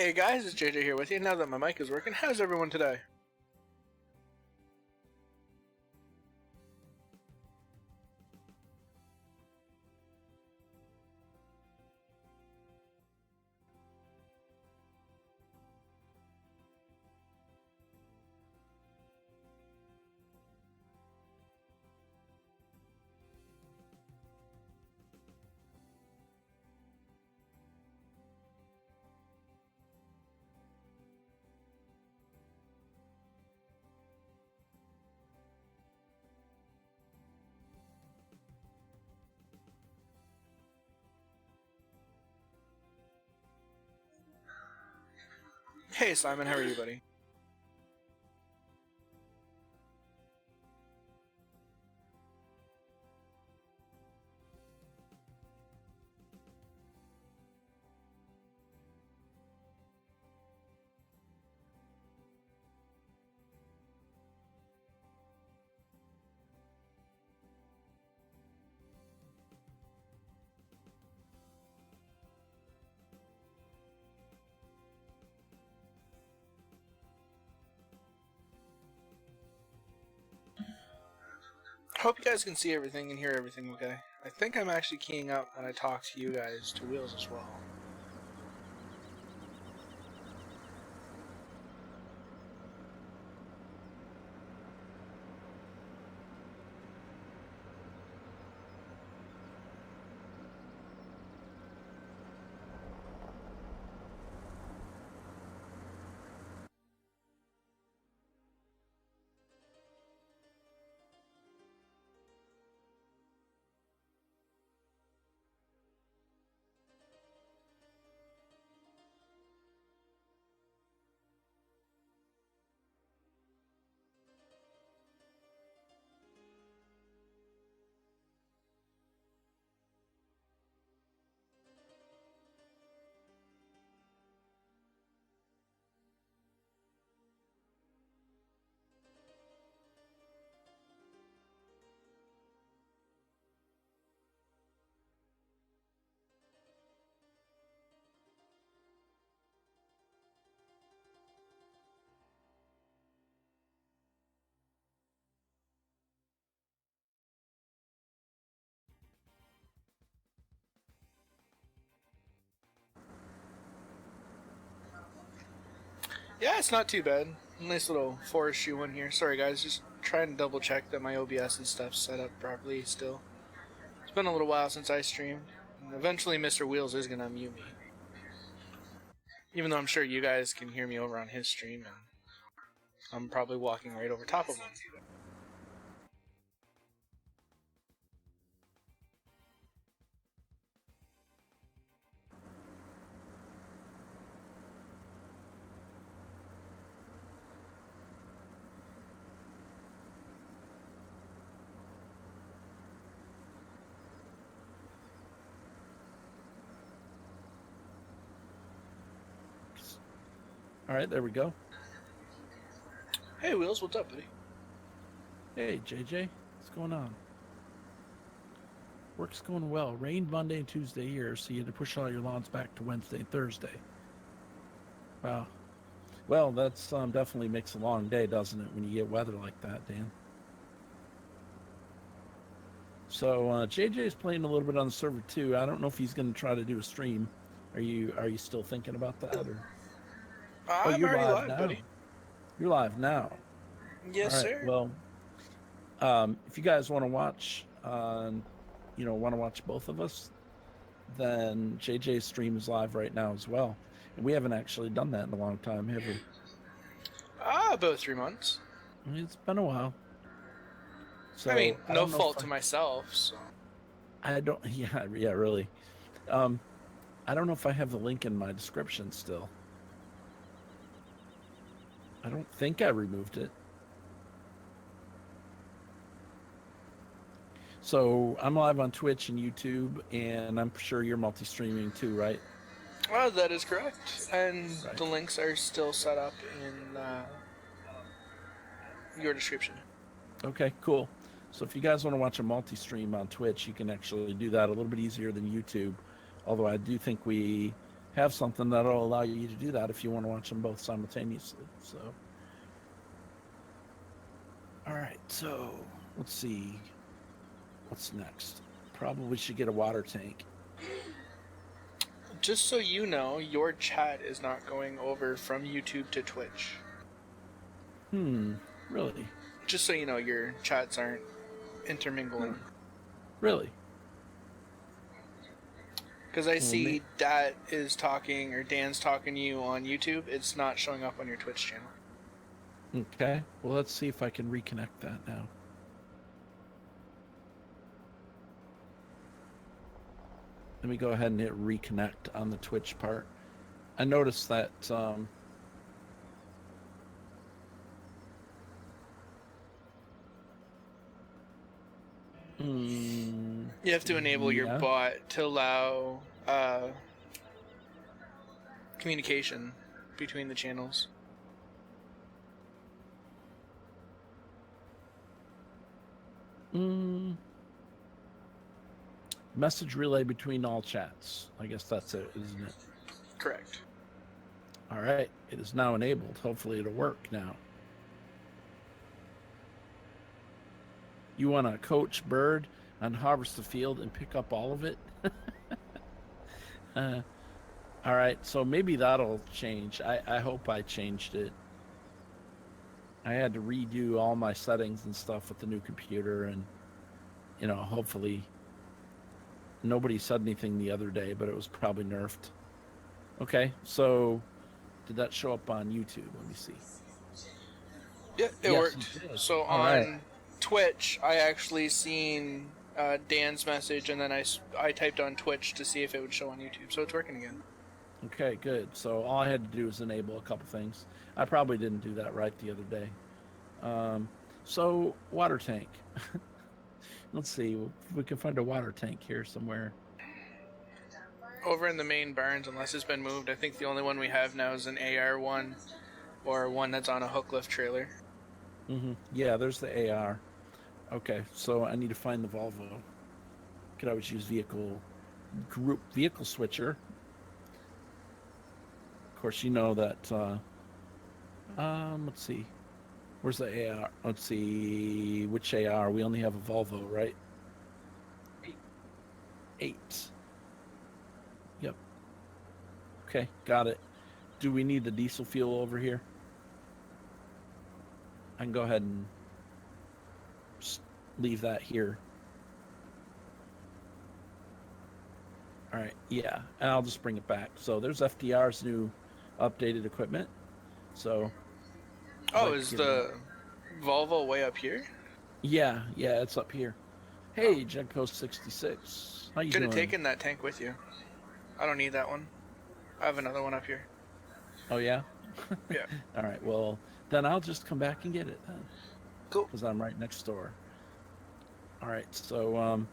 Hey guys, it's JJ here with you. Now that my mic is working, how's everyone today? Hey Simon, how are you, buddy? Hope you guys can see everything and hear everything okay. I think I'm actually keying up when I talk to you guys to Wheels as well. Yeah, it's not too bad. Nice little forestry one here. Sorry guys, just trying to double check that my OBS and stuff's set up properly still. It's been a little while since I streamed. And eventually Mr. Wheels is gonna mute me. Even though I'm sure you guys can hear me over on his stream, and I'm probably walking right over top of him. All right, there we go. Hey Wheels, what's up, buddy? Hey, JJ, what's going on? Work's going well. Rained Monday and Tuesday here, so you had to push all your lawns back to Wednesday and Thursday. Wow. Well, that's definitely makes a long day, doesn't it, when you get weather like that, Dan? So JJ's playing a little bit on the server too. I don't know if he's going to try to do a stream. Are you still thinking about that? Or I'm you're already live, now. buddy. You're live now. Yes, All right, sir. Well, if you guys want to watch, want to watch both of us, then JJ's stream is live right now as well. And we haven't actually done that in a long time, have we? About 3 months. It's been a while. So I mean, no fault to myself, so. I don't, yeah, really. I don't know if I have the link in my description still. I don't think I removed it. So I'm live on Twitch and YouTube, and I'm sure you're multi-streaming too, right? That is correct. And right. The links are still set up in your description. Okay, cool. So if you guys want to watch a multi-stream on Twitch, you can actually do that a little bit easier than YouTube. Although I do think we have something that'll allow you to do that if you want to watch them both simultaneously. So, all right. So let's see what's next. Probably should get a water tank. Just so you know, your chat is not going over from YouTube to Twitch. Really? Just so you know, your chats aren't intermingling. Really? Because I see Dat is talking, or Dan's talking to you on YouTube. It's not showing up on your Twitch channel. Okay. Well, let's see if I can reconnect that now. Let me go ahead and hit reconnect on the Twitch part. I noticed that you have to enable your bot to allow communication between the channels. Message relay between all chats. I guess that's it, isn't it? Correct. All right. It is now enabled. Hopefully it'll work now. You want to coach Bird and harvest the field and pick up all of it? All right. So maybe that'll change. I hope I changed it. I had to redo all my settings and stuff with the new computer, and hopefully nobody said anything the other day, but it was probably nerfed. Okay, so did that show up on YouTube? Let me see. Yeah, it worked. So on Twitch, I actually seen Dan's message, and then I typed on Twitch to see if it would show on YouTube. So it's working again. Okay, good. So all I had to do was enable a couple things. I probably didn't do that right the other day. So water tank. Let's see if we can find a water tank here somewhere. Over in the main barns, unless it's been moved, I think the only one we have now is an AR one, or one that's on a hook lift trailer. Yeah, there's the AR. Okay, so I need to find the Volvo. Could always use vehicle switcher. Of course, you know that. Let's see. Where's the AR? Let's see. Which AR? We only have a Volvo, right? 8. Yep. Okay, got it. Do we need the diesel fuel over here? I can go ahead and just leave that here. All right, yeah, and I'll just bring it back. So there's FDR's new updated equipment. So. Oh, is the Volvo way up here? Yeah, it's up here. Hey, Genco 66. How you doing? Could have taken that tank with you. I don't need that one. I have another one up here. Oh, yeah? Yeah. All right, well, then I'll just come back and get it then. Cool. Because I'm right next door. All right, so,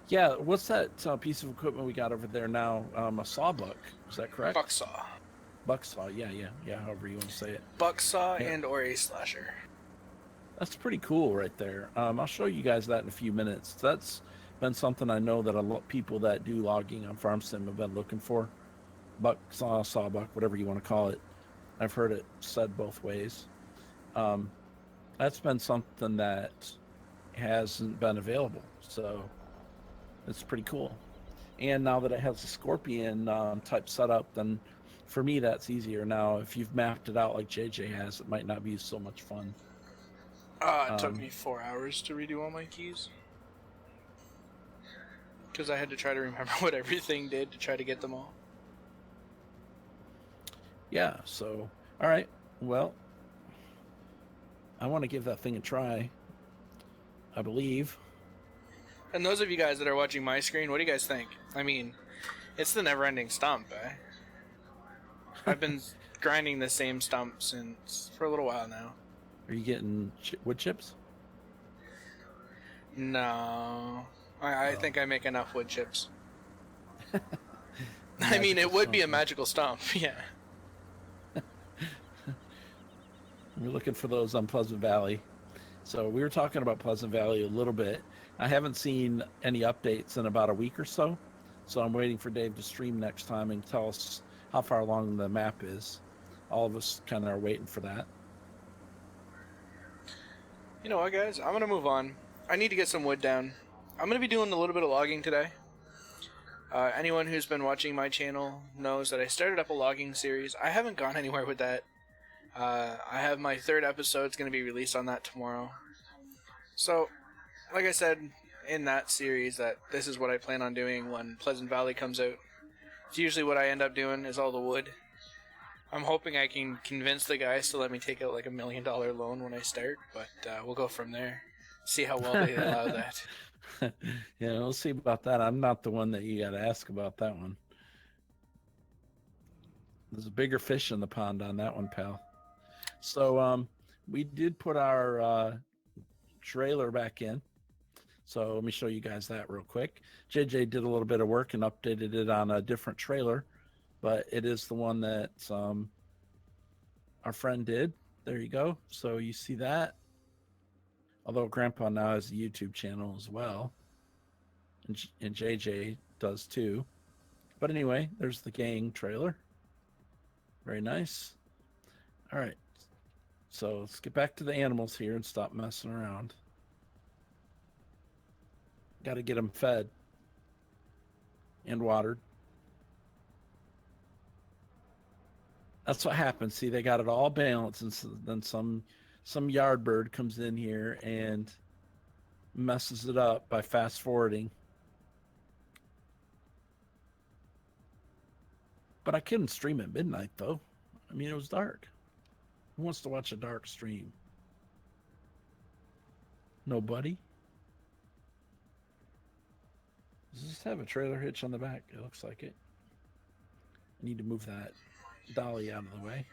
yeah, what's that piece of equipment we got over there now? A sawbuck, is that correct? Bucksaw, yeah, however you want to say it. Bucksaw and or a slasher. That's pretty cool right there. I'll show you guys that in a few minutes. That's been something I know that a lot of people that do logging on Farm Sim have been looking for. Bucksaw, sawbuck, whatever you want to call it. I've heard it said both ways. That's been something that hasn't been available, so it's pretty cool. And now that it has a Scorpion type setup, then for me, that's easier. Now, if you've mapped it out like JJ has, it might not be so much fun. It took me 4 hours to redo all my keys. Because I had to try to remember what everything did to try to get them all. Yeah, so, all right. Well, I want to give that thing a try, I believe. And those of you guys that are watching my screen, what do you guys think? I mean, it's the never-ending stump, eh? I've been grinding the same stump for a little while now. Are you getting wood chips? No. I think I make enough wood chips. I mean, it would be a magical stump, yeah. We're looking for those on Pleasant Valley. So we were talking about Pleasant Valley a little bit. I haven't seen any updates in about a week or so. So I'm waiting for Dave to stream next time and tell us how far along the map is. All of us kind of are waiting for that. You know what, guys? I'm gonna move on. I need to get some wood down. I'm gonna be doing a little bit of logging today. Anyone who's been watching my channel knows that I started up a logging series. I haven't gone anywhere with that. I have my 3rd episode. It's going to be released on that tomorrow. So, like I said in that series, that this is what I plan on doing when Pleasant Valley comes out. It's usually what I end up doing is all the wood. I'm hoping I can convince the guys to let me take out like $1 million loan when I start, but we'll go from there. See how well they allow that. Yeah, we'll see about that. I'm not the one that you got to ask about that one. There's a bigger fish in the pond on that one, pal. So we did put our trailer back in. So let me show you guys that real quick. JJ did a little bit of work and updated it on a different trailer, but it is the one that our friend did. There you go. So you see that. Although Grandpa now has a YouTube channel as well. And JJ does too. But anyway, there's the gang trailer. Very nice. All right. So let's get back to the animals here and stop messing around. Got to get them fed and watered. That's what happens. See, they got it all balanced, and so then some yard bird comes in here and messes it up by fast forwarding. But I couldn't stream at midnight, though. I mean, it was dark. Who wants to watch a dark stream? Nobody? Does this have a trailer hitch on the back? It looks like it. I need to move that dolly out of the way.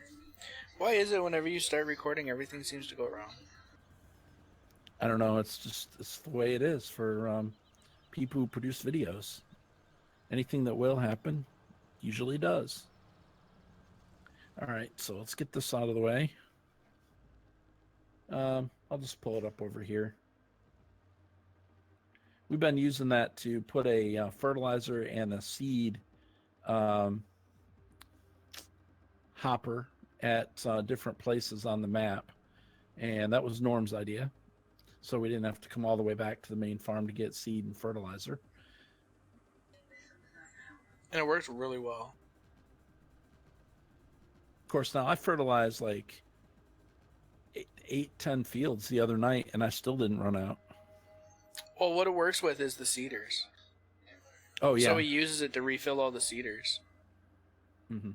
Why is it whenever you start recording, everything seems to go wrong? I don't know. It's the way it is for people who produce videos. Anything that will happen usually does. All right, so let's get this out of the way. I'll just pull it up over here. We've been using that to put a fertilizer and a seed hopper at different places on the map. And that was Norm's idea. So we didn't have to come all the way back to the main farm to get seed and fertilizer. And it works really well. Of course, now I fertilized like 10 fields the other night, and I still didn't run out. Well, what it works with is the seeders. Oh, yeah. So he uses it to refill all the seeders. Mm-hmm.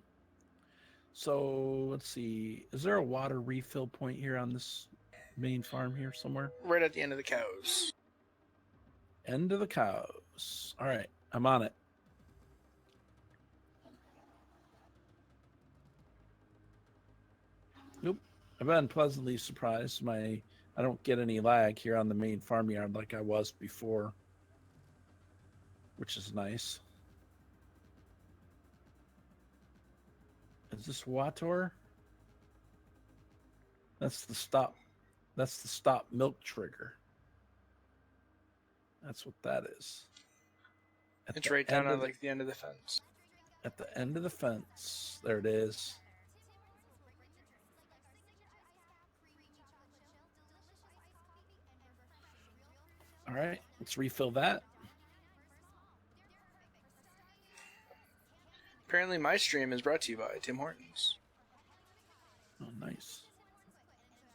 So, let's see. Is there a water refill point here on this main farm here somewhere? Right at the end of the cows. End of the cows. All right, I'm on it. Nope. I've been pleasantly surprised. I don't get any lag here on the main farmyard like I was before, which is nice. Is this Wator? That's the stop. That's the stop milk trigger. That's what that is. It's right down on like the end of the fence. At the end of the fence. There it is. All right, let's refill that. Apparently my stream is brought to you by Tim Hortons. Oh, nice.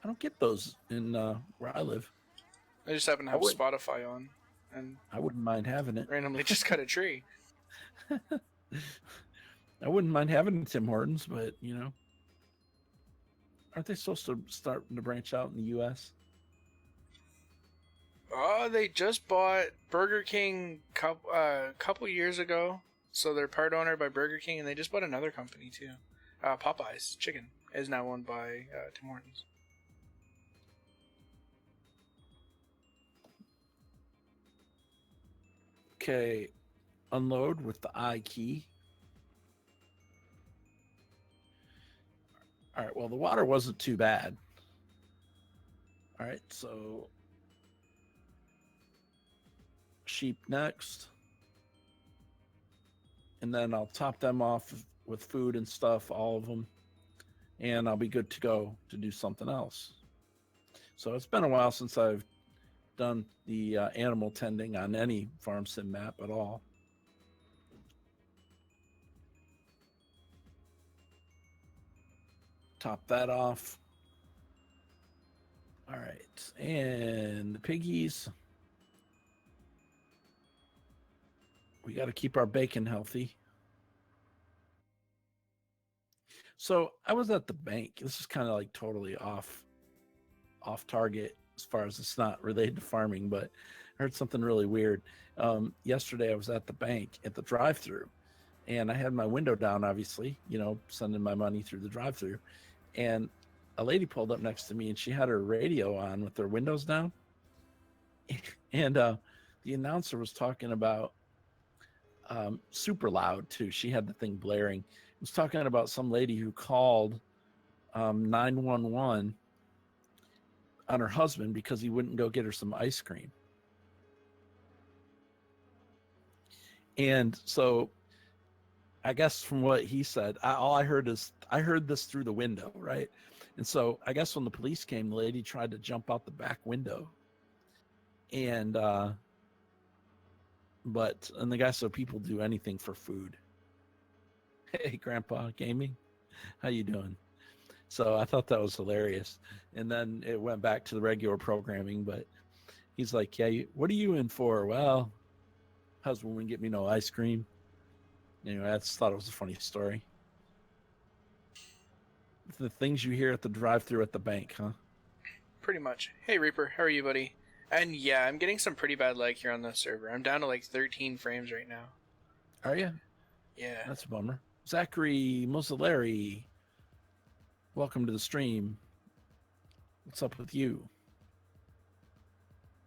I don't get those in where I live. I just happen to have Spotify on, and I wouldn't mind having it. Randomly just cut a tree. I wouldn't mind having Tim Hortons, but you know, aren't they supposed to start to branch out in the U.S.? Oh, they just bought Burger King couple years ago, so they're part owner by Burger King, and they just bought another company too. Popeyes Chicken is now owned by Tim Hortons. Okay, unload with the I key. All right, well, the water wasn't too bad. All right, so sheep next. And then I'll top them off with food and stuff, all of them, and I'll be good to go to do something else. So it's been a while since I've done the animal tending on any farm sim map at all. Top that off. All right, and the piggies. We got to keep our bacon healthy. So I was at the bank. This is kind of like totally off target as far as it's not related to farming, but I heard something really weird. Yesterday I was at the bank at the drive-through, and I had my window down, obviously, sending my money through the drive-through, and a lady pulled up next to me, and she had her radio on with her windows down, and the announcer was talking about super loud too. She had the thing blaring. It was talking about some lady who called 911 on her husband because he wouldn't go get her some ice cream. And so I guess from what he said, all I heard is I heard this through the window, right? And so I guess when the police came, the lady tried to jump out the back window. And the guy said people do anything for food. Hey, Grandpa Gaming, how you doing? So I thought that was hilarious. And then it went back to the regular programming, but he's like, yeah, what are you in for? Well, husband wouldn't get me no ice cream. Anyway, I just thought it was a funny story. The things you hear at the drive-thru at the bank, huh? Pretty much. Hey, Reaper, how are you, buddy? And yeah, I'm getting some pretty bad lag here on the server. I'm down to like 13 frames right now. Are you? Yeah. That's a bummer. Zachary Moselleri, welcome to the stream. What's up with you?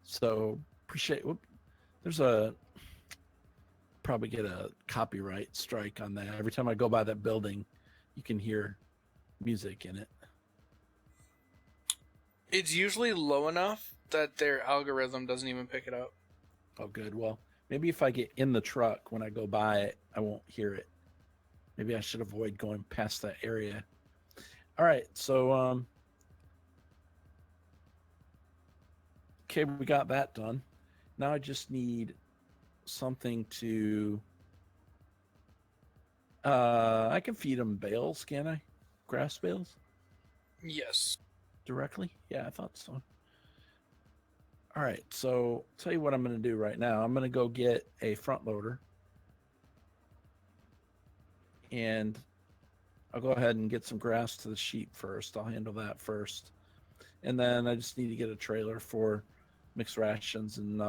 So, appreciate... There's probably get a copyright strike on that. Every time I go by that building, you can hear music in it. It's usually low enough that their algorithm doesn't even pick it up. Oh, good. Well, maybe if I get in the truck when I go by it, I won't hear it. Maybe I should avoid going past that area. All right, so okay, we got that done. Now I just need something to I can feed them bales, can I? Grass bales? Yes. Directly? Yeah, I thought so. All right, so I'll tell you what I'm going to do right now. I'm going to go get a front loader, and I'll go ahead and get some grass to the sheep first. I'll handle that first, and then I just need to get a trailer for mixed rations and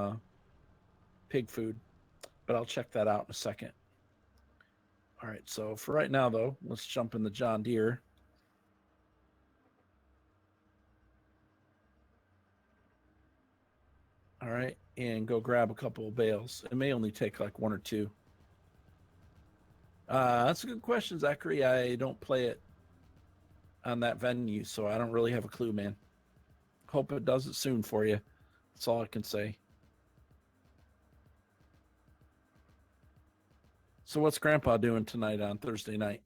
pig food, but I'll check that out in a second. All right, so for right now, though, let's jump in the John Deere. All right, and go grab a couple of bales. It may only take like one or two. That's a good question, Zachary. I don't play it on that venue, so I don't really have a clue, man. Hope it does it soon for you. That's all I can say. So what's Grandpa doing tonight on Thursday night?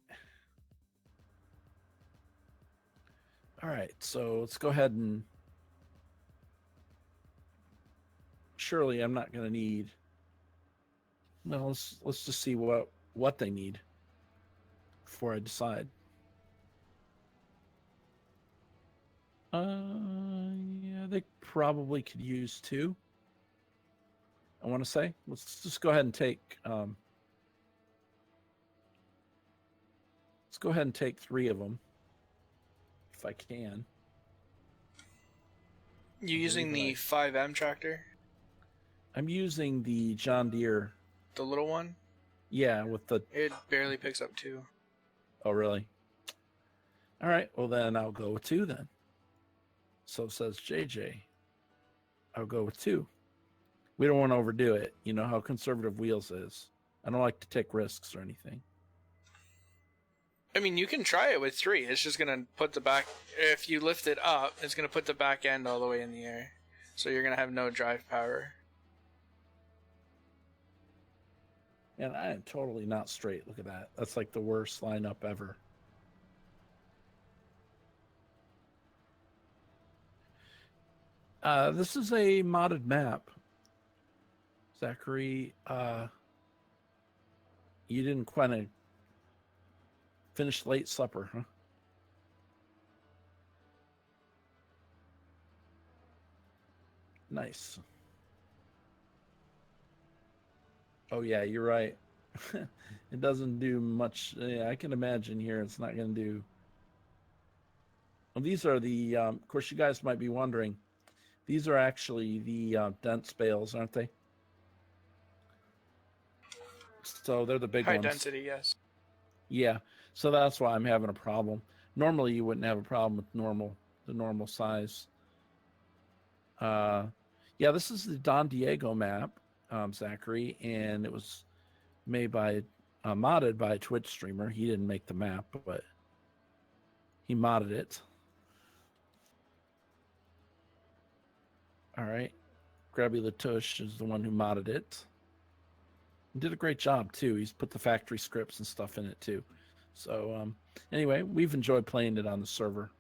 All right, so let's go ahead and... Surely I'm not going to need... No, let's just see what they need before I decide. Yeah, they probably could use two. I want to say. Let's just go ahead and take... let's go ahead and take 3 of them, if I can. You using the 5M tractor? I'm using the John Deere. The little one? Yeah, with the... It barely picks up 2. Oh, really? All right, well then I'll go with 2 then. So says JJ. I'll go with 2. We don't want to overdo it. You know how conservative Wheels is. I don't like to take risks or anything. I mean, you can try it with 3. It's just going to put the back... If you lift it up, it's going to put the back end all the way in the air. So you're going to have no drive power. And I am totally not straight. Look at that. That's like the worst lineup ever. This is a modded map. Zachary, you didn't quite finish late supper, huh? Nice. Oh yeah, you're right. It doesn't do much. Yeah, I can imagine here it's not going to do. Well, these are the. Of course, you guys might be wondering. These are actually the dense bales, aren't they? So they're the big High ones. density, yes. Yeah. So that's why I'm having a problem. Normally, you wouldn't have a problem with the normal size. Yeah, this is the Don Diego map, Zachary, and it was made by modded by a Twitch streamer. He didn't make the map, but he modded it. All right, grabbylatoosh is the one who modded it. He did a great job too. He's put the factory scripts and stuff in it too. So anyway, we've enjoyed playing it on the server.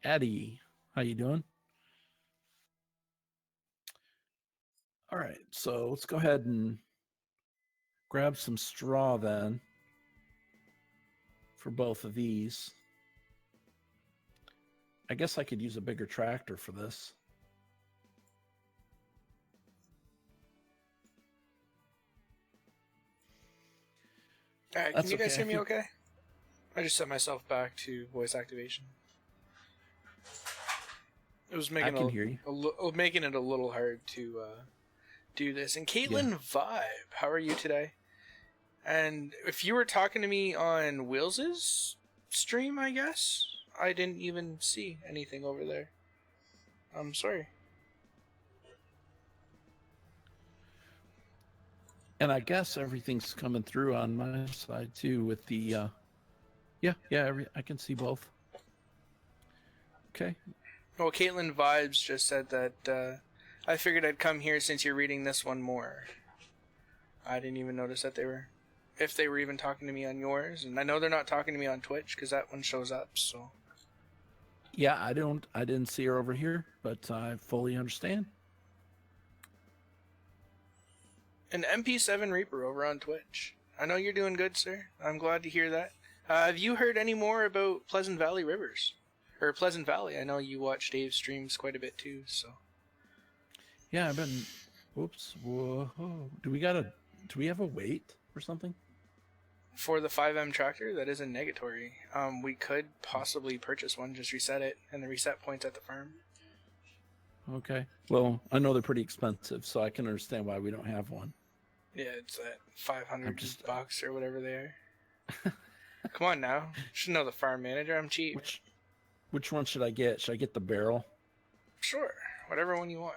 Addie, how you doing? All right, so let's go ahead and grab some straw then for both of these. I guess I could use a bigger tractor for this. Alright, can you guys hear me okay? I just set myself back to voice activation. It was making making it a little hard to do this. And Caitlin Vibe, how are you today? And if you were talking to me on Wills's stream, I guess I didn't even see anything over there. I'm sorry. And I guess everything's coming through on my side too with the I can see both. Okay. Well, Caitlin Vibes just said that I figured I'd come here since you're reading this one more. I didn't even notice that if they were even talking to me on yours, and I know they're not talking to me on Twitch because that one shows up. So. Yeah, I didn't see her over here, but I fully understand. An MP7 Reaper over on Twitch. I know you're doing good, sir. I'm glad to hear that. Have you heard any more about Pleasant Valley Rivers? Or Pleasant Valley? I know you watch Dave's streams quite a bit too, so. Yeah, I've been... Whoops. Whoa. Do we have a weight or something? For the 5M tractor, that is a negatory. We could possibly purchase one, just reset it, and the reset points at the farm. Okay. Well, I know they're pretty expensive, so I can understand why we don't have one. Yeah, it's at $500 or whatever they are. Come on now. You should know the farm manager. I'm cheap. Which one should I get? Should I get the barrel? Sure. Whatever one you want.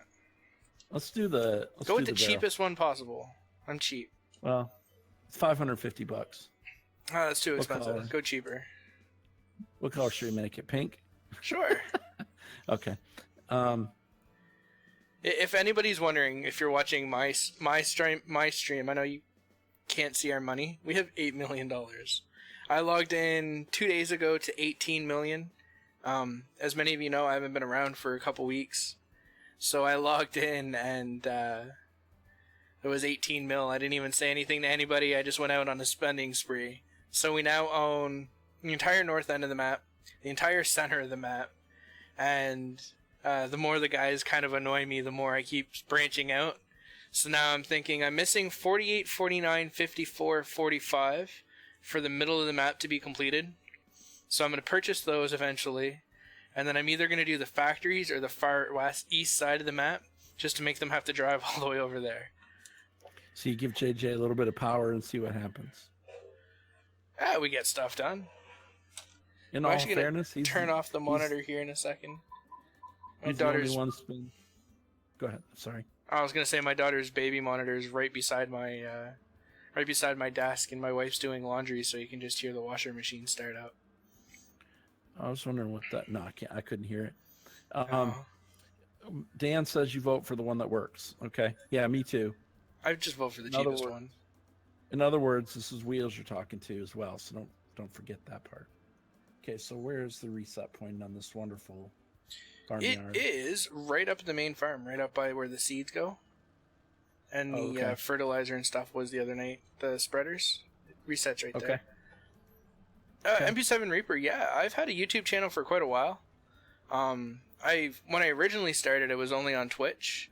Let's do the Go with the cheapest one possible. I'm cheap. Well, it's $550. Oh, that's too expensive. Go cheaper. What color should we make it? Pink? Sure. Okay. If anybody's wondering, if you're watching my stream, I know you can't see our money. We have $8 million. I logged in 2 days ago to 18 million. As many of you know, I haven't been around for a couple weeks. So I logged in and it was 18 mil. I didn't even say anything to anybody. I just went out on a spending spree. So we now own the entire north end of the map, the entire center of the map, and the more the guys kind of annoy me, the more I keep branching out. So now I'm thinking I'm missing 48, 49, 54, 45 for the middle of the map to be completed. So I'm going to purchase those eventually. And then I'm either going to do the factories or the far east side of the map just to make them have to drive all the way over there. So you give JJ a little bit of power and see what happens. We get stuff done. In all fairness, he's turn off the monitor here in a second. My daughter's the only one's been... Go ahead. Sorry. I was going to say my daughter's baby monitor is right beside my desk, and my wife's doing laundry, so you can just hear the washer machine start up. I was wondering what that... No, I couldn't hear it. Dan says you vote for the one that works. Okay. Yeah, me too. I'd just vote for the In other cheapest wor- one. In other words, this is Wheels you're talking to as well, so don't forget that part. Okay, so where's the reset point on this wonderful farmyard? It is right up at the main farm, right up by where the seeds go. And the fertilizer and stuff was the other night. The spreaders. It resets right there. Okay. MP7 Reaper, yeah. I've had a YouTube channel for quite a while. When I originally started, it was only on Twitch.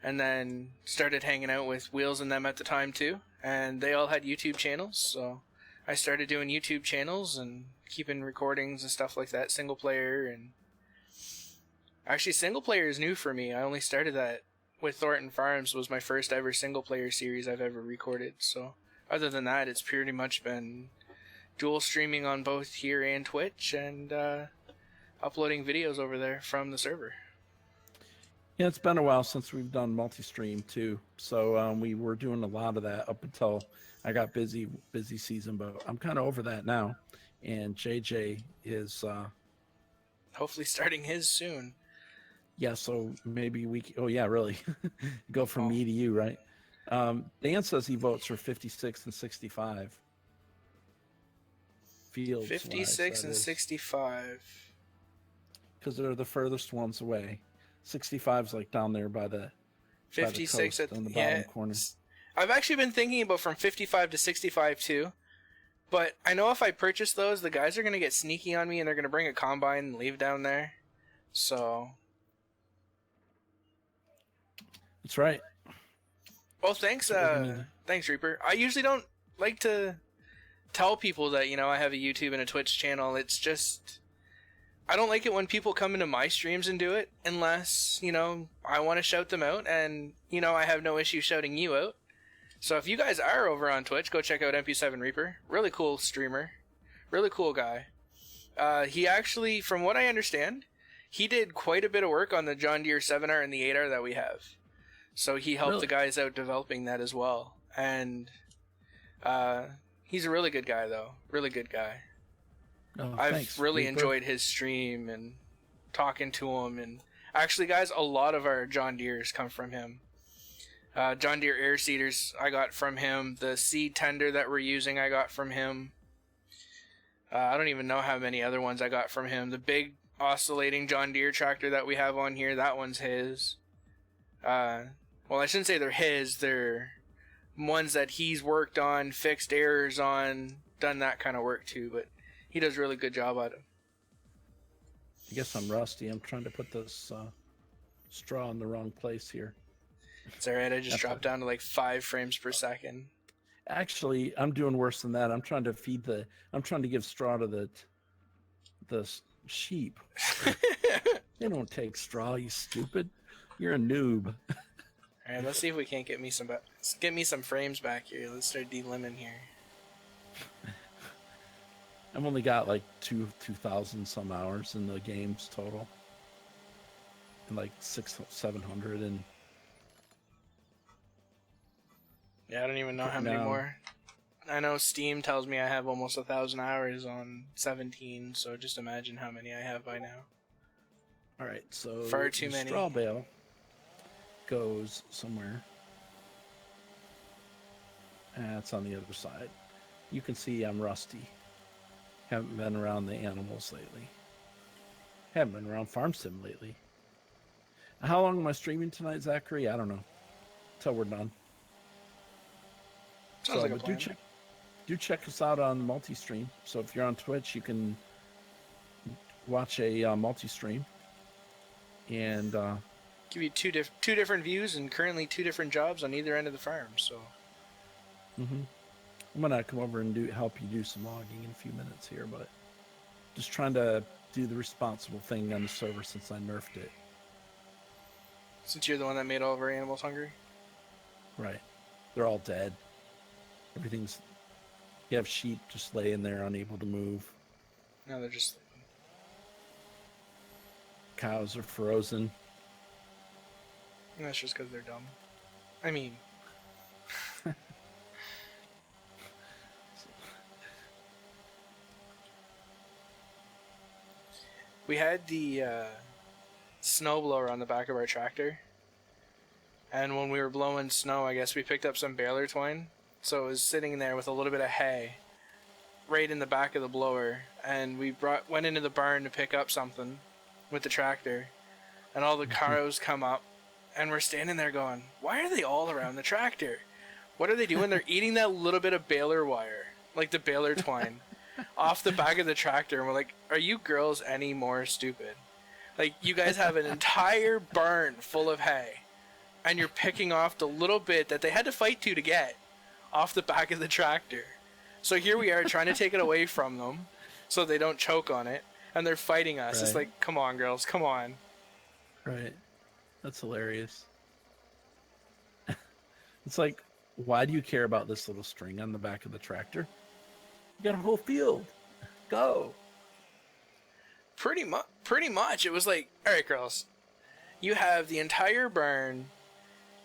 And then started hanging out with Wheels and them at the time too. And they all had YouTube channels, so I started doing YouTube channels and keeping recordings and stuff like that, single player. And actually, single player is new for me. I only started that with Thornton Farms, was my first ever single player series I've ever recorded. So other than that, it's pretty much been dual streaming on both here and Twitch, and uploading videos over there from the server. Yeah, it's been a while since we've done multi-stream too. So we were doing a lot of that up until I got busy season, but I'm kind of over that now. And JJ is hopefully starting his soon. Yeah, so maybe oh yeah, really. Go from me to you, right? Dan says he votes for 56 and 65. Fields 56 and 65. Because they're the furthest ones away. 65's like down there by the 56 at the bottom corner. I've actually been thinking about from 55 to 65 too. But I know if I purchase those, the guys are going to get sneaky on me and they're going to bring a combine and leave down there. So that's right. Well, thanks thanks Reaper. I usually don't like to tell people that, you know, I have a YouTube and a Twitch channel. It's just I don't like it when people come into my streams and do it unless, you know, I want to shout them out, and, you know, I have no issue shouting you out. So if you guys are over on Twitch, go check out MP7 Reaper. Really cool streamer. Really cool guy. He actually, from what I understand, he did quite a bit of work on the John Deere 7R and the 8R that we have. So he helped the guys out developing that as well. And he's a really good guy, though. Really good guy. Oh, I've really enjoyed his stream and talking to him. And actually, guys, a lot of our John Deeres come from him. John Deere air seeders I got from him. The seed tender that we're using I got from him. I don't even know how many other ones I got from him. The big oscillating John Deere tractor that we have on here, that one's his. Well, I shouldn't say they're his. They're ones that he's worked on, fixed errors on, done that kind of work too. But he does a really good job at it. I guess I'm rusty. I'm trying to put this straw in the wrong place here. It's alright, I just dropped down to like 5 frames per second. Actually, I'm doing worse than that. I'm trying to give straw to the sheep. They don't take straw, you stupid. You're a noob. Alright, let's see if we can't get me some frames back here. Let's start delimbing here. I've only got like 2,000 some hours in the games total. And like 700 and yeah, I don't even know how many more. I know Steam tells me I have almost 1,000 hours on 17, so just imagine how many I have by now. Alright, so far too many. Straw bale goes somewhere. It's on the other side. You can see I'm rusty. Haven't been around the animals lately. Haven't been around Farm Sim lately. How long am I streaming tonight, Zachary? I don't know. Until we're done. Sounds like a plan. Do check us out on multi-stream. So if you're on Twitch, you can watch a multi-stream. And give you two different views and currently 2 different jobs on either end of the farm. So I'm gonna come over and help you do some logging in a few minutes here, but just trying to do the responsible thing on the server since I nerfed it. Since you're the one that made all of our animals hungry? Right. They're all dead. You have sheep just laying there unable to move. No, they're just sleeping. Cows are frozen. And that's just because they're dumb. I mean... we had the snowblower on the back of our tractor. And when we were blowing snow, I guess we picked up some baler twine. So it was sitting there with a little bit of hay right in the back of the blower. And we went into the barn to pick up something with the tractor. And all the cows come up. And we're standing there going, why are they all around the tractor? What are they doing? They're eating that little bit of baler wire, like the baler twine, off the back of the tractor. And we're like, are you girls any more stupid? Like, you guys have an entire barn full of hay. And you're picking off the little bit that they had to fight to get off the back of the tractor. So here we are trying to take it away from them so they don't choke on it. And they're fighting us. Right. It's like, come on, girls, come on. Right. That's hilarious. It's like, why do you care about this little string on the back of the tractor? You got a whole field. Go. Pretty much. It was like, all right, girls, you have the entire barn.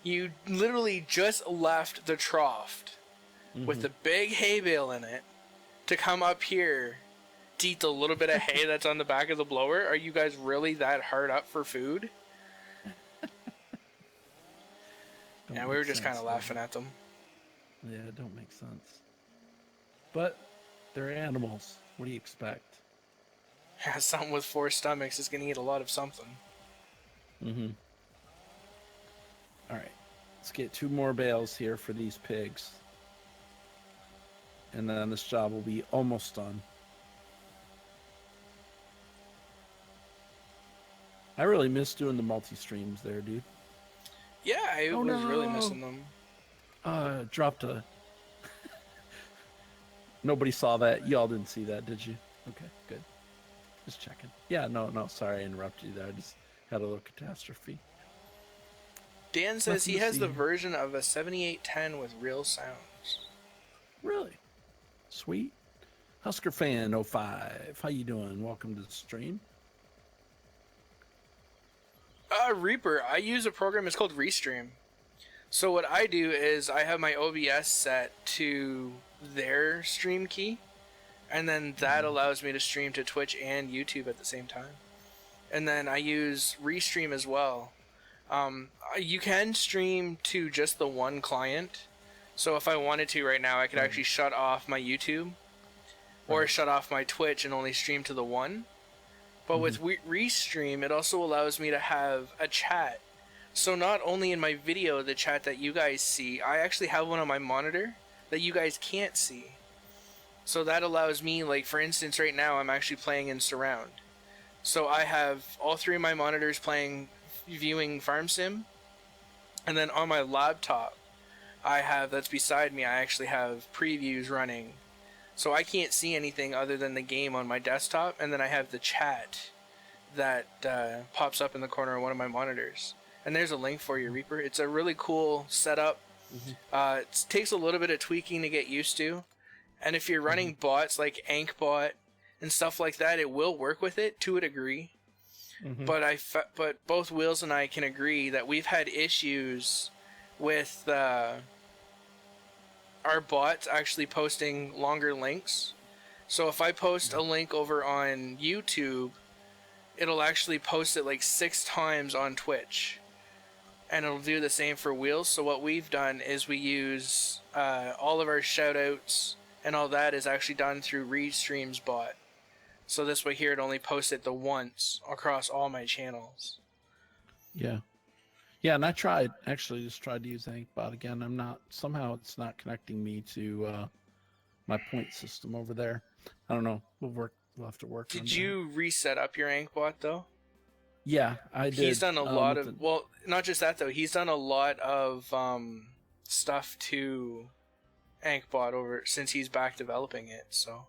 You literally just left the trough with the big hay bale in it to come up here to eat the little bit of hay that's on the back of the blower. Are you guys really that hard up for food? Yeah, we were just kind of laughing at them. Yeah, it don't make sense. But they're animals. What do you expect? Yeah, something with 4 stomachs is going to eat a lot of something. Mm-hmm. All right. Let's get 2 more bales here for these pigs. And then this job will be almost done. I really miss doing the multi-streams there, dude. Yeah, I was really missing them. Dropped a... Nobody saw that. Y'all didn't see that, did you? Okay, good. Just checking. Yeah, no, sorry I interrupted you there. I just had a little catastrophe. Dan says he has the version of a 7810 with real sounds. Really? Sweet. Husker Fan 05. How you doing? Welcome to the stream. Reaper, I use a program, it's called Restream. So what I do is I have my OBS set to their stream key, and then that allows me to stream to Twitch and YouTube at the same time. And then I use Restream as well. You can stream to just the one client. So if I wanted to right now, I could actually shut off my YouTube or shut off my Twitch and only stream to the one. But with Restream, it also allows me to have a chat. So not only in my video, the chat that you guys see, I actually have one on my monitor that you guys can't see. So that allows me, like for instance, right now I'm actually playing in surround. So I have all 3 of my monitors viewing Farm Sim. And then on my laptop, that's beside me, I actually have previews running. So I can't see anything other than the game on my desktop, and then I have the chat that pops up in the corner of one of my monitors. And there's a link for you, Reaper. It's a really cool setup. It takes a little bit of tweaking to get used to. And if you're running bots like AnkBot and stuff like that, it will work with it to a degree. But both Wheels and I can agree that we've had issues with our bots actually posting longer links. So if I post a link over on YouTube, it'll actually post it like 6 times on Twitch. And it'll do the same for Wheels. So what we've done is we use all of our shoutouts and all that is actually done through Restream's bot. So this way here, it only posts it the once across all my channels. Yeah. Yeah, and I tried to use AnkBot again. Somehow it's not connecting me to my point system over there. I don't know. We'll have to work on that. Did you reset up your AnkBot though? Yeah, I did. He's done a lot of well, not just that though. He's done a lot of stuff to AnkBot since he's back developing it. So.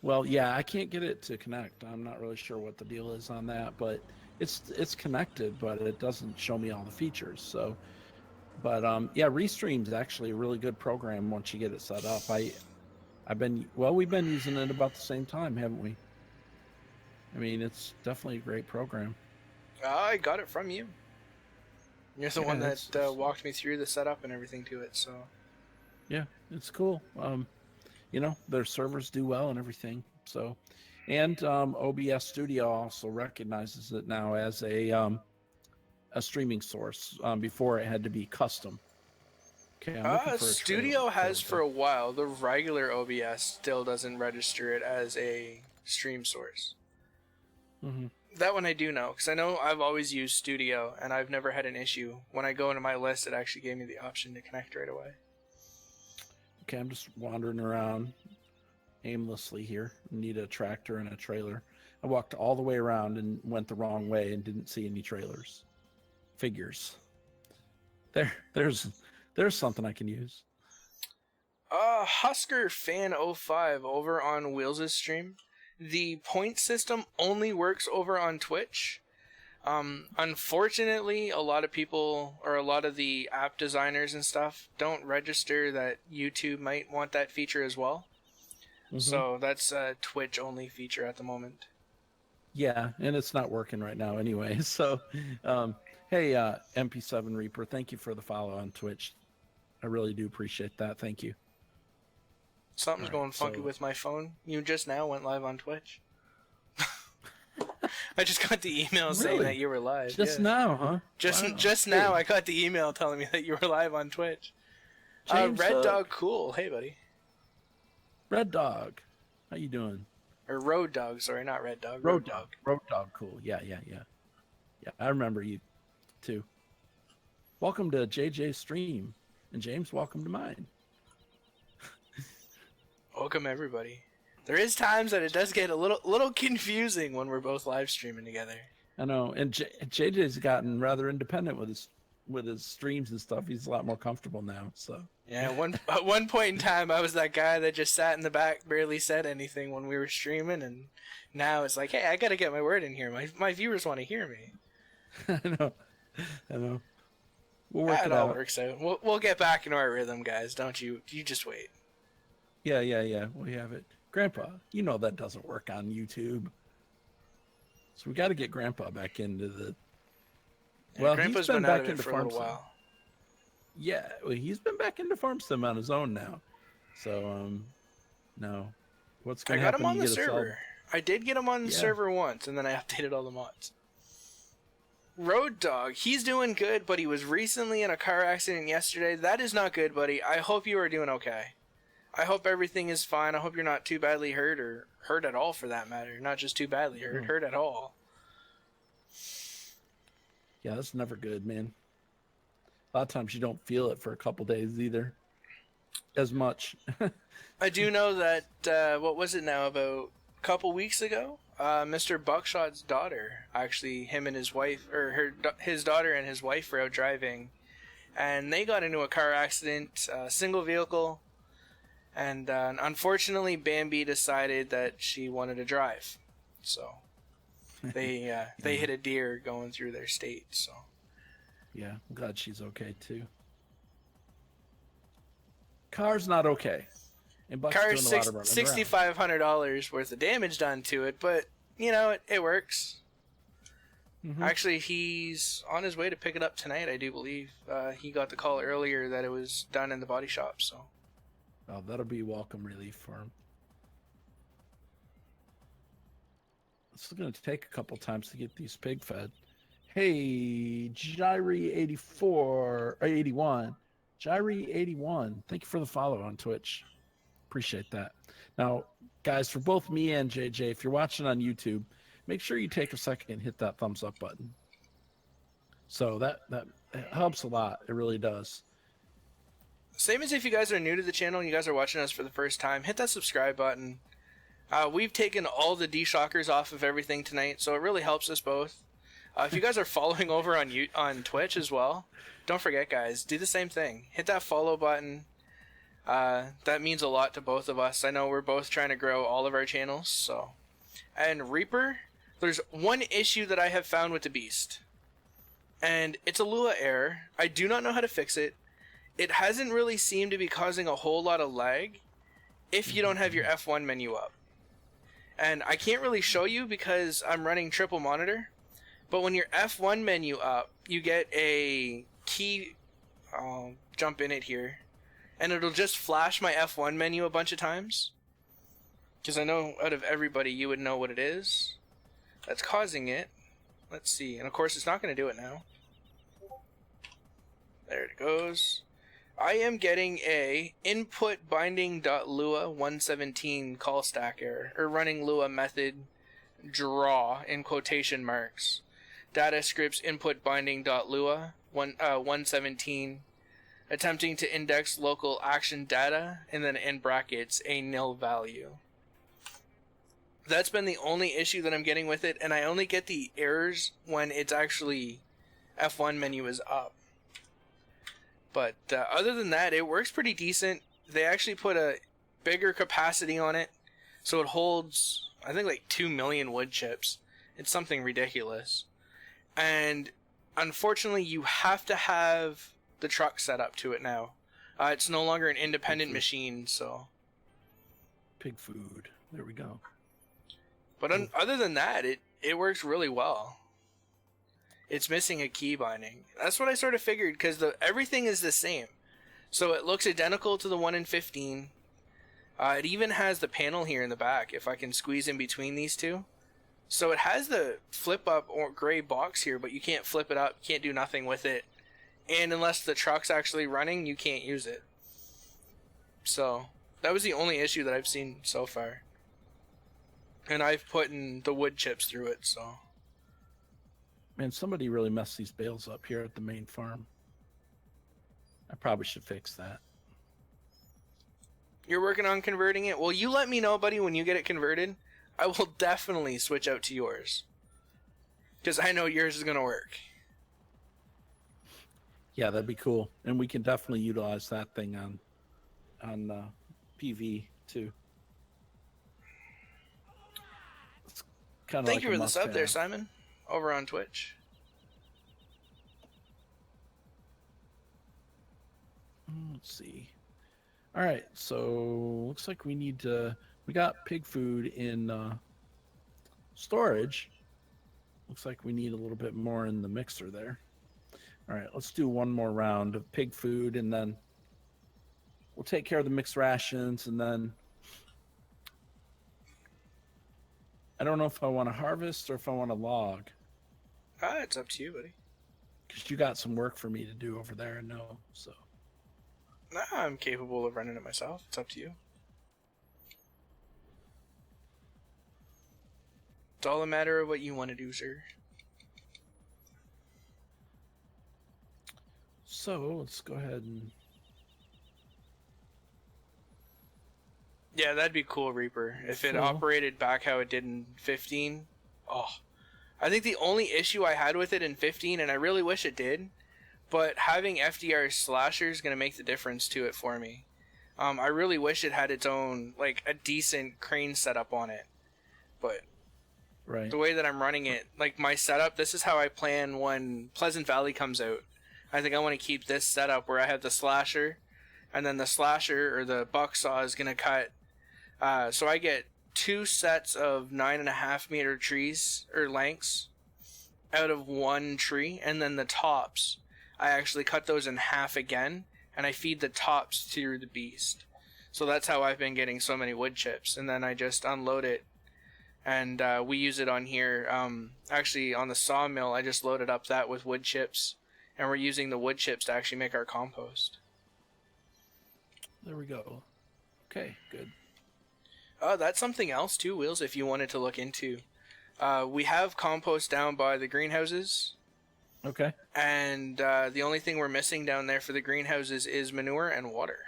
Well, yeah, I can't get it to connect. I'm not really sure what the deal is on that, but it's connected, but it doesn't show me all the features. So, but yeah, Restream's actually a really good program once you get it set up. We've been using it about the same time, haven't we? I mean, it's definitely a great program. I got it from you. You're the one that walked me through the setup and everything to it. So, yeah, it's cool. Their servers do well and everything. So, and OBS Studio also recognizes it now as a a streaming source before it had to be custom. Okay, I'm looking for a Studio has trailer. for a while. The regular OBS still doesn't register it as a stream source. Mm-hmm. That one I do know, because I know I've always used Studio, and I've never had an issue. When I go into my list, it actually gave me the option to connect right away. Okay, I'm just wandering around aimlessly here. Need a tractor and a trailer. I walked all the way around and went the wrong way and didn't see any trailers. Figures. There's something I can use. Husker Fan 05 over on Wheels' stream. The point system only works over on Twitch. Unfortunately, a lot of people, or a lot of the app designers and stuff, don't register that YouTube might want that feature as well. Mm-hmm. So that's a Twitch only feature at the moment. Yeah, and it's not working right now anyway. So, hey, MP7 Reaper, thank you for the follow on Twitch. I really do appreciate that. Thank you. Something's going funky with my phone. You just now went live on Twitch. I just got the email saying that you were live. Just now, huh? Just now, I got the email telling me that you were live on Twitch. James, Red Dog Cool. Hey, buddy. Red Dog. How you doing? Or Road Dog. Sorry, not Red Dog. Road Dog. Road Dog Cool. Yeah. Yeah, I remember you, too. Welcome to JJ's stream. And James, welcome to mine. Welcome, everybody. There is times that it does get a little confusing when we're both live streaming together. I know, and JJ's gotten rather independent with his streams and stuff. He's a lot more comfortable now. So yeah, at one point in time, I was that guy that just sat in the back, barely said anything when we were streaming, and now it's like, hey, I got to get my word in here. My viewers want to hear me. I know. We'll work it out. All works out. We'll get back into our rhythm, guys. Don't you? You just wait. Yeah. We have it. Grandpa, you know that doesn't work on YouTube. So we got to get Grandpa back into the... Yeah, well, Grandpa's been out of it for a little while. Yeah, well, he's been back into farm sim on his own now. So, no. What's going to happen? I got him on the server. I did get him on the server once, and then I updated all the mods. Road Dog, he's doing good, but he was recently in a car accident yesterday. That is not good, buddy. I hope you are doing okay. I hope everything is fine. I hope you're not too badly hurt, or hurt at all for that matter. Not just too badly hurt, hurt at all. Yeah, that's never good, man. A lot of times you don't feel it for a couple days either. As much. I do know that, what was it now, about a couple weeks ago? Mr. Buckshot's daughter, actually, him and his wife, or his daughter and his wife were out driving, and they got into a car accident, single vehicle, and unfortunately Bambi decided that she wanted to drive, so they hit a deer going through their state. So yeah, I'm glad she's okay too. Car's not okay. Car's $6,500 worth of damage done to it, but you know it works. Mm-hmm. Actually, he's on his way to pick it up tonight, I do believe. He got the call earlier that it was done in the body shop, so. Oh, that'll be welcome relief for him. It's going to take a couple times to get these pig fed. Hey, Jyri84 or 81. Jyri81, thank you for the follow on Twitch. Appreciate that. Now, guys, for both me and JJ, if you're watching on YouTube, make sure you take a second and hit that thumbs up button. So that helps a lot. It really does. Same as if you guys are new to the channel and you guys are watching us for the first time, hit that subscribe button. We've taken all the D-shockers off of everything tonight, so it really helps us both. If you guys are following over on Twitch as well, don't forget, guys, do the same thing. Hit that follow button. That means a lot to both of us. I know we're both trying to grow all of our channels, so. And Reaper, there's one issue that I have found with the Beast, and it's a Lua error. I do not know how to fix it. It hasn't really seemed to be causing a whole lot of lag if you don't have your F1 menu up. And I can't really show you because I'm running triple monitor, but when your F1 menu up, you get a key. I'll jump in it here, and it'll just flash my F1 menu a bunch of times, because I know out of everybody you would know what it is that's causing it. Let's see, and of course it's not going to do it now. There it goes. I am getting a input binding.lua 117 call stack error, or running Lua method draw in quotation marks. Data scripts input binding.lua 117 attempting to index local action data, and then in brackets a nil value. That's been the only issue that I'm getting with it, and I only get the errors when it's actually F1 menu is up. But other than that, it works pretty decent. They actually put a bigger capacity on it, so it holds, I think, like 2 million wood chips. It's something ridiculous. And unfortunately, you have to have the truck set up to it now. It's no longer an independent machine, so... Pig food. There we go. But other than that, it works really well. It's missing a key binding. That's what I sort of figured, because everything is the same. So it looks identical to the one in 15. It even has the panel here in the back, if I can squeeze in between these two. So it has the flip up or gray box here, but you can't flip it up, you can't do nothing with it. And unless the truck's actually running, you can't use it. So that was the only issue that I've seen so far. And I've put in the wood chips through it, so... Man, somebody really messed these bales up here at the main farm. I probably should fix that. You're working on converting it? Well, you let me know, buddy, when you get it converted. I will definitely switch out to yours. Because I know yours is going to work. Yeah, that'd be cool. And we can definitely utilize that thing on PV, too. It's kind of Thank like you for the sub must-have. there, Simon. Over on Twitch. Let's see. All right, so looks like we need to... We got pig food in storage. Looks like we need a little bit more in the mixer there. All right, let's do one more round of pig food, and then we'll take care of the mixed rations, and then... I don't know if I want to harvest or if I want to log. It's up to you, buddy. Because you got some work for me to do over there, I know, so... Nah, I'm capable of running it myself. It's up to you. It's all a matter of what you want to do, sir. So, let's go ahead and... Yeah, that'd be cool, Reaper. If it Cool. operated back how it did in 15. Oh. I think the only issue I had with it in 15, and I really wish it did, but having FDR slasher is going to make the difference to it for me. I really wish it had its own, like, a decent crane setup on it. But Right. the way that I'm running it, like my setup, this is how I plan when Pleasant Valley comes out. I think I want to keep this setup where I have the slasher, and then the slasher or the bucksaw is going to cut. So I get 2 sets of 9.5 meter trees or lengths out of one tree, and then the tops, I actually cut those in half again, and I feed the tops through the beast. So that's how I've been getting so many wood chips, and then I just unload it, and we use it on here. Actually, on the sawmill, I just loaded up that with wood chips, and we're using the wood chips to actually make our compost. There we go. Okay, good. That's something else too, Wheels, if you wanted to look into. We have compost down by the greenhouses. Okay. And the only thing we're missing down there for the greenhouses is manure and water.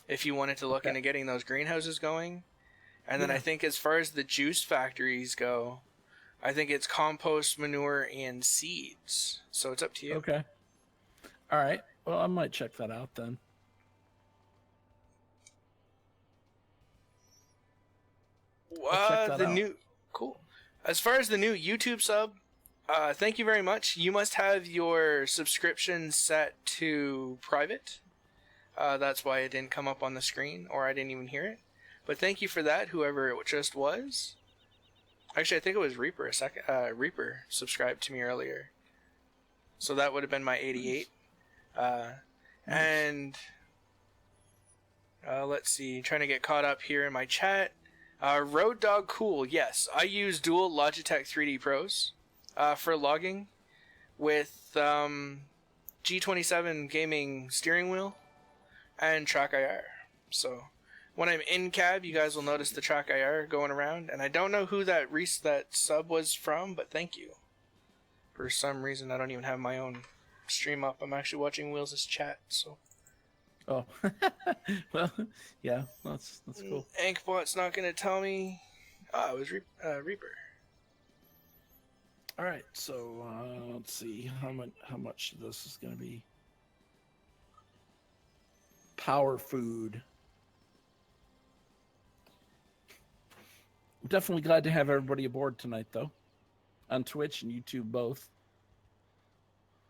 If you wanted to look into getting those greenhouses going. And then I think as far as the juice factories go, I think it's compost, manure, and seeds. So it's up to you. Okay. All right. Well, I might check that out then. Cool. As far as the new YouTube sub, thank you very much. You must have your subscription set to private. That's why it didn't come up on the screen, or I didn't even hear it. But thank you for that, whoever it just was. Actually, I think it was Reaper. Reaper subscribed to me earlier. So that would have been my 88. And let's see. Trying to get caught up here in my chat. Road Dog Cool. Yes, I use dual Logitech 3D Pros for logging with G27 gaming steering wheel and trackir. So when I'm in cab, you guys will notice the trackir going around, and I don't know who that sub was from, but thank you. For some reason, I don't even have my own stream up. I'm actually watching Wheels' chat, so. Oh, well, yeah, that's cool. Ankbot's not gonna tell me. Oh, it was Reaper. All right, so let's see how much this is gonna be. Power food. I'm definitely glad to have everybody aboard tonight, though, on Twitch and YouTube both.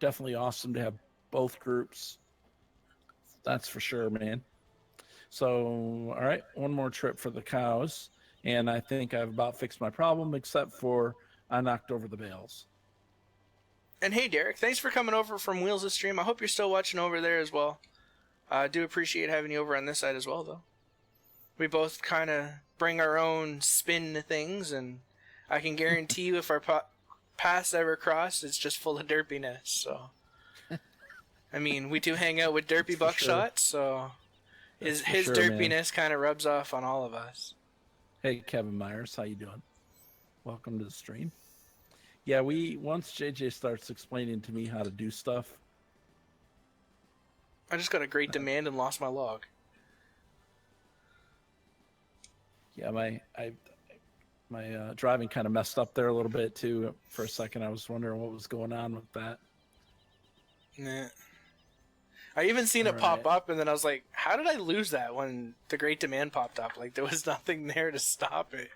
Definitely awesome to have both groups. That's for sure, man. So, all right, one more trip for the cows, and I think I've about fixed my problem, except for I knocked over the bales. And hey, Derek, thanks for coming over from Wheels' stream. I hope you're still watching over there as well. I do appreciate having you over on this side as well, though. We both kind of bring our own spin to things, and I can guarantee you if our paths ever cross, it's just full of derpiness, so... I mean, we do hang out with derpy buckshot, so his derpiness kind of rubs off on all of us. Hey, Kevin Myers, how you doing? Welcome to the stream. Yeah, once JJ starts explaining to me how to do stuff. I just got a great demand and lost my log. Yeah, my driving kind of messed up there a little bit too. For a second, I was wondering what was going on with that. Nah. I even seen it pop up, and then I was like, how did I lose that when the great demand popped up? Like, there was nothing there to stop it.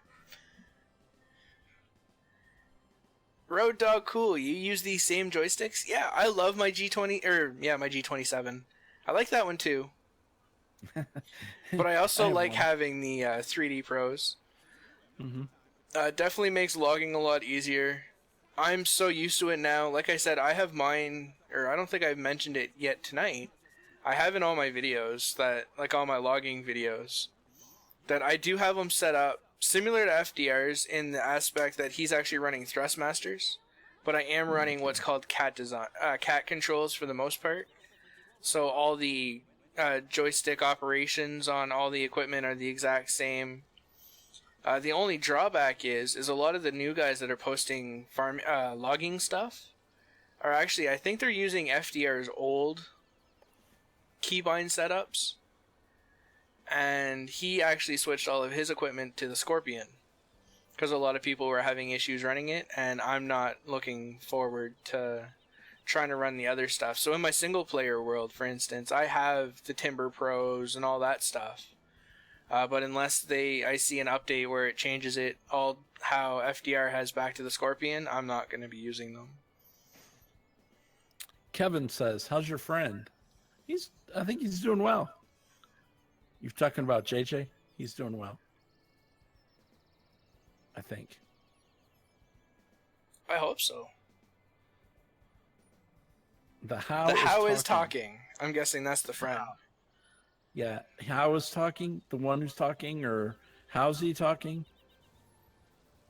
Road Dog, cool. You use these same joysticks? Yeah, I love my G20, my G27. I like that one too. But I also like having the 3D Pros. Mm-hmm. Definitely makes logging a lot easier. I'm so used to it now. Like I said, I have mine, or I don't think I've mentioned it yet tonight. I have in all my videos, all my logging videos, that I do have them set up similar to FDR's in the aspect that he's actually running Thrustmasters, but I am running what's called cat controls for the most part. So all the joystick operations on all the equipment are the exact same. The only drawback is a lot of the new guys that are posting logging stuff are actually, I think they're using FDR's old keybind setups, and he actually switched all of his equipment to the Scorpion because a lot of people were having issues running it, and I'm not looking forward to trying to run the other stuff. So in my single player world, for instance, I have the Timber Pros and all that stuff. But unless I see an update where it changes it all how FDR has back to the Scorpion, I'm not going to be using them. Kevin says, how's your friend? I think he's doing well. You're talking about JJ? He's doing well. I think. I hope so. The how is talking. I'm guessing that's the friend. Yeah, how is talking? The one who's talking, or how's he talking?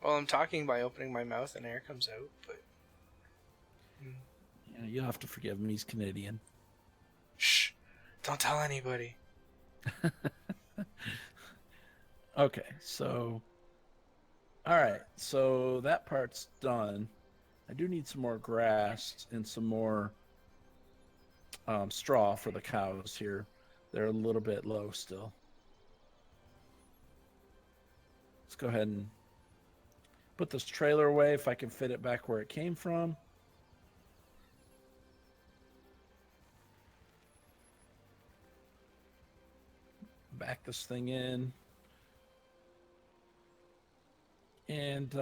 Well, I'm talking by opening my mouth and air comes out, but... Yeah, you'll have to forgive him. He's Canadian. Shh. Don't tell anybody. Okay, so... Alright, so that part's done. I do need some more grass and some more straw for the cows here. They're a little bit low still. Let's go ahead and put this trailer away if I can fit it back where it came from. Back this thing in. And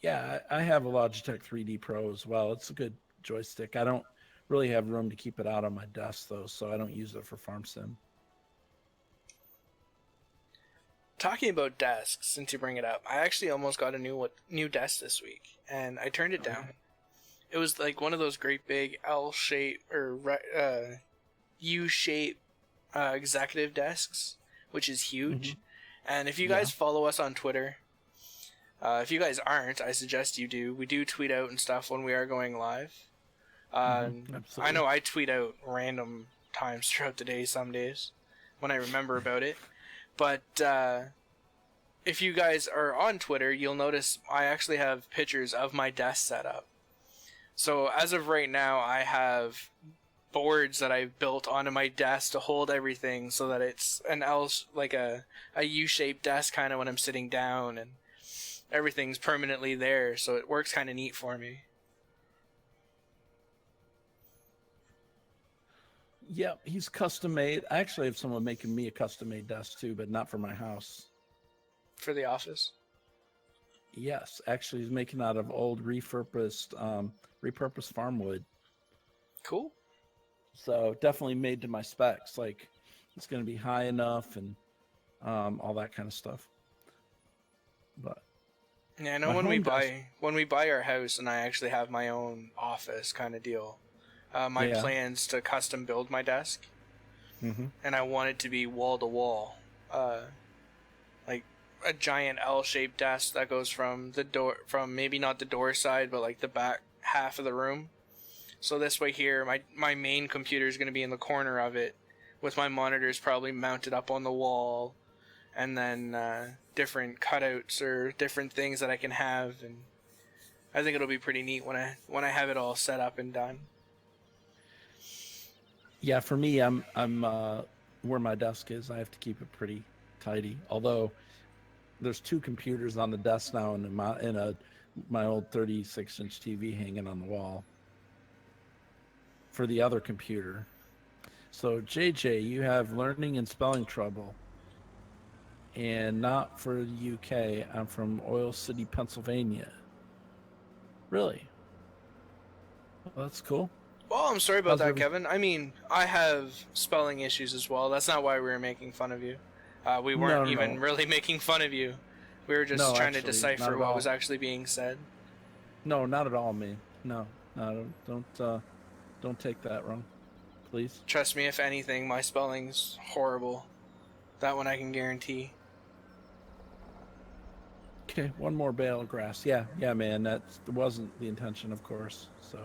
yeah, I have a Logitech 3D Pro as well. It's a good joystick. I don't really have room to keep it out on my desk though, so I don't use it for farm sim. Talking about desks, since you bring it up, I actually almost got a new desk this week, and I turned it down. It was like one of those great big L-shape or U-shape executive desks, which is huge. Mm-hmm. And if you guys follow us on Twitter, if you guys aren't, I suggest you do. We do tweet out and stuff when we are going live. I Absolutely. know I tweet out random times throughout the day some days when I remember about it. But if you guys are on Twitter, you'll notice I actually have pictures of my desk set up. So as of right now, I have boards that I've built onto my desk to hold everything so that it's an L, like a U-shaped desk kind of when I'm sitting down, and everything's permanently there, so it works kind of neat for me. Yep, he's custom made. I actually have someone making me a custom made desk too, but not for my house. For the office? Yes, actually, he's making out of old repurposed farm wood. Cool. So definitely made to my specs. Like it's going to be high enough and all that kind of stuff. But yeah, I know when we buy our house and I actually have my own office kind of deal. My plans to custom build my desk, and I want it to be wall to wall, like a giant L-shaped desk that goes from the door, from maybe not the door side, but like the back half of the room. So this way here, my main computer is going to be in the corner of it, with my monitors probably mounted up on the wall, and then different cutouts or different things that I can have, and I think it'll be pretty neat when I have it all set up and done. Yeah, for me, I'm where my desk is. I have to keep it pretty tidy. Although there's 2 computers on the desk now, and my old 36-inch TV hanging on the wall for the other computer. So JJ, you have learning and spelling trouble, and not for the UK. I'm from Oil City, Pennsylvania. Really? Well, that's cool. Well, I'm sorry about that, Kevin. I mean, I have spelling issues as well. That's not why we were making fun of you. We weren't even really making fun of you. We were just trying to decipher what was actually being said. No, not at all, man. No, don't take that wrong, please. Trust me, if anything, my spelling's horrible. That one I can guarantee. Okay, one more bale of grass. Yeah, man. That wasn't the intention, of course. So.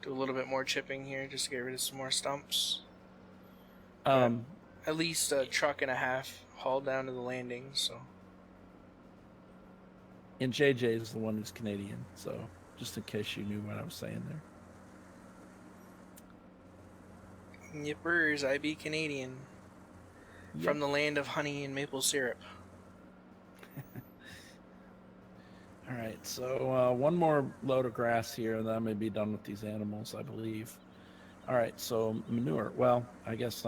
Do a little bit more chipping here just to get rid of some more stumps. At least a truck and a half hauled down to the landing, so. And JJ is the one who's Canadian, so just in case you knew what I was saying there. Yippers, I be Canadian. Yep. From the land of honey and maple syrup. All right, so one more load of grass here, and then I may be done with these animals, I believe. All right, so manure. Well, I guess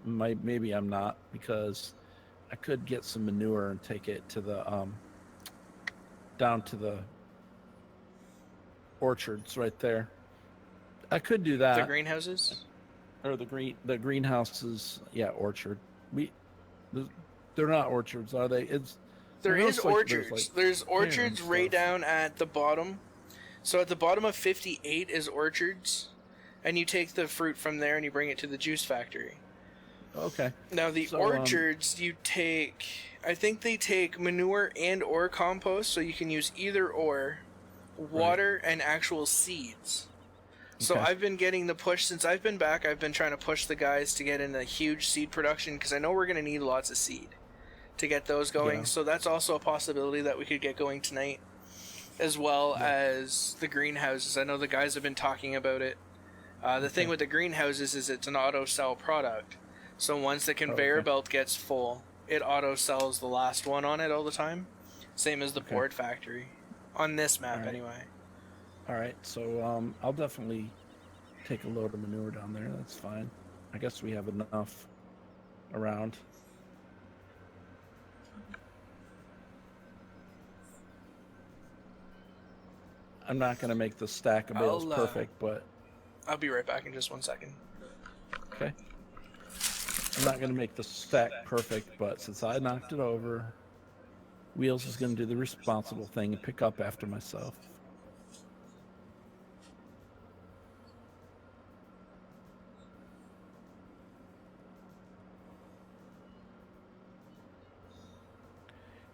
maybe I'm not, because I could get some manure and take it to the down to the orchards right there. I could do that. The greenhouses? Or the greenhouses, yeah, orchard. They're not orchards, are they? There is orchards. There's orchards right down at the bottom. So at the bottom of 58 is orchards, and you take the fruit from there and you bring it to the juice factory. Okay. Now the orchards, I think they take manure and or compost, so you can use either or, water and actual seeds. So I've been getting the push since I've been back. I've been trying to push the guys to get in a huge seed production, because I know we're going to need lots of seed to get those going. Yeah. So that's also a possibility that we could get going tonight, as well as the greenhouses. I know the guys have been talking about it. The thing with the greenhouses is it's an auto sell product. So once the conveyor belt gets full, it auto sells the last one on it all the time. Same as the board factory. On this map, anyway. All right, so I'll definitely take a load of manure down there. That's fine. I guess we have enough around. I'm not going to make the stack of bales perfect, but... I'll be right back in just 1 second. Okay. I'm not going to make the stack perfect, but since I knocked it over, Wheels is going to do the responsible thing and pick up after myself.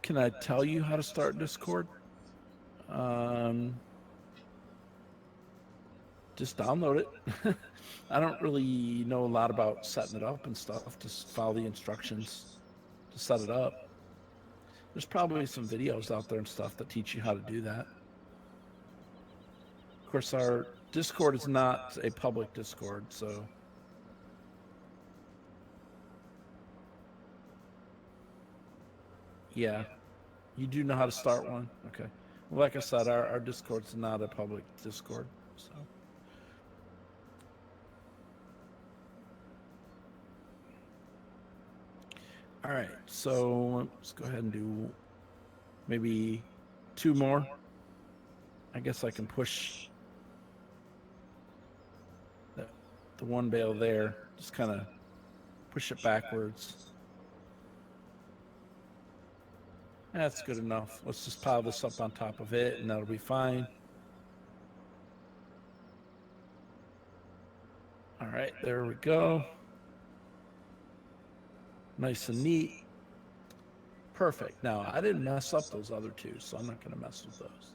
Can I tell you how to start Discord? Just download it. I don't really know a lot about setting it up and stuff. Just follow the instructions to set it up. There's probably some videos out there and stuff that teach you how to do that. Of course, our Discord is not a public Discord, so yeah, you do know how to start one. Okay. Well, like I said, our Discord's not a public Discord, so. All right, so let's go ahead and do maybe 2 more. I guess I can push the one bale there, just kind of push it backwards. That's good enough. Let's just pile this up on top of it, and that'll be fine. All right, there we go. Nice and neat. Perfect. Now, I didn't mess up those other 2, so I'm not going to mess with those.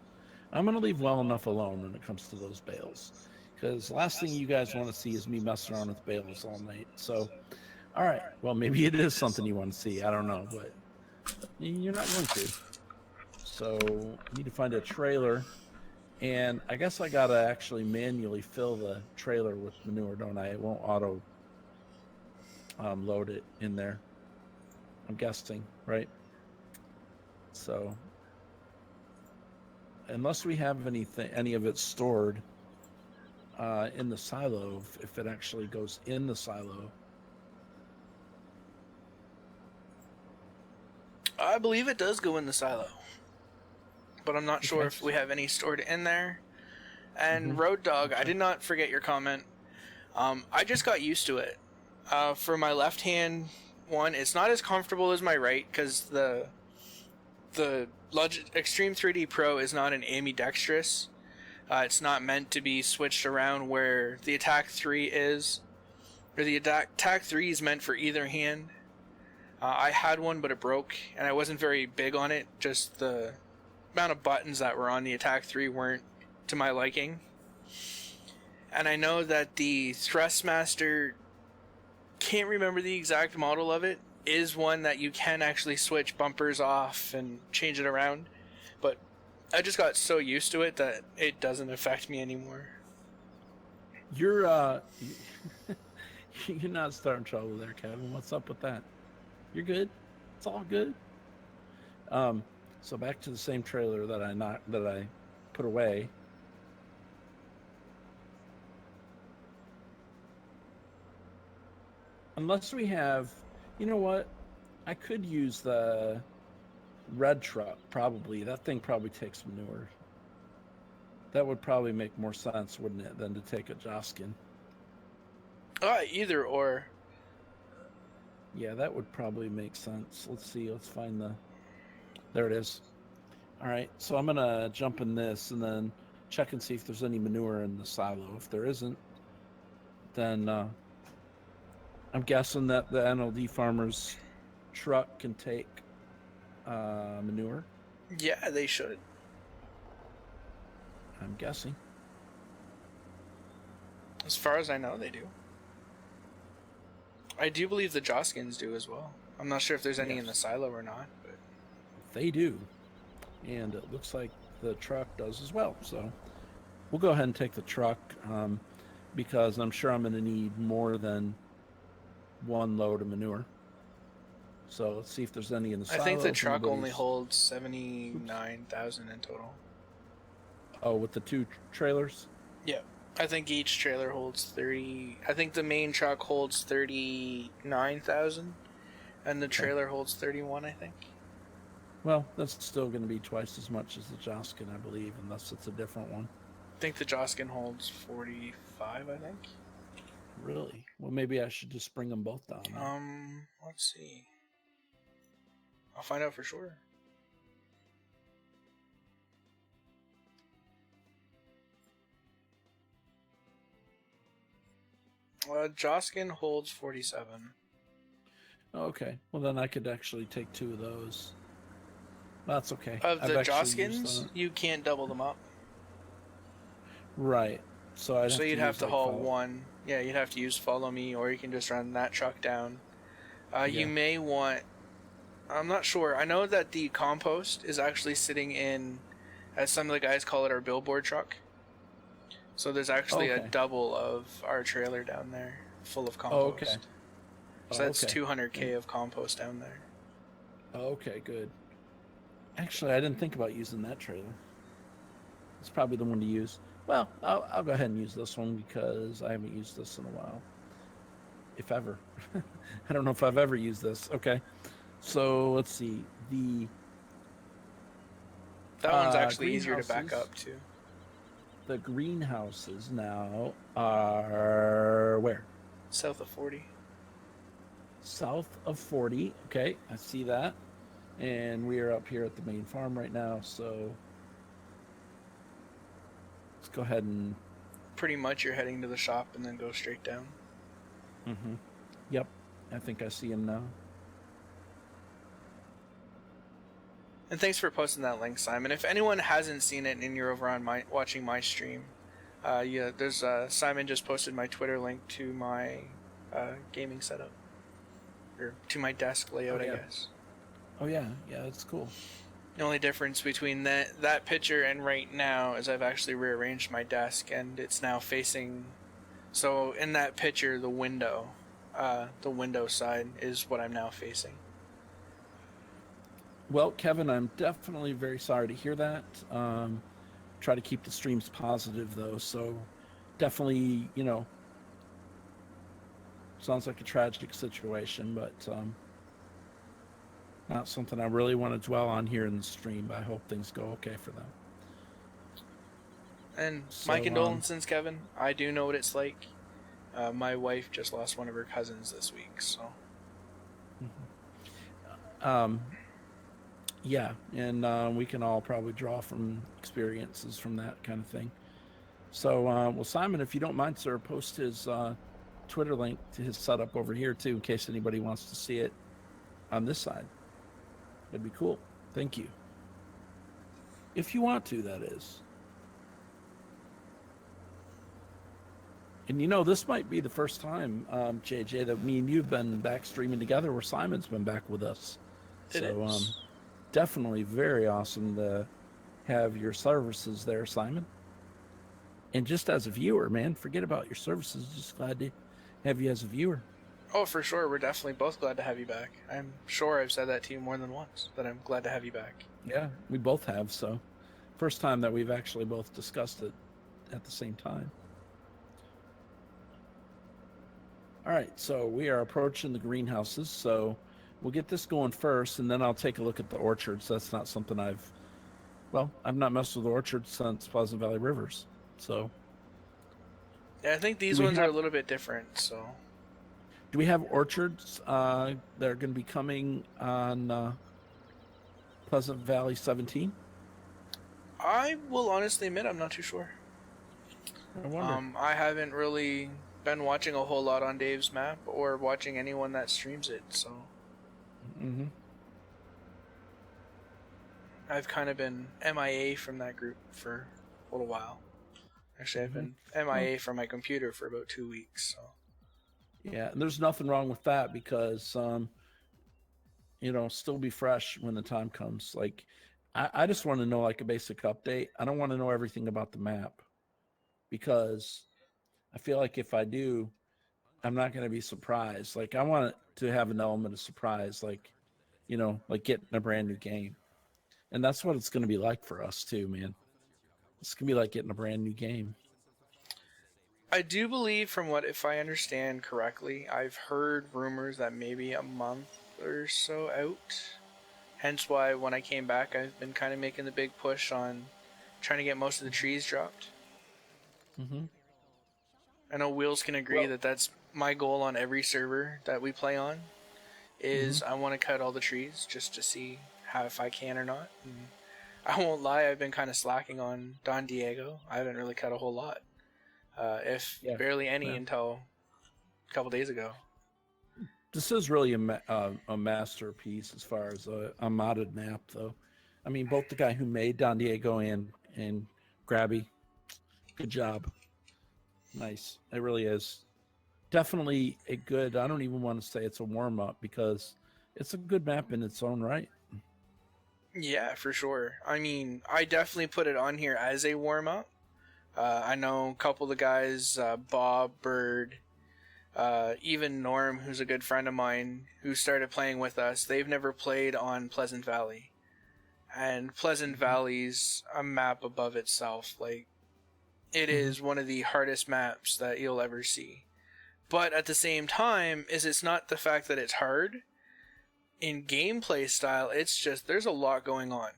I'm going to leave well enough alone when it comes to those bales, because last thing you guys want to see is me messing around with bales all night. So, all right. Well, maybe it is something you want to see. I don't know, but you're not going to. So, you need to find a trailer, and I guess I got to actually manually fill the trailer with manure, don't I? It won't auto load it in there, I'm guessing, right? So unless we have any of it stored in the silo, if it actually goes in the silo. I believe it does go in the silo, but I'm not sure if we have any stored in there. And Road Dog, I did not forget your comment. I just got used to it. For my left hand one, it's not as comfortable as my right, because the Extreme 3D Pro is not an ambidextrous. It's not meant to be switched around where the Attack 3 is. Or the Attack 3 is meant for either hand. I had one, but it broke, and I wasn't very big on it. Just the amount of buttons that were on the Attack 3 weren't to my liking. And I know that the Thrustmaster, can't remember the exact model of it, is one that you can actually switch bumpers off and change it around, but I just got so used to it that it doesn't affect me anymore. You're you're not starting trouble there, Kevin. What's up with that? You're good. It's all good. So back to the same trailer that I put away. Unless we have, you know what? I could use the red truck, probably. That thing probably takes manure. That would probably make more sense, wouldn't it, than to take a Joskin? Either or. Yeah, that would probably make sense. Let's see. Let's find the... There it is. All right, so I'm going to jump in this and then check and see if there's any manure in the silo. If there isn't, then... I'm guessing that the NLD farmer's truck can take manure. Yeah, they should. I'm guessing. As far as I know, they do. I do believe the Joskins do as well. I'm not sure if there's any in the silo or not, but they do. And it looks like the truck does as well. So we'll go ahead and take the truck because I'm sure I'm going to need more than one load of manure. So let's see if there's any in the silo. I think the truck only holds 79,000 in total. Oh, with the 2 trailers? Yeah. I think each trailer holds 30. I think the main truck holds 39,000 and the trailer holds 31, I think. Well, that's still going to be twice as much as the Joskin, I believe, unless it's a different one. I think the Joskin holds 45, I think. Really? Well, maybe I should just bring them both down. Let's see. I'll find out for sure. Joskin holds 47. Okay. Well, then I could actually take 2 of those. That's okay. Of the Joskins, you can't double them up. Right. So I'd So have to you'd have use to like haul follow. one. Yeah, you'd have to use follow me, or you can just run that truck down. You Yeah. may want. I'm not sure. I know that the compost is actually sitting in, as some of the guys call it, our billboard truck. So there's Oh, actually a okay. double of our trailer down there, full of Oh, okay. compost. So Oh, that's okay. 200k And, of compost down there. oh, okay, good. Actually, I didn't think about using that trailer. It's probably the one to use. Well, I'll go ahead and use this one because I haven't used this in a while, if ever. I don't know if I've ever used this. Okay, so let's see. The That one's actually easier to back greenhouses. up too. The greenhouses now are where? South of 40. South of 40. Okay, I see that. And we are up here at the main farm right now, so let's go ahead and. Pretty much you're heading to the shop and then go straight down. Mm-hmm. Yep, I think I see him now. And thanks for posting that link, Simon. If anyone hasn't seen it and you're over on watching my stream, yeah, there's Simon just posted my Twitter link to my gaming setup, or to my desk layout, Oh, yeah. I guess. Oh yeah, that's cool. The only difference between that picture and right now is I've actually rearranged my desk and it's now facing. So in that picture, the window side is what I'm now facing. Well, Kevin, I'm definitely very sorry to hear that. Try to keep the streams positive though, so definitely, sounds like a tragic situation, but not something I really want to dwell on here in the stream. But I hope things go okay for them. And So, my condolences, Kevin. I do know what it's like. My wife just lost one of her cousins this week, so. Yeah, and we can all probably draw from experiences from that kind of thing. So, well, Simon, if you don't mind, sir, post his Twitter link to his setup over here too, in case anybody wants to see it on this side. That'd be cool. Thank you. If you want to, that is. And this might be the first time, JJ, that me and you've been back streaming together where Simon's been back with us. It is. Definitely very awesome to have your services there, Simon. And just as a viewer, man, forget about your services. Just glad to have you as a viewer. Oh, for sure. We're definitely both glad to have you back. I'm sure I've said that to you more than once, that I'm glad to have you back. Yeah, we both have. So, first time that we've actually both discussed it at the same time. All right, so we are approaching the greenhouses. So we'll get this going first, and then I'll take a look at the orchards. That's not something I've not messed with orchards since Pleasant Valley Rivers. So Yeah, I think these ones are a little bit different, so. Do we have orchards that are going to be coming on Pleasant Valley 17? I will honestly admit I'm not too sure. I wonder. I haven't really been watching a whole lot on Dave's map or watching anyone that streams it, so. Mm-hmm. I've kind of been MIA from that group for a little while. Actually, I've been MIA from my computer for about 2 weeks, so. Yeah, and there's nothing wrong with that because, still be fresh when the time comes. Like, I just want to know like a basic update. I don't want to know everything about the map because I feel like if I do, I'm not going to be surprised. Like, I want it to have an element of surprise, like, like getting a brand new game. And that's what it's going to be like for us too, man. It's going to be like getting a brand new game. I do believe, from what, if I understand correctly, I've heard rumors that maybe a month or so out. Hence why when I came back, I've been kind of making the big push on trying to get most of the trees dropped. Mm-hmm. I know Wheels can agree that that's my goal on every server that we play on, is I want to cut all the trees just to see if I can or not. And I won't lie, I've been kind of slacking on Don Diego. I haven't really cut a whole lot. Barely any until a couple days ago. This is really a masterpiece as far as a modded map, though. I mean, both the guy who made Don Diego and Grabby, good job. Nice. It really is. Definitely a good, I don't even want to say it's a warm-up because it's a good map in its own right. Yeah, for sure. I mean, I definitely put it on here as a warm-up. I know a couple of the guys, Bob, Bird, even Norm, who's a good friend of mine, who started playing with us, they've never played on Pleasant Valley. And Pleasant Valley's a map above itself. Like, it is one of the hardest maps that you'll ever see. But at the same time, it's not the fact that it's hard. In gameplay style, it's just, there's a lot going on.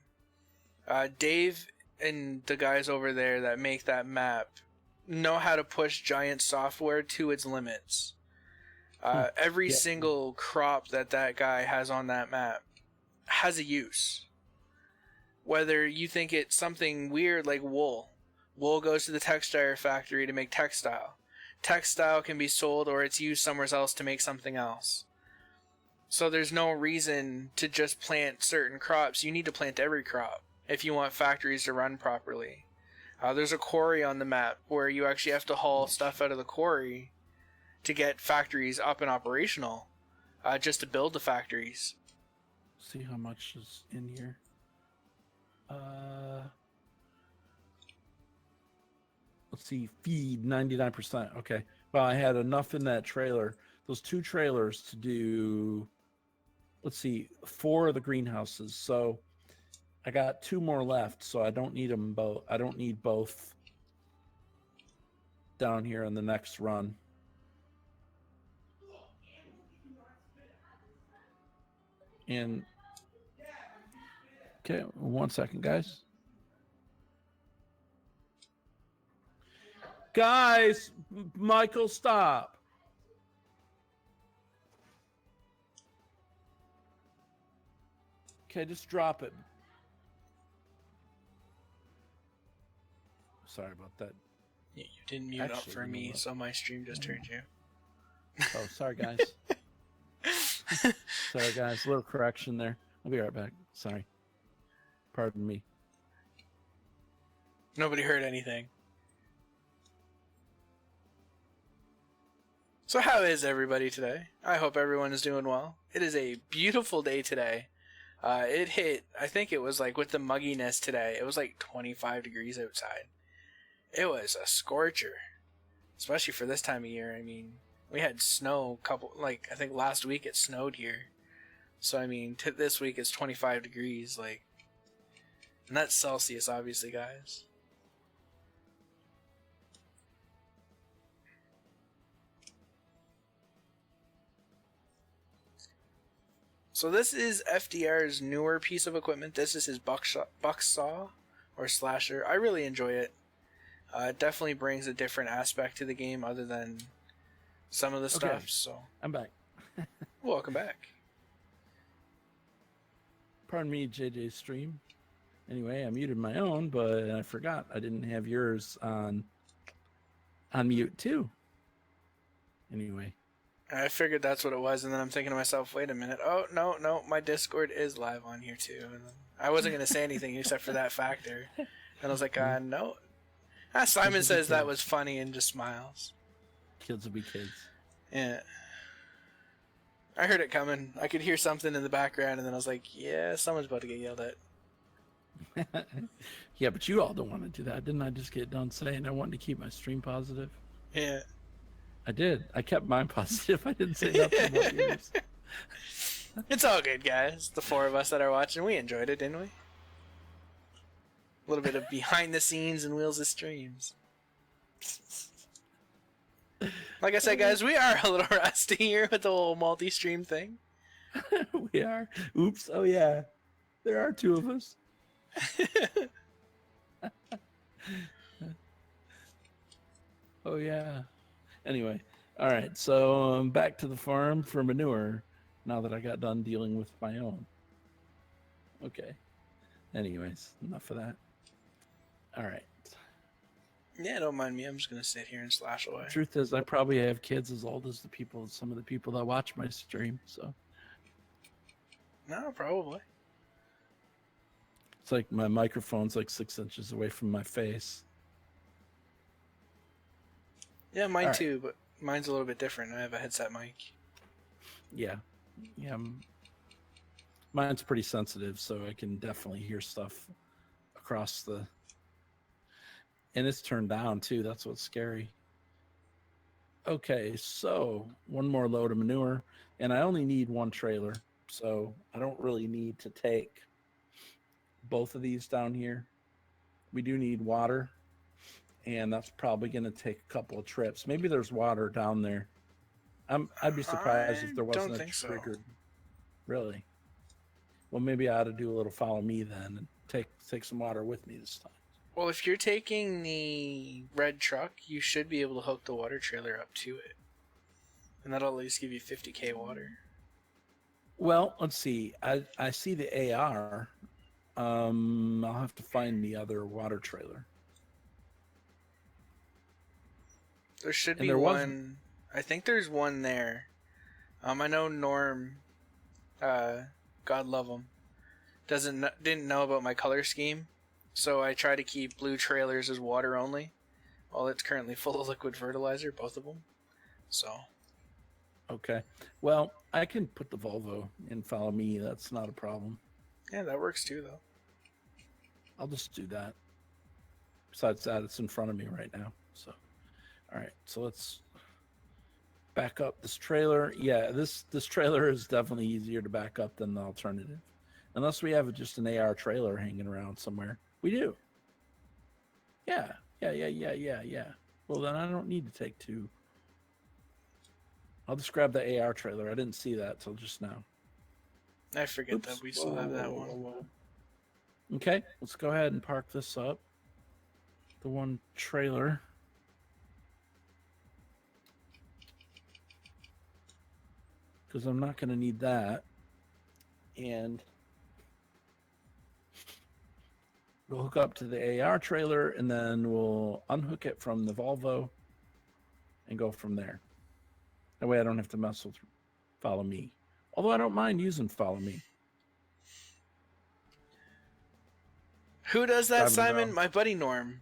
Dave and the guys over there that make that map know how to push Giant software to its limits. Every single crop that guy has on that map has a use. Whether you think it's something weird like wool. Wool goes to the textile factory to make textile. Textile can be sold or it's used somewhere else to make something else. So there's no reason to just plant certain crops. You need to plant every crop if you want factories to run properly. There's a quarry on the map where you actually have to haul stuff out of the quarry to get factories up and operational, just to build the factories. See how much is in here. Let's see, feed 99%. Okay. Well, I had enough in that trailer, those 2 trailers to do, let's see, 4 of the greenhouses. So I got 2 more left, so I don't need them both. I don't need both down here in the next run. And okay, 1 second, guys. Guys, Michael, stop. Okay, just drop it. Sorry about that. Yeah, you didn't mute up for me, so my stream just heard you. Oh, sorry, guys. Sorry, guys. A little correction there. I'll be right back. Sorry. Pardon me. Nobody heard anything. So how is everybody today? I hope everyone is doing well. It is a beautiful day today. It hit, I think it was like with the mugginess today, it was like 25 degrees outside. It was a scorcher. Especially for this time of year. I mean, we had snow I think last week it snowed here. So I mean, this week it's 25 degrees, like, and that's Celsius, obviously, guys. So this is FDR's newer piece of equipment. This is his bucksaw or slasher. I really enjoy it. It definitely brings a different aspect to the game other than some of the stuff. So I'm back. welcome back. Pardon me, JJ's stream. Anyway, I muted my own, but I forgot I didn't have yours on mute too. Anyway. I figured that's what it was, and then I'm thinking to myself, wait a minute. Oh, no, my Discord is live on here too. And I wasn't going to say anything except for that factor. And I was like, no. Simon says that was funny and just smiles. Kids will be kids. Yeah. I heard it coming. I could hear something in the background, and then I was like, yeah, someone's about to get yelled at. Yeah, but you all don't want to do that. Didn't I just get done saying I wanted to keep my stream positive? Yeah. I did. I kept mine positive. I didn't say nothing about yours. It's all good, guys. The 4 of us that are watching, we enjoyed it, didn't we? A little bit of behind the scenes and Wheels of Streams. Like I said, guys, we are a little rusty here with the whole multi-stream thing. We are. Oops. Oh, yeah. There are 2 of us. Oh, yeah. Anyway. All right. So I'm back to the farm for manure now that I got done dealing with my own. Okay. Anyways, enough of that. All right. Yeah, don't mind me. I'm just going to sit here and slash away. Truth is, I probably have kids as old as some of the people that watch my stream. So. No, probably. It's like my microphone's like 6 inches away from my face. Yeah, mine All right. too, but mine's a little bit different. I have a headset mic. Yeah. Yeah. Mine's pretty sensitive, so I can definitely hear stuff across the. And it's turned down too. That's what's scary. Okay, so one more load of manure, and I only need one trailer, so I don't really need to take both of these down here. We do need water, and that's probably going to take a couple of trips. Maybe there's water down there. I'd be surprised if I there don't wasn't a think so. triggered. Really? Well, maybe I ought to do a little follow me then and take some water with me this time. Well, if you're taking the red truck, you should be able to hook the water trailer up to it. And that'll at least give you 50k water. Well, let's see. I see the AR. I'll have to find the other water trailer. There should And be there was- one. I think there's one there. I know Norm, God love him, didn't know about my color scheme, so I try to keep blue trailers as water only, while it's currently full of liquid fertilizer, both of them. So. Okay. Well, I can put the Volvo and follow me. That's not a problem. Yeah, that works too, though. I'll just do that. Besides that, it's in front of me right now. So, all right. So let's back up this trailer. Yeah, this trailer is definitely easier to back up than the alternative, unless we have just an AR trailer hanging around somewhere. We do. Yeah. Well, then I don't need to take two. I'll just grab the AR trailer. I didn't see that till just now. I forget that we still have that one. Okay, let's go ahead and park this up. The one trailer. Because I'm not going to need that. And we'll hook up to the AR trailer, and then we'll unhook it from the Volvo and go from there. That way I don't have to mess with follow me. Although I don't mind using follow me. Who does that, Driving Simon? around. My buddy Norm.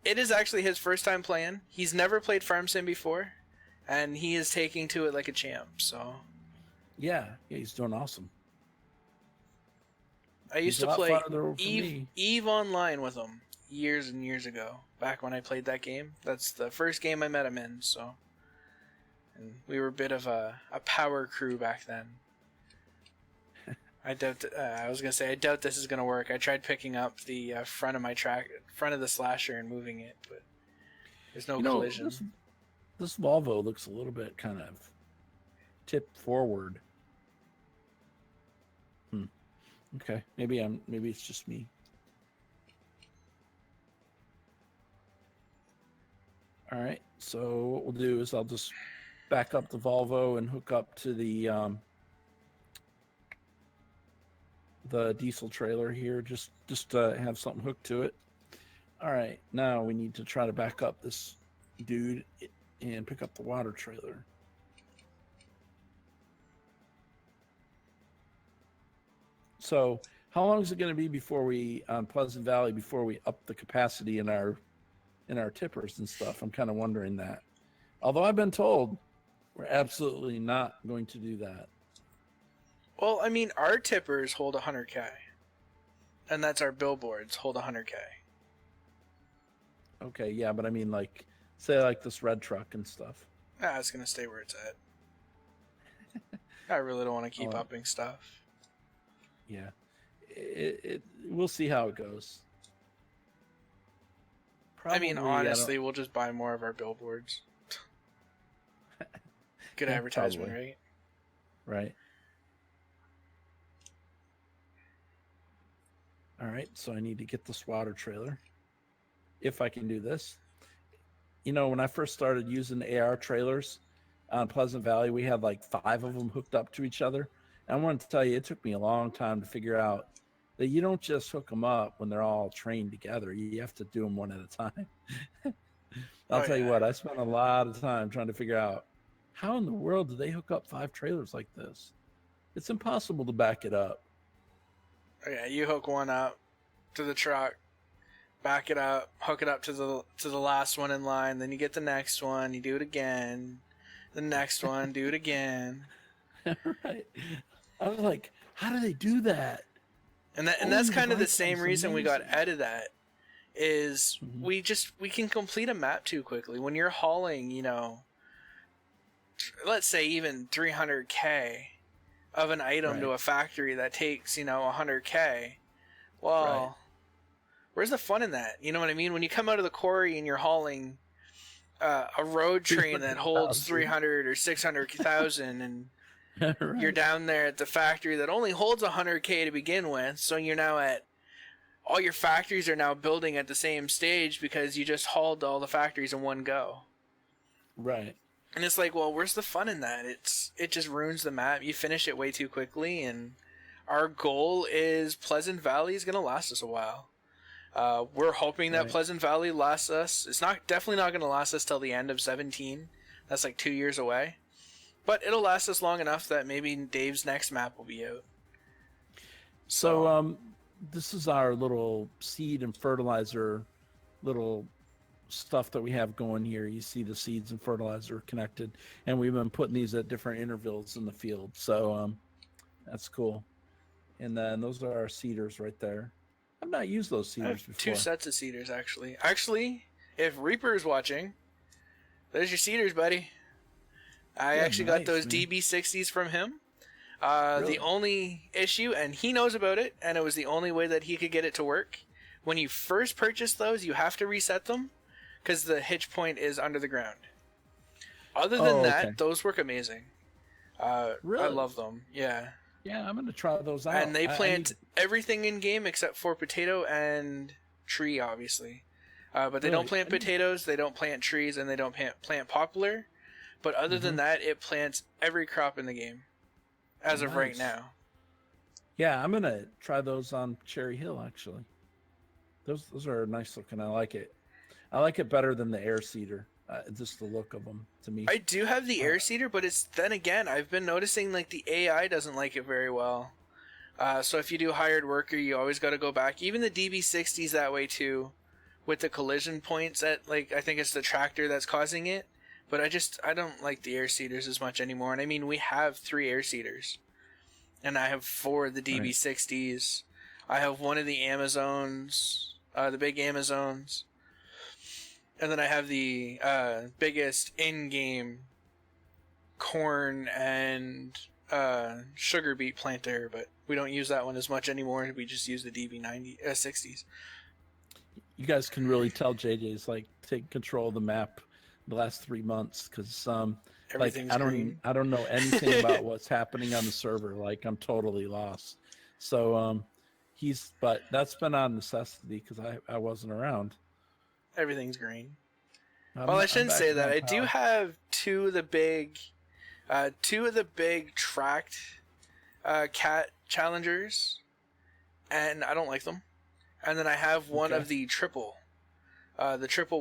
It is actually his first time playing. He's never played Farm Sim before, and he is taking to it like a champ. So Yeah, he's doing awesome. I used He's a to lot play farther from me. Eve Online with him years and years ago. Back when I played that game, that's the first game I met him in. So, and we were a bit of a power crew back then. I doubt this is gonna work. I tried picking up the front of the slasher and moving it, but there's no collision. This Volvo looks a little bit kind of tipped forward. Okay, maybe it's just me. All right, so what we'll do is I'll just back up the Volvo and hook up to the diesel trailer here, just to have something hooked to it. All right, now we need to try to back up this dude and pick up the water trailer. So how long is it going to be before we on Pleasant Valley before we up the capacity in our tippers and stuff? I'm kind of wondering that. Although I've been told we're absolutely not going to do that. Well, I mean, our tippers hold 100k, and that's our billboards hold 100k. Okay, yeah, but I mean, like, say like this red truck and stuff. It's gonna stay where it's at. I really don't want to keep upping stuff. Yeah, we'll see how it goes. I mean, honestly, we'll just buy more of our billboards. Good advertisement, probably. right? Right. All right, so I need to get this water trailer. If I can do this. You know, when I first started using AR trailers on Pleasant Valley, we had like 5 of them hooked up to each other. And I wanted to tell you, it took me a long time to figure out that you don't just hook them up when they're all trained together. You have to do them one at a time. I'll tell you what, I spent a lot of time trying to figure out how in the world do they hook up 5 trailers like this? It's impossible to back it up. Oh, yeah, you hook one up to the truck, back it up, hook it up to the last one in line, then you get the next one, you do it again, the next one, do it again. Right. I was like, how do they do that? And that's kind of the same reason we got out of that. Is we can complete a map too quickly. When you're hauling, let's say even 300k of an item to a factory that takes 100k. Well, where's the fun in that? You know what I mean? When you come out of the quarry and you're hauling a road train that holds 300 or 600,000 and you're down there at the factory that only holds 100k to begin with, so you're now at all your factories are now building at the same stage because you just hauled all the factories in one go. Right. And it's like, well, where's the fun in that? It just ruins the map. You finish it way too quickly, and our goal is Pleasant Valley is going to last us a while. We're hoping that Pleasant Valley lasts us. It's definitely not going to last us till the end of 17. That's like 2 years away. But it'll last us long enough that maybe Dave's next map will be out. So, this is our little seed and fertilizer little stuff that we have going here. You see the seeds and fertilizer connected, and we've been putting these at different intervals in the field. So that's cool. And then those are our seeders right there. I've not used those seeders before. 2 sets of seeders, actually. Actually, if Reaper is watching, there's your seeders, buddy. I actually got those DB60s from him. Really? The only issue, and he knows about it, and it was the only way that he could get it to work. When you first purchase those, you have to reset them because the hitch point is under the ground. Other than that, those work amazing. Really? I love them. Yeah. Yeah, I'm going to try those out. And they plant everything in game except for potato and tree, obviously. But they don't plant potatoes, they don't plant trees, and they don't plant poplar. But other than that, it plants every crop in the game. As of right now. Yeah, I'm gonna try those on Cherry Hill. Actually, those are nice looking. I like it. I like it better than the air seeder. Just the look of them to me. I do have the air seeder, but then again, I've been noticing like the AI doesn't like it very well. So if you do hired worker, you always got to go back. Even the DB60s that way too, with the collision points at I think it's the tractor that's causing it. But I don't like the air seeders as much anymore. And I mean, we have 3 air seeders. And I have 4 of the DB60s. I have 1 of the Amazons, the big Amazons. And then I have the biggest in-game corn and sugar beet planter. But we don't use that one as much anymore. We just use the DB60s. You guys can really tell JJ's taking control of the map the last 3 months because I don't know anything about what's happening on the server. I'm totally lost. So but that's been on necessity because I wasn't around. Everything's green. Well, I shouldn't say that. I do have 2 of the big tracked cat challengers, and I don't like them. And then I have one of the triple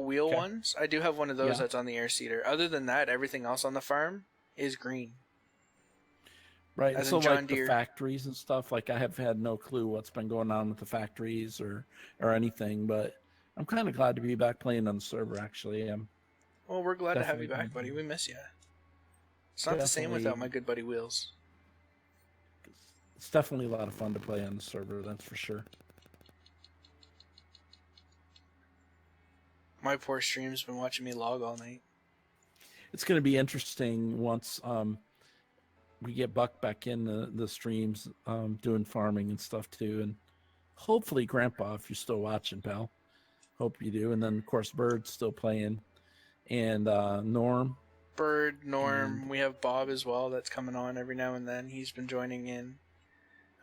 wheel ones. I do have one of those that's on the air seeder. Other than that, everything else on the farm is green. Right. So the factories and stuff, I have had no clue what's been going on with the factories or anything, but I'm kind of glad to be back playing on the server, actually. Well, we're glad to have you back, buddy. We miss you. It's not the same without my good buddy Wheels. It's definitely a lot of fun to play on the server, that's for sure. My poor stream's been watching me log all night. It's going to be interesting once we get Buck back in the streams doing farming and stuff too. And hopefully Grandpa, if you're still watching, pal. Hope you do. And then, of course, Bird's still playing. And Norm. Bird, Norm. We have Bob as well that's coming on every now and then. He's been joining in.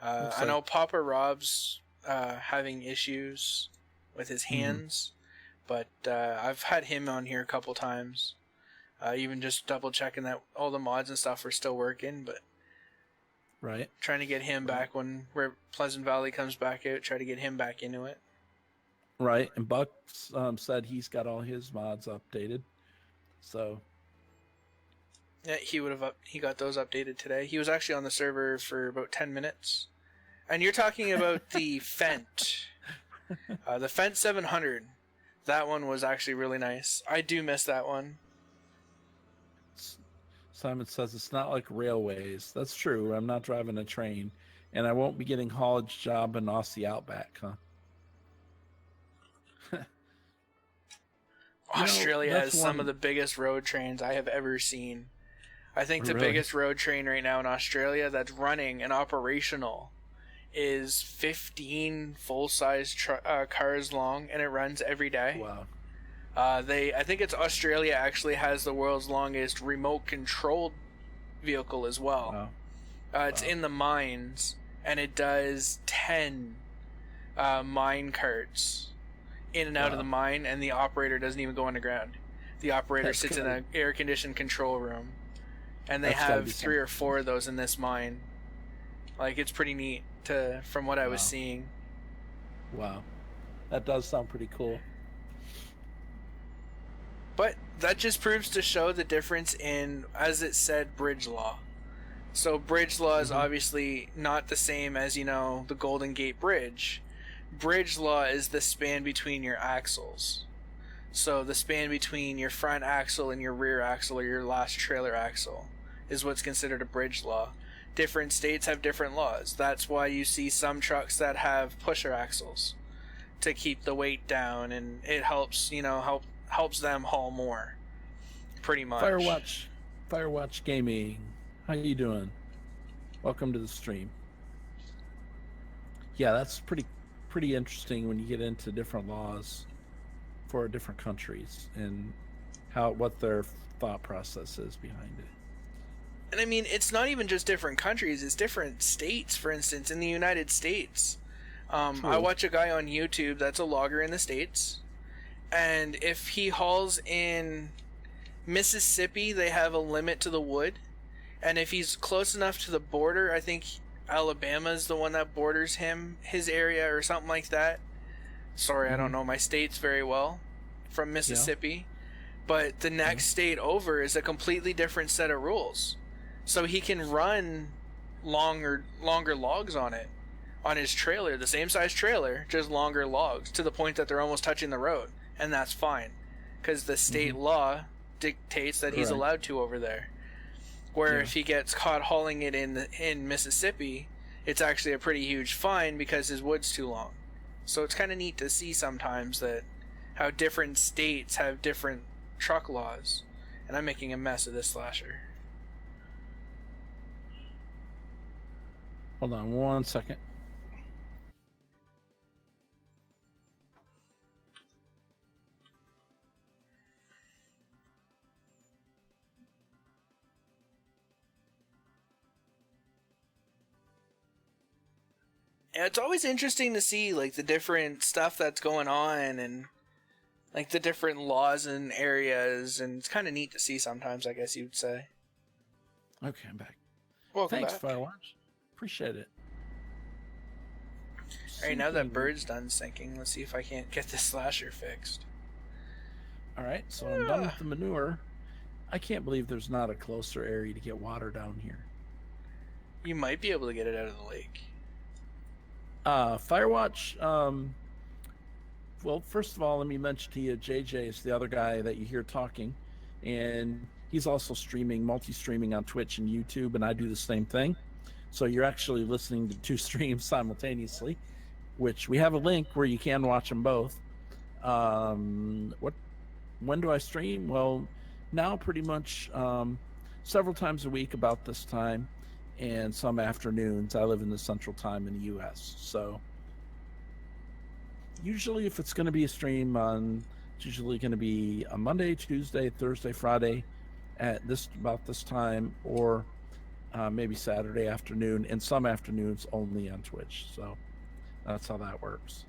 I know Papa Rob's having issues with his hands. But I've had him on here a couple times, even just double checking that all the mods and stuff are still working. But trying to get him back when Pleasant Valley comes back out, try to get him back into it. Right, and Buck said he's got all his mods updated, so yeah, he got those updated today. He was actually on the server for about 10 minutes, and you're talking about the Fent. The Fence 700, that one was actually really nice. I do miss that one. Simon says it's not like railways. That's true. I'm not driving a train, and I won't be getting haulage job in Aussie Outback, huh? Australia has some of the biggest road trains I have ever seen. I think the biggest road train right now in Australia that's running and operational is 15 full-size cars long, and it runs every day. Wow. I think it's Australia actually has the world's longest remote-controlled vehicle as well. Wow. It's in the mines, and it does 10 mine carts in and out of the mine, and the operator doesn't even go underground. The operator sits in an air-conditioned control room, and they have 3 or 4 of those in this mine. Like, it's pretty neat from what I was seeing. Wow. That does sound pretty cool. But that just proves to show the difference in, as it said, bridge law. So bridge law is obviously not the same as, the Golden Gate Bridge. Bridge law is the span between your axles. So the span between your front axle and your rear axle, or your last trailer axle, is what's considered a bridge law. Different states have different laws. That's why you see some trucks that have pusher axles to keep the weight down, and it helps, helps them haul more. Pretty much. Firewatch Gaming. How you doing? Welcome to the stream. Yeah, that's pretty interesting when you get into different laws for different countries and what their thought process is behind it. And I mean, it's not even just different countries, it's different states. For instance, in the United States, I watch a guy on YouTube that's a logger in the States, and if he hauls in Mississippi, they have a limit to the wood, and if he's close enough to the border, I think Alabama's the one that borders his area or something like that. Sorry, I don't know my states very well from Mississippi, but the next state over is a completely different set of rules. So he can run longer logs on his trailer, the same size trailer, just longer logs, to the point that they're almost touching the road, and that's fine, because the state law dictates that he's allowed to over there. Where if he gets caught hauling it in Mississippi, it's actually a pretty huge fine because his wood's too long. So it's kind of neat to see sometimes how different states have different truck laws. And I'm making a mess of this slasher. Hold on 1 second. Yeah, it's always interesting to see like the different stuff that's going on and like the different laws and areas, and it's kind of neat to see sometimes, I guess you'd say. Okay, I'm back. Welcome Thanks, back. Firewatch. Appreciate it. Alright, now that bird's done sinking, let's see if I can't get this slasher fixed. Alright, so I'm done with the manure. I can't believe there's not a closer area to get water down here. You might be able to get it out of the lake. Firewatch, well, first of all, let me mention to you, JJ is the other guy that you hear talking, and he's also multi-streaming on Twitch and YouTube, and I do the same thing. So you're actually listening to 2 streams simultaneously, which we have a link where you can watch them both. When do I stream? Well, now pretty much several times a week about this time, and some afternoons. I live in the Central Time in the U.S., so usually if it's going to be a stream it's usually going to be a Monday, Tuesday, Thursday, Friday at about this time, or maybe Saturday afternoon, and some afternoons only on Twitch. So that's how that works.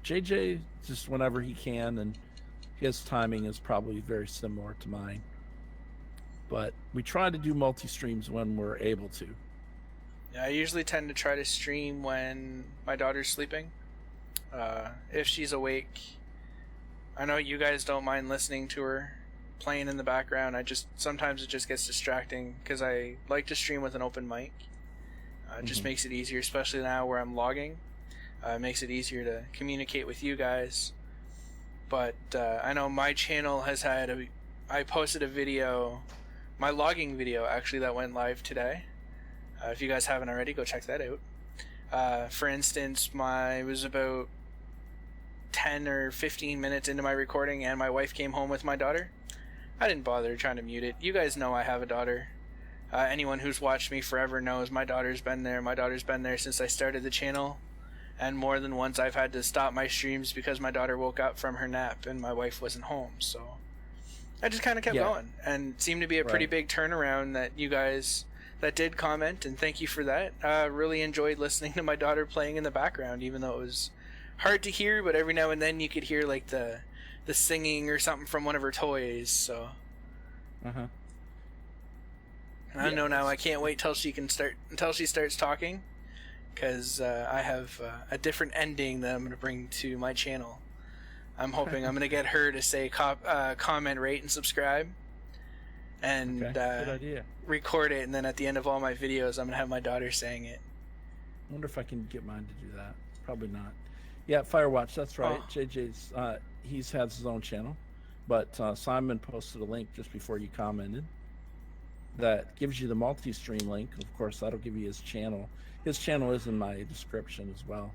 JJ, just whenever he can, and his timing is probably very similar to mine. But we try to do multi-streams when we're able to. Yeah, I usually tend to try to stream when my daughter's sleeping. If she's awake. I know you guys don't mind listening to her playing in the background. Sometimes it just gets distracting because I like to stream with an open mic. It just makes it easier, especially now where I'm logging. It makes it easier to communicate with you guys. But I know my channel has had I posted a video, my logging video actually, that went live today. If you guys haven't already, go check that out. For instance, it was about 10 or 15 minutes into my recording and my wife came home with my daughter. I didn't bother trying to mute it. You guys know I have a daughter. Anyone who's watched me forever knows my daughter's been there. My daughter's been there since I started the channel. And more than once I've had to stop my streams because my daughter woke up from her nap and my wife wasn't home. So I just kind of kept going. And it seemed to be a pretty big turnaround that you guys that did comment, and thank you for that. Really enjoyed listening to my daughter playing in the background, even though it was hard to hear, but every now and then you could hear like the singing or something from one of her toys. So and I know now I can't wait till she starts talking, because I have a different ending that I'm going to bring to my channel. I'm hoping I'm going to get her to say comment, rate, and subscribe, and good idea. Record it, and then at the end of all my videos I'm going to have my daughter saying it. I wonder if I can get mine to do that. Probably not. Yeah, Firewatch, that's right. JJ's, he has his own channel, but Simon posted a link just before you commented that gives you the multi-stream link. Of course, that'll give you his channel. His channel is in my description as well.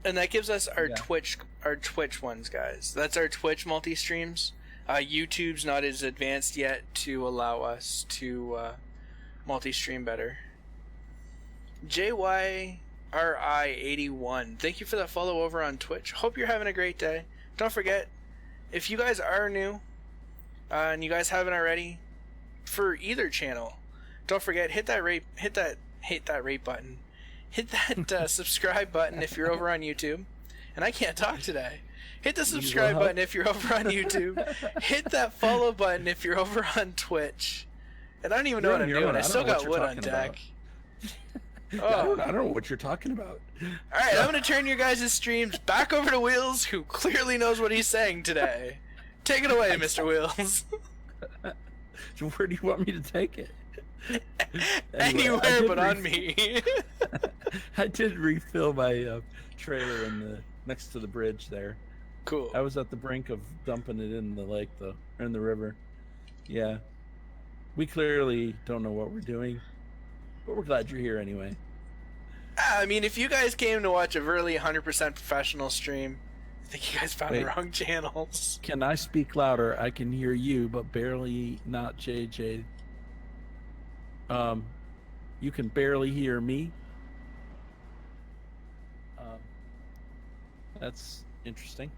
And that gives us our Twitch ones, guys. That's our Twitch multi-streams. YouTube's not as advanced yet to allow us to multi-stream better. JYRI81, thank you for that follow over on Twitch. Hope you're having a great day. Don't forget, if you guys are new and you guys haven't already, for either channel, don't forget, hit that rate button. Hit that subscribe button if you're over on YouTube. And I can't talk today. Hit the subscribe button if you're over on YouTube. Hit that follow button if you're over on Twitch. And I don't even know what I'm doing. I still got wood on deck. I don't know what you're talking about. Alright, I'm going to turn your guys' streams back over to Wheels, who clearly knows what he's saying today. Take it away, Mr. Wheels. Where do you want me to take it? Anyway, anywhere but on me. I did refill my trailer next to the bridge there. Cool. I was at the brink of dumping it in the lake, though, or in the river. Yeah. We clearly don't know what we're doing, but we're glad you're here anyway. I mean, if you guys came to watch a really 100% professional stream, I think you guys found the wrong channels. Can I speak louder? I can hear you, but barely not JJ. You can barely hear me. That's interesting.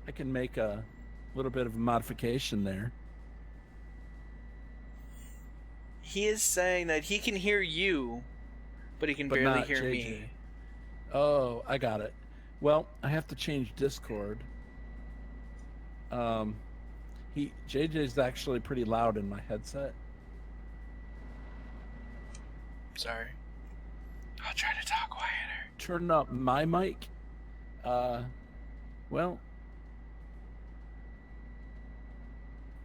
I can make a little bit of a modification there. He is saying that he can hear you, but he can barely hear JJ. me. Oh, I got it. Well, I have to change Discord. JJ's actually pretty loud in my headset. Sorry. I'll try to talk quieter. Turn up my mic. Well,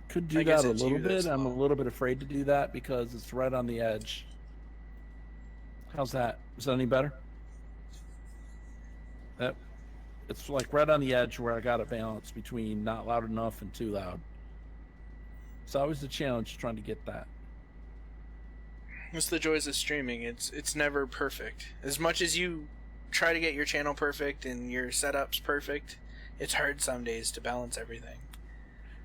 could do that a little bit. I'm a little bit afraid to do that because it's right on the edge. How's that? Is that any better? It's like right on the edge where I got it balanced between not loud enough and too loud. It's always a challenge trying to get that. It's the joys of streaming. It's never perfect. As much as you try to get your channel perfect and your setups perfect, it's hard some days to balance everything.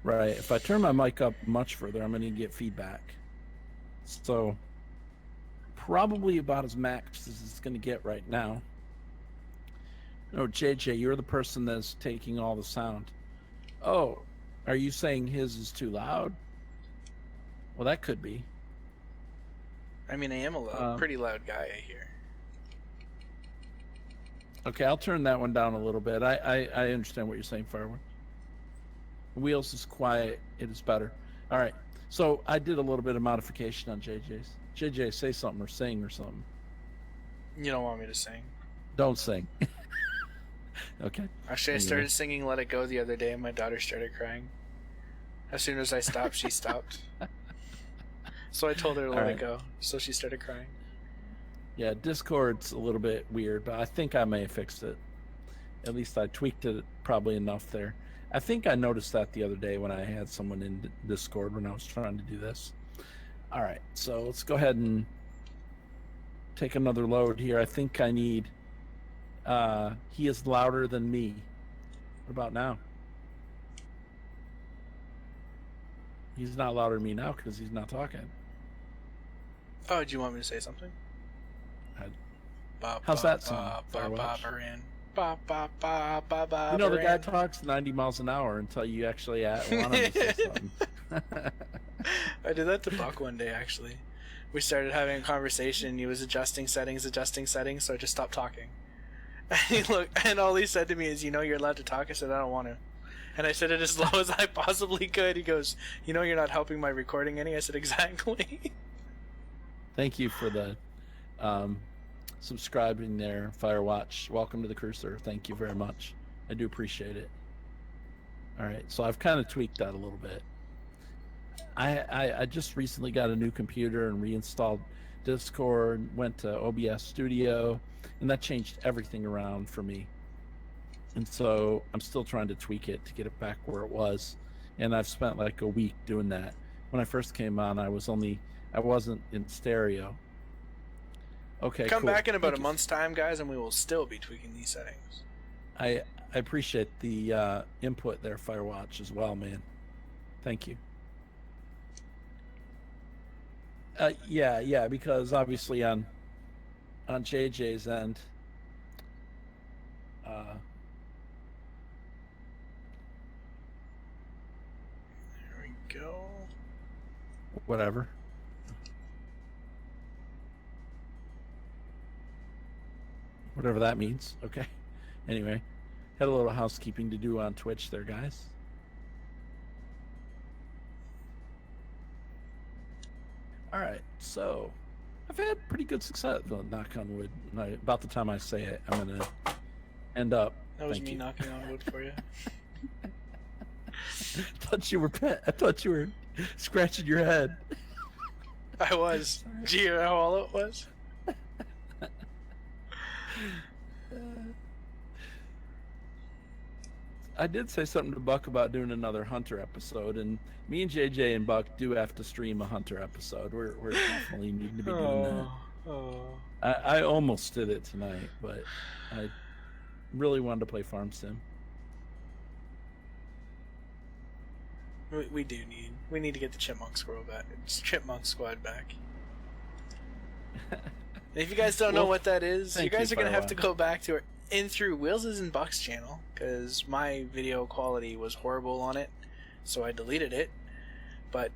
Right. If I turn my mic up much further, I'm going to get feedback. So probably about as max as it's going to get right now. No, JJ, you're the person that's taking all the sound. Oh, are you saying his is too loud? Well, that could be. I mean, I am a pretty loud guy, I hear. Okay, I'll turn that one down a little bit. I understand what you're saying, Firework. Wheels is quiet. It is better. All right. So I did a little bit of modification on JJ's. JJ, say something or sing or something. You don't want me to sing. Don't sing. Okay. Actually, I started singing Let It Go the other day and my daughter started crying. As soon as I stopped, she stopped. So I told her to let it go. So she started crying. Yeah, Discord's a little bit weird, but I think I may have fixed it. At least I tweaked it probably enough there. I think I noticed that the other day when I had someone in Discord when I was trying to do this. All right, so let's go ahead and take another load here. I think I need. He is louder than me. What about now? He's not louder than me now because he's not talking. Oh, do you want me to say something? How's that sound? You know, the guy talks 90 miles an hour until you actually want him to say something. I did that to Buck one day, actually. We started having a conversation. He was adjusting settings, so I just stopped talking. And he looked, and all he said to me is, "You know, you're allowed to talk." I said, "I don't want to." And I said it as low as I possibly could. He goes, "You know, you're not helping my recording any." I said, "Exactly." Thank you for the subscribing there, Firewatch. Welcome to the crew, sir. Thank you very much. I do appreciate it. All right, so I've kind of tweaked that a little bit. I just recently got a new computer and reinstalled Discord, went to OBS Studio, and that changed everything around for me. And so I'm still trying to tweak it to get it back where it was. And I've spent like a week doing that. When I first came on, I wasn't in stereo. Okay, Come cool. back in about a month's time, guys, and we will still be tweaking these settings. I appreciate the input there, Firewatch, as well, man. Thank you. Yeah, because obviously on JJ's end, There we go. Whatever. Whatever that means. Okay. Anyway, had a little housekeeping to do on Twitch there, guys. All right, so I've had pretty good success. Well, knock on wood. About the time I say it, I'm gonna end up. That was me knocking on wood for you. I thought you were scratching your head. I was. Do you know how all it was? I did say something to Buck about doing another Hunter episode, and me and JJ and Buck do have to stream a Hunter episode. We're definitely needing to be doing that. I almost did it tonight, but I really wanted to play Farm Sim. We need to get the Chipmunk Squad back. If you guys don't know what that is, you guys are going to have to go back to in through Will's and Buck's channel, because my video quality was horrible on it, so I deleted it. But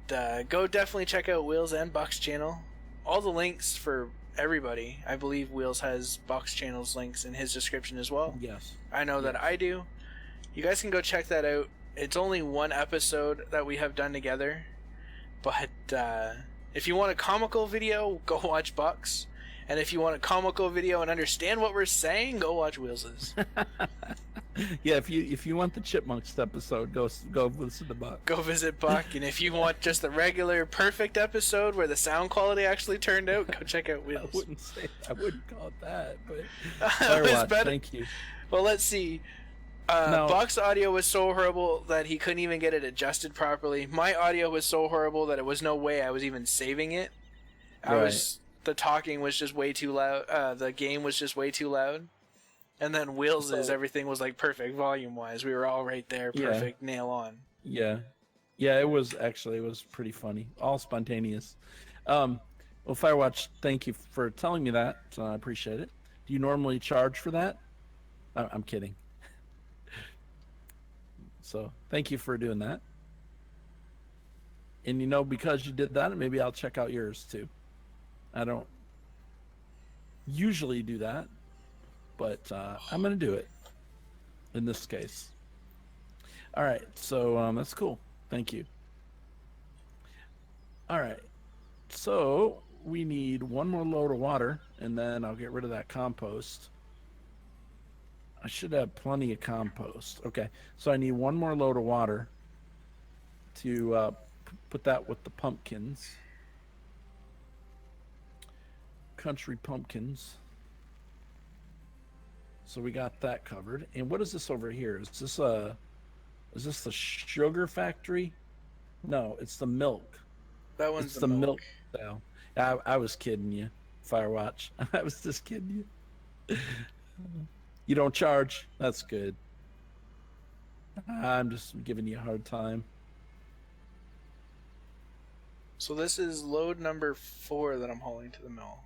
go definitely check out Will's and Buck's channel. All the links for everybody. I believe Will's has Buck's channel's links in his description as well. Yes. I know that I do. You guys can go check that out. It's only one episode that we have done together, but if you want a comical video, go watch Buck's. And if you want a comical video and understand what we're saying, go watch Wills's. Yeah, if you want the Chipmunks episode, go listen to Buck. Go visit Buck, and if you want just the regular perfect episode where the sound quality actually turned out, go check out Will's. I wouldn't call it that, but it was better. Thank you. Well, let's see. Buck's audio was so horrible that he couldn't even get it adjusted properly. My audio was so horrible that it was no way I was even saving it. The talking was just way too loud. The game was just way too loud. And then Wills's, everything was like perfect volume-wise. We were all right there, perfect, nail on. Yeah, it was pretty funny, all spontaneous. Well, Firewatch, thank you for telling me that. I appreciate it. Do you normally charge for that? I'm kidding. So thank you for doing that. And because you did that, maybe I'll check out yours too. I don't usually do that, but I'm going to do it in this case. All right, so that's cool. Thank you. All right, so we need one more load of water, and then I'll get rid of that compost. I should have plenty of compost. Okay, so I need one more load of water to put that with the pumpkins. country pumpkins. So we got that covered. And what is this over here? Is this the sugar factory? No, it's the milk. That one's It's the milk. So, I was kidding you, Firewatch. I was just kidding you. You don't charge? That's good. I'm just giving you a hard time. So this is load number 4 that I'm hauling to the mill.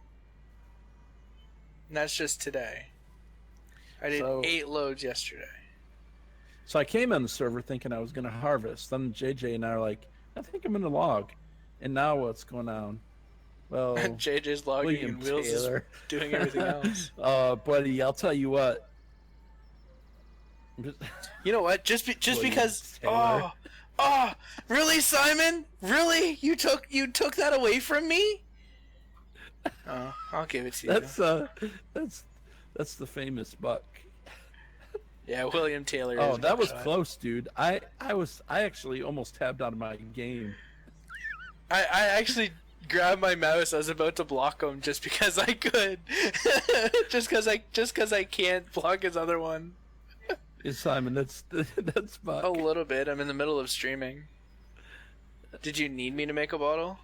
And that's just today. I did 8 loads yesterday. So I came on the server thinking I was going to harvest. Then JJ and I are like, I think I'm going to log. And now what's going on? Well, JJ's logging William and Wheels Taylor. is doing everything else. Buddy, I'll tell you what. You know what? Just because. Taylor. Oh, really, Simon? Really? You took that away from me? Oh, I'll give it to you. That's the famous buck. Yeah, William Taylor. Oh, that was buckshot. close, dude. I actually almost tabbed out of my game. I actually grabbed my mouse. I was about to block him just because I could. just because I can't block his other one. Yeah, Simon, that's buck. A little bit. I'm in the middle of streaming. Did you need me to make a bottle?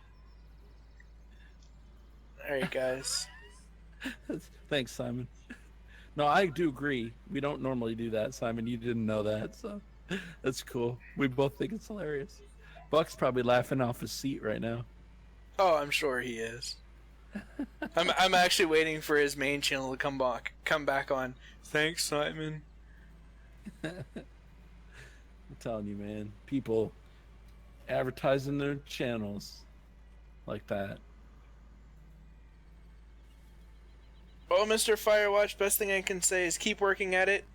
Alright, guys. Thanks, Simon. No, I do agree. We don't normally do that, Simon. You didn't know that, so that's cool. We both think it's hilarious. Buck's probably laughing off his seat right now. Oh, I'm sure he is. I'm actually waiting for his main channel to come back on. Thanks, Simon. I'm telling you, man. People advertising their channels like that. Oh, Mr. Firewatch, best thing I can say is keep working at it.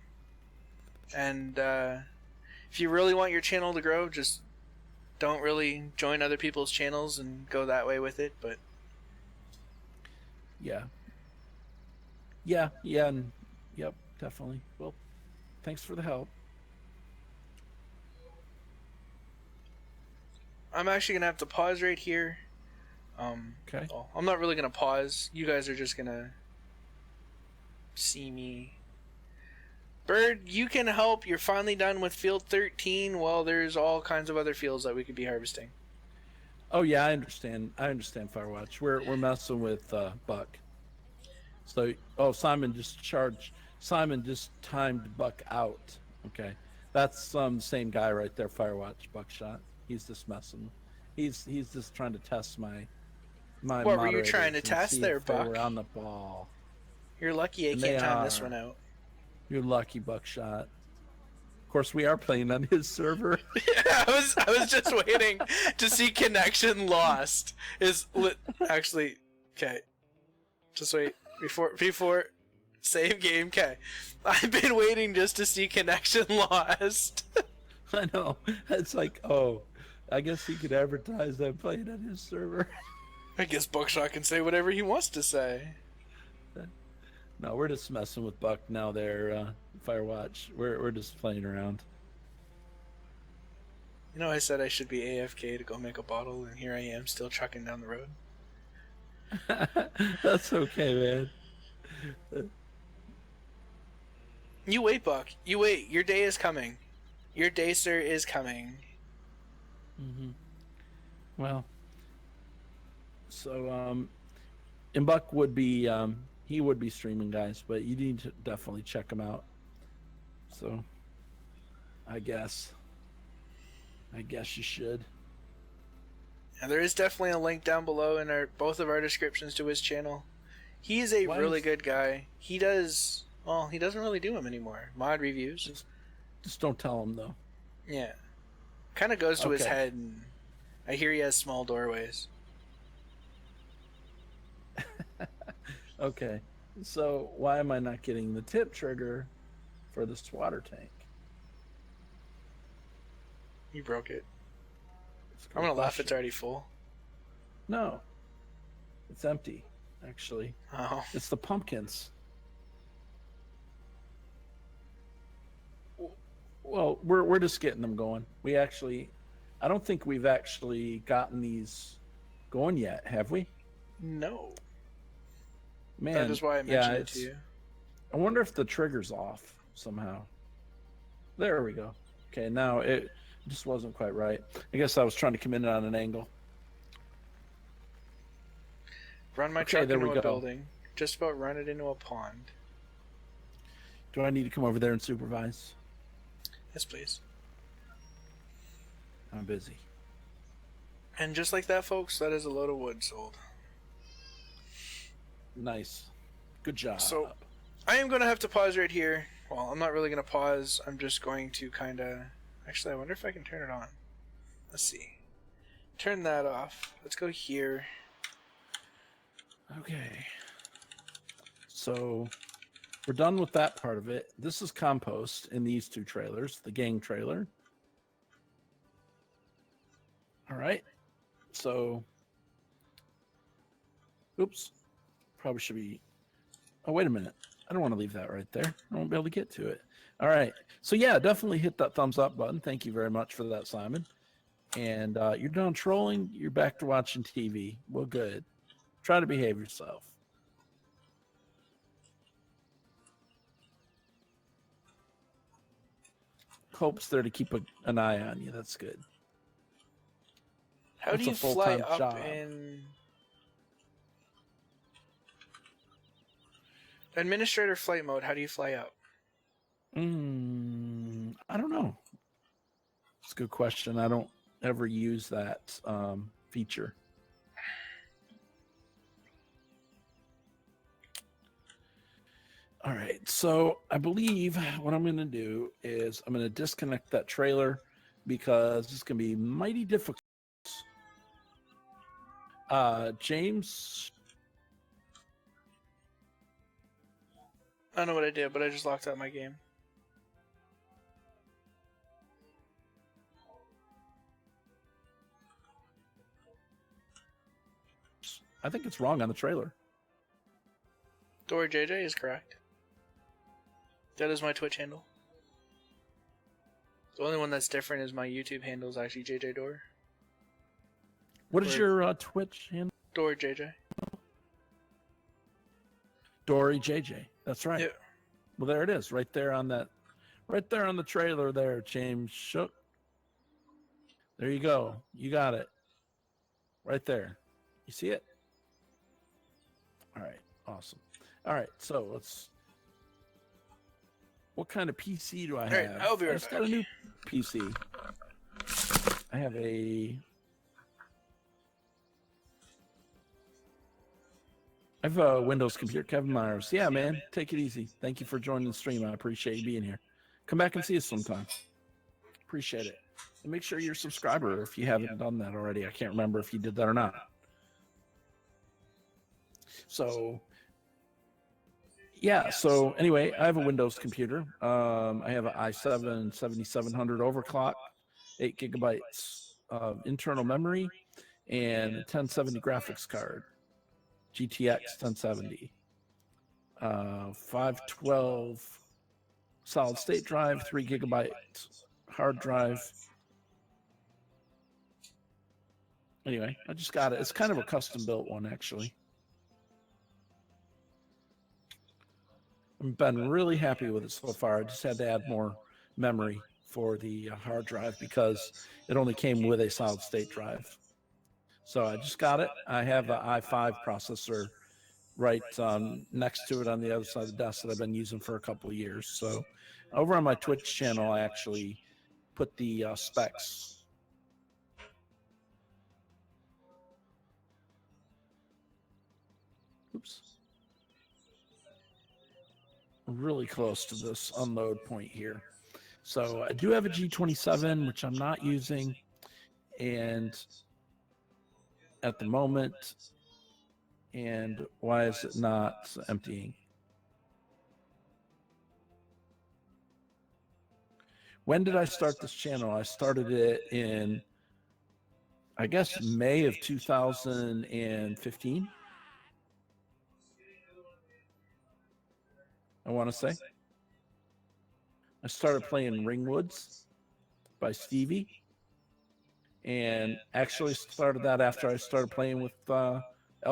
And if you really want your channel to grow, just don't really join other people's channels and go that way with it. But yeah, and yep, definitely. Well, thanks for the help. I'm actually gonna have to pause right here. Okay. Well, I'm not really gonna pause. You guys are just gonna see me. Bird, you can help. You're finally done with field 13. Well, there's all kinds of other fields that we could be harvesting. Oh yeah, I understand. Firewatch. We're messing with Buck. So Simon just timed Buck out. Okay, that's same guy right there. Firewatch Buckshot. He's just messing. He's just trying to test my. What were you trying to test there, Buck? We're on the ball. You're lucky I can't time this one out. You're lucky, Buckshot. Of course, we are playing on his server. Yeah, I was just waiting to see connection lost. Actually, okay. Just wait before save game. Okay, I've been waiting just to see connection lost. I know. It's like, oh, I guess he could advertise that playing on his server. I guess Buckshot can say whatever he wants to say. No, we're just messing with Buck now there, Firewatch. We're just playing around. You know, I said I should be AFK to go make a bottle, and here I am still trucking down the road. That's okay, man. You wait, Buck. You wait. Your day is coming. Your day, sir, is coming. Mm-hmm. Well, so, and Buck would be, he would be streaming, guys, but you need to definitely check him out. So, I guess you should. And there is definitely a link down below in both of our descriptions to his channel. He's a really good guy. He doesn't really do them anymore. Mod reviews. Just don't tell him, though. Yeah. Kind of goes to his head, and I hear he has small doorways. Okay, so why am I not getting the tip trigger for this water tank? You broke it. I'm gonna laugh it's already full. No. It's empty, actually. Oh. It's the pumpkins. Well, we're just getting them going. I don't think we've actually gotten these going yet, have we? No. Man, That is why I mentioned it to you. I wonder if the trigger's off somehow. There we go. Okay, now it just wasn't quite right. I guess I was trying to come in on an angle. Run my truck into a building. Just about run it into a pond. Do I need to come over there and supervise? Yes, please. I'm busy. And just like that, folks, that is a load of wood sold. Nice. Good job. So, I am going to have to pause right here. Well, I'm not really going to pause. I'm just going to kind of... Actually, I wonder if I can turn it on. Let's see. Turn that off. Let's go here. Okay. So, we're done with that part of it. This is compost in these two trailers, the gang trailer. All right. So, oops. Probably should be... Oh, wait a minute. I don't want to leave that right there. I won't be able to get to it. All right. So, yeah, definitely hit that thumbs up button. Thank you very much for that, Simon. And you're done trolling. You're back to watching TV. Well, good. Try to behave yourself. Hope's there to keep an eye on you. That's good. How do you fly up in... Administrator flight mode, how do you fly up? I don't know. It's a good question. I don't ever use that feature. All right, so I believe what I'm going to do is I'm going to disconnect that trailer because it's going to be mighty difficult. James? I don't know what I did, but I just locked out my game. I think it's wrong on the trailer. Dory JJ is correct. That is my Twitch handle. The only one that's different is my YouTube handle is actually JJ Door. What is your Twitch handle? Dory JJ. Dory JJ. That's right. Yeah. Well, there it is, right there on that, right there on the trailer there, James Shook. There you go. You got it. Right there. You see it? All right. Awesome. All right. So let's... What kind of PC do I have? All right, I'll be right I just back. got a new PC. I have a Windows computer. Kevin Myers. Yeah, man. Take it easy. Thank you for joining the stream. I appreciate you being here. Come back and see us sometime. Appreciate it. And make sure you're a subscriber if you haven't done that already. I can't remember if you did that or not. So, yeah. So anyway, I have a Windows computer. I have an i7 7700 overclock, 8 gigabytes of internal memory, and a 1070 graphics card. GTX 1070, 512 solid state drive, 3 gigabyte hard drive. Anyway, I just got it. It's kind of a custom built one, actually. I've been really happy with it so far. I just had to add more memory for the hard drive because it only came with a solid state drive. So I just got it. I have an i5 processor right next to it on the other side of the desk that I've been using for a couple of years. So over on my Twitch channel, I actually put the specs. Oops. Really close to this unload point here. So I do have a G27, which I'm not using. And at the moment, and why is it not emptying? When did I start this channel? I started it in, I guess, May of 2015. I want to say. I started playing Ringwoods by Stevie. And actually started that after I started playing with El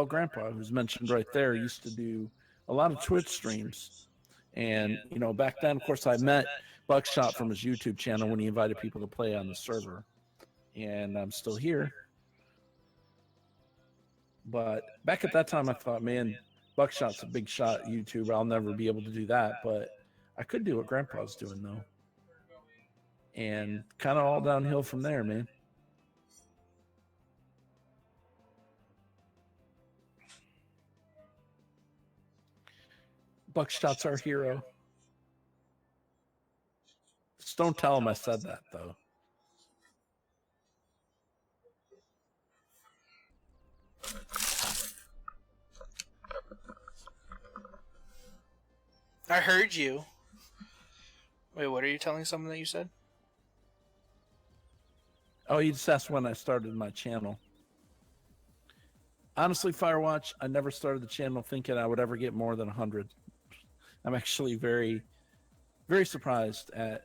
Grandpa, who's mentioned right there. He used to do a lot of Twitch streams. And, you know, back then, of course, I met Buckshot from his YouTube channel when he invited people to play on the server. And I'm still here. But back at that time, I thought, man, Buckshot's a big shot YouTuber. I'll never be able to do that. But I could do what Grandpa's doing, though. And kind of all downhill from there, man. Buckshot's our hero. Just don't tell him I said that, though. I heard you. Wait, what are you telling someone that you said? Oh, you just asked when I started my channel. Honestly, Firewatch, I never started the channel thinking I would ever get more than 100. I'm actually very, very surprised at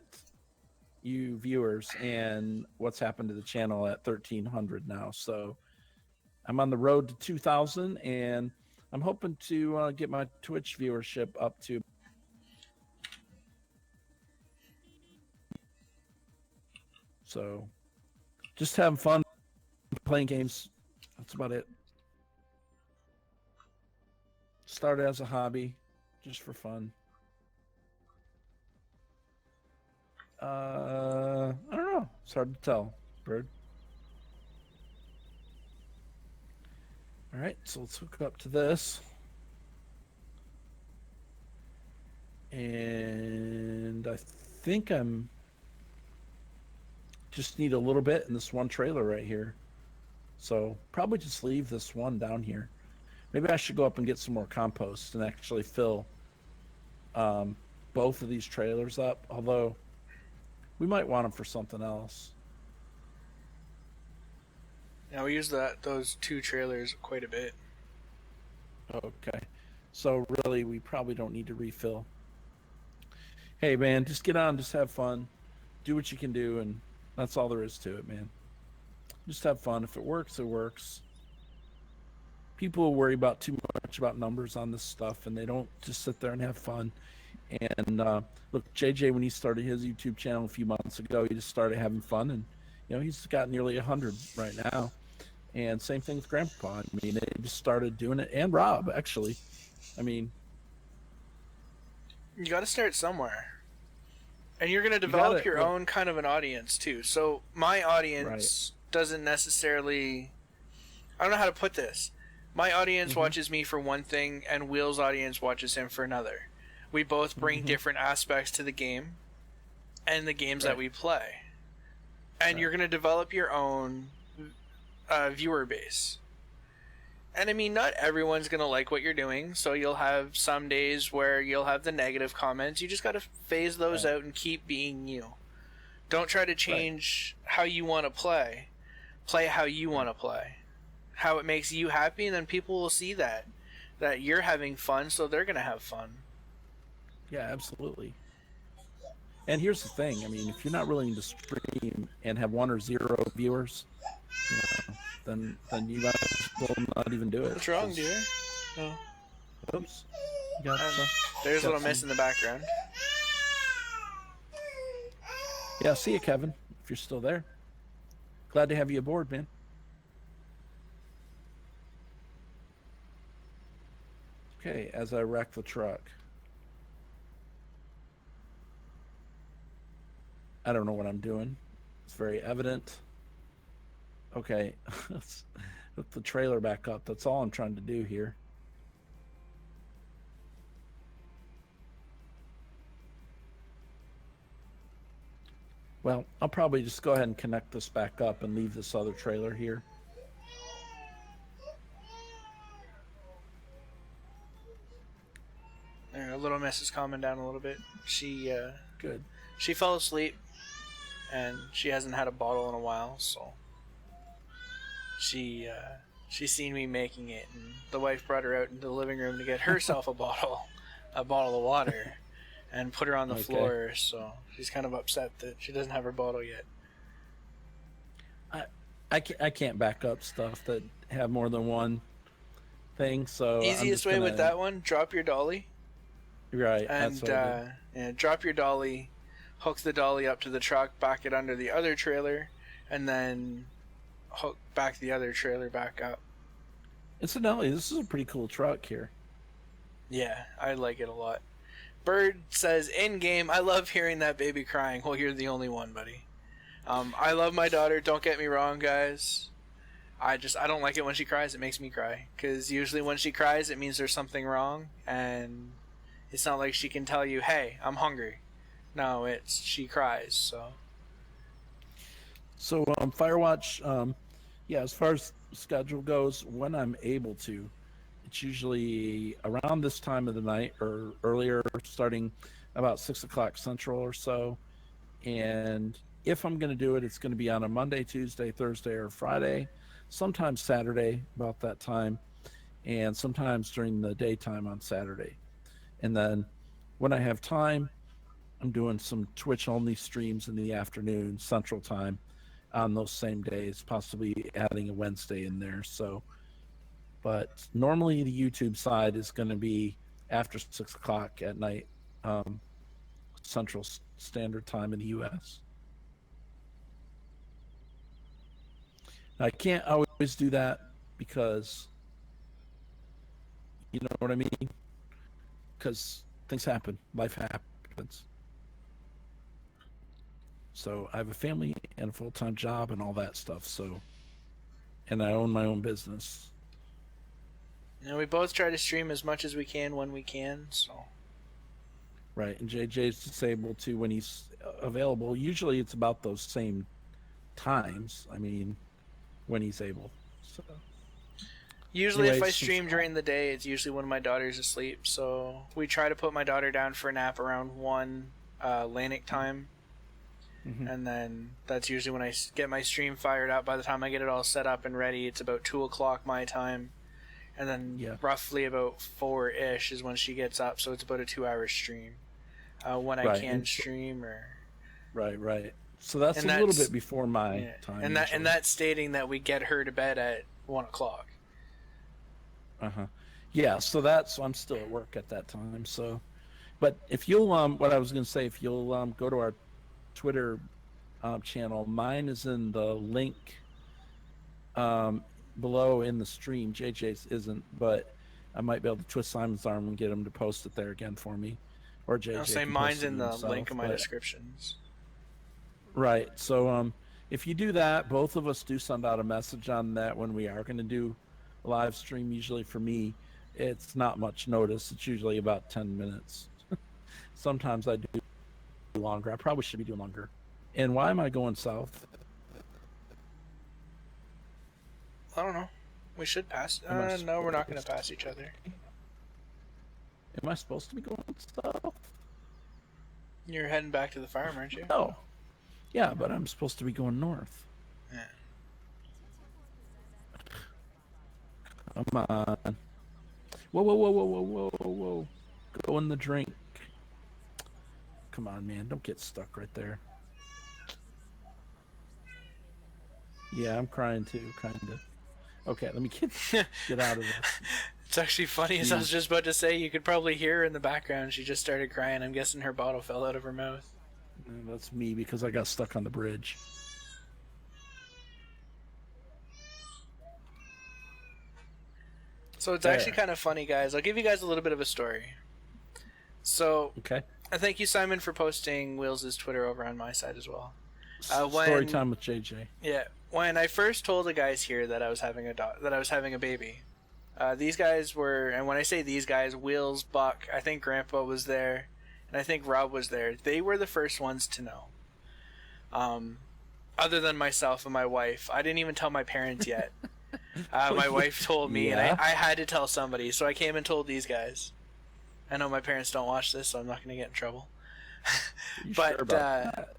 you viewers and what's happened to the channel at 1,300 now. So I'm on the road to 2,000, and I'm hoping to get my Twitch viewership up to. So just having fun playing games. That's about it. Started as a hobby, just for fun. I don't know. It's hard to tell, Bird. All right, so let's hook up to this. And I think I'm just need a little bit in this one trailer right here. So probably just leave this one down here. Maybe I should go up and get some more compost and actually fill both of these trailers up. Although we might want them for something else. Yeah, we use those two trailers quite a bit. Okay. So really, we probably don't need to refill. Hey, man, just get on, just have fun. Do what you can do, and that's all there is to it, man. Just have fun. If it works, it works. People worry about too much about numbers on this stuff, and they don't just sit there and have fun. And look, JJ, when he started his YouTube channel a few months ago, he just started having fun, and you know he's got nearly 100 right now. And same thing with Grandpa. I mean, they just started doing it, and Rob actually. I mean, you got to start somewhere, and you're going to develop your own kind of an audience too. So my audience doesn't necessarily. I don't know how to put this. My audience watches me for one thing, and Will's audience watches him for another. We both bring different aspects to the game and the games that we play. And you're going to develop your own viewer base. And I mean, not everyone's going to like what you're doing, so you'll have some days where you'll have the negative comments. You just got to phase those out and keep being you. Don't try to change how you want to play. Play how you want to play. How it makes you happy, and then people will see that you're having fun, so they're going to have fun. Yeah, absolutely. And here's the thing. I mean, if you're not willing to stream and have 1 or 0 viewers, you know, then you might as well not even do it. What's wrong, dear? Oh. Oops. You got there's a little mess in the background. Yeah, see you, Kevin, if you're still there. Glad to have you aboard, man. Okay, as I wreck the truck. I don't know what I'm doing. It's very evident. Okay, let's put the trailer back up. That's all I'm trying to do here. Well, I'll probably just go ahead and connect this back up and leave this other trailer here. There, Little Miss is calming down a little bit. She Good. She fell asleep, and she hasn't had a bottle in a while, so she's seen me making it, and the wife brought her out into the living room to get herself a bottle of water, and put her on the floor. So she's kind of upset that she doesn't have her bottle yet. I can't back up stuff that have more than one thing. So Easiest way with that one, drop your dolly. Right. And that's what I did. drop your dolly, hook the dolly up to the truck, back it under the other trailer, and then hook back the other trailer back up. Incidentally, this is a pretty cool truck here. Yeah, I like it a lot. Bird says, in game, I love hearing that baby crying. Well, you're the only one, buddy. I love my daughter. Don't get me wrong, guys. I don't like it when she cries. It makes me cry. Because usually when she cries, it means there's something wrong. And it's not like she can tell you, hey, I'm hungry. No, she cries, so. So, Firewatch, yeah, as far as schedule goes, when I'm able to, it's usually around this time of the night or earlier, starting about 6 o'clock Central or so. And if I'm going to do it, it's going to be on a Monday, Tuesday, Thursday, or Friday, sometimes Saturday about that time, and sometimes during the daytime on Saturday. And then when I have time, I'm doing some Twitch-only streams in the afternoon, Central Time, on those same days, possibly adding a Wednesday in there. So, but normally the YouTube side is going to be after 6 o'clock at night, Central Standard Time in the U.S. I can't always do that because, you know what I mean? Because things happen, life happens. So I have a family and a full-time job and all that stuff. So, and I own my own business. And we both try to stream as much as we can when we can. So. Right, and JJ's disabled too when he's available. Usually it's about those same times. I mean, when he's able. So. Usually if I stream during the day, it's usually when my daughter's asleep. So we try to put my daughter down for a nap around 1 Atlantic time. Mm-hmm. And then that's usually when I get my stream fired up. By the time I get it all set up and ready, it's about 2 o'clock my time. And then roughly about 4-ish is when she gets up. So it's about a 2-hour stream when I can stream. Right. So that's a little bit before my time. And that's stating that we get her to bed at 1 o'clock. Yeah, so I'm still at work at that time. So, but if you'll, what I was going to say, if you'll go to our Twitter channel, mine is in the link below in the stream. JJ's isn't, but I might be able to twist Simon's arm and get him to post it there again for me. Or JJ. I'll say mine's in the link of my descriptions. Right. So if you do that, both of us do send out a message on that when we are going to do a live stream. Usually for me, it's not much notice. It's usually about 10 minutes. Sometimes I do longer. I probably should be doing longer. And why am I going south? I don't know. We should pass. No, we're not going to pass each other. Am I supposed to be going south? You're heading back to the farm, aren't you? No. Yeah, but I'm supposed to be going north. Yeah. Come on. Whoa. Go in the drink. Come on, man. Don't get stuck right there. Yeah, I'm crying too, kind of. Okay, let me get out of this. It's actually funny, as I was just about to say, you could probably hear her in the background. She just started crying. I'm guessing her bottle fell out of her mouth. That's me because I got stuck on the bridge. So it's actually kind of funny, guys. I'll give you guys a little bit of a story. So, okay. I thank you, Simon, for posting Will's Twitter over on my side as well. Story time with JJ. Yeah, when I first told the guys here that I was having a baby, these guys were, and when I say these guys, Will's, Buck, I think Grandpa was there, and I think Rob was there. They were the first ones to know. Other than myself and my wife, I didn't even tell my parents yet. My wife told me, and I had to tell somebody, so I came and told these guys. I know my parents don't watch this, so I'm not going to get in trouble. But sure about that?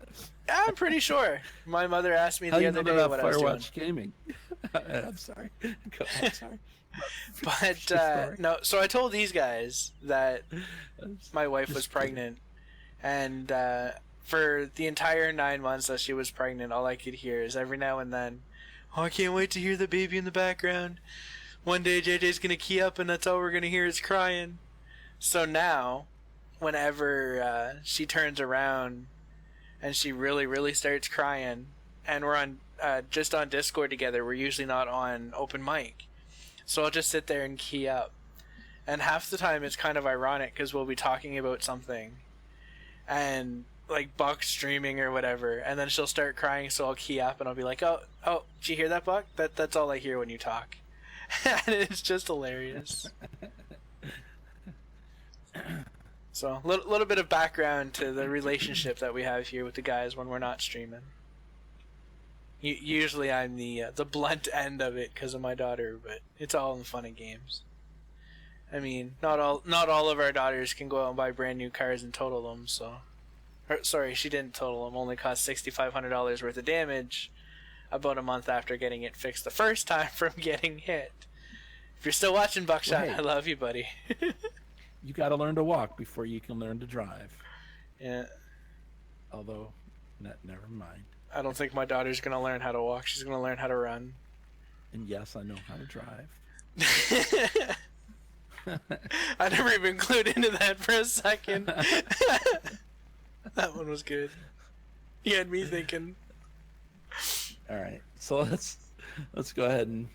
I'm pretty sure. My mother asked me the other day what I was doing. Firewatch Gaming. I'm sorry. I'm sorry. But no, so I told these guys that my wife was pregnant, and for the entire 9 months that she was pregnant, all I could hear is every now and then, "Oh, I can't wait to hear the baby in the background. One day JJ's gonna key up and that's all we're gonna hear is crying. So now, whenever she turns around and she really, really starts crying, and we're on just on Discord together, we're usually not on open mic. So I'll just sit there and key up. And half the time it's kind of ironic because we'll be talking about something and like Buck streaming or whatever, and then she'll start crying, so I'll key up and I'll be like, oh, did you hear that, Buck? That's all I hear when you talk. And it's just hilarious. So, a little bit of background to the relationship that we have here with the guys when we're not streaming. Usually I'm the blunt end of it because of my daughter, but it's all in fun and games. I mean, not all of our daughters can go out and buy brand new cars and total them, so... Sorry, she didn't total them, only cost $6,500 worth of damage about a month after getting it fixed the first time from getting hit. If you're still watching, Buckshot, well, hey, I love you, buddy. You gotta learn to walk before you can learn to drive. Yeah. Although, never mind. I don't think my daughter's gonna learn how to walk, she's gonna learn how to run. And yes, I know how to drive. I never even clued into that for a second. That one was good. You had me thinking. All right, so let's go ahead and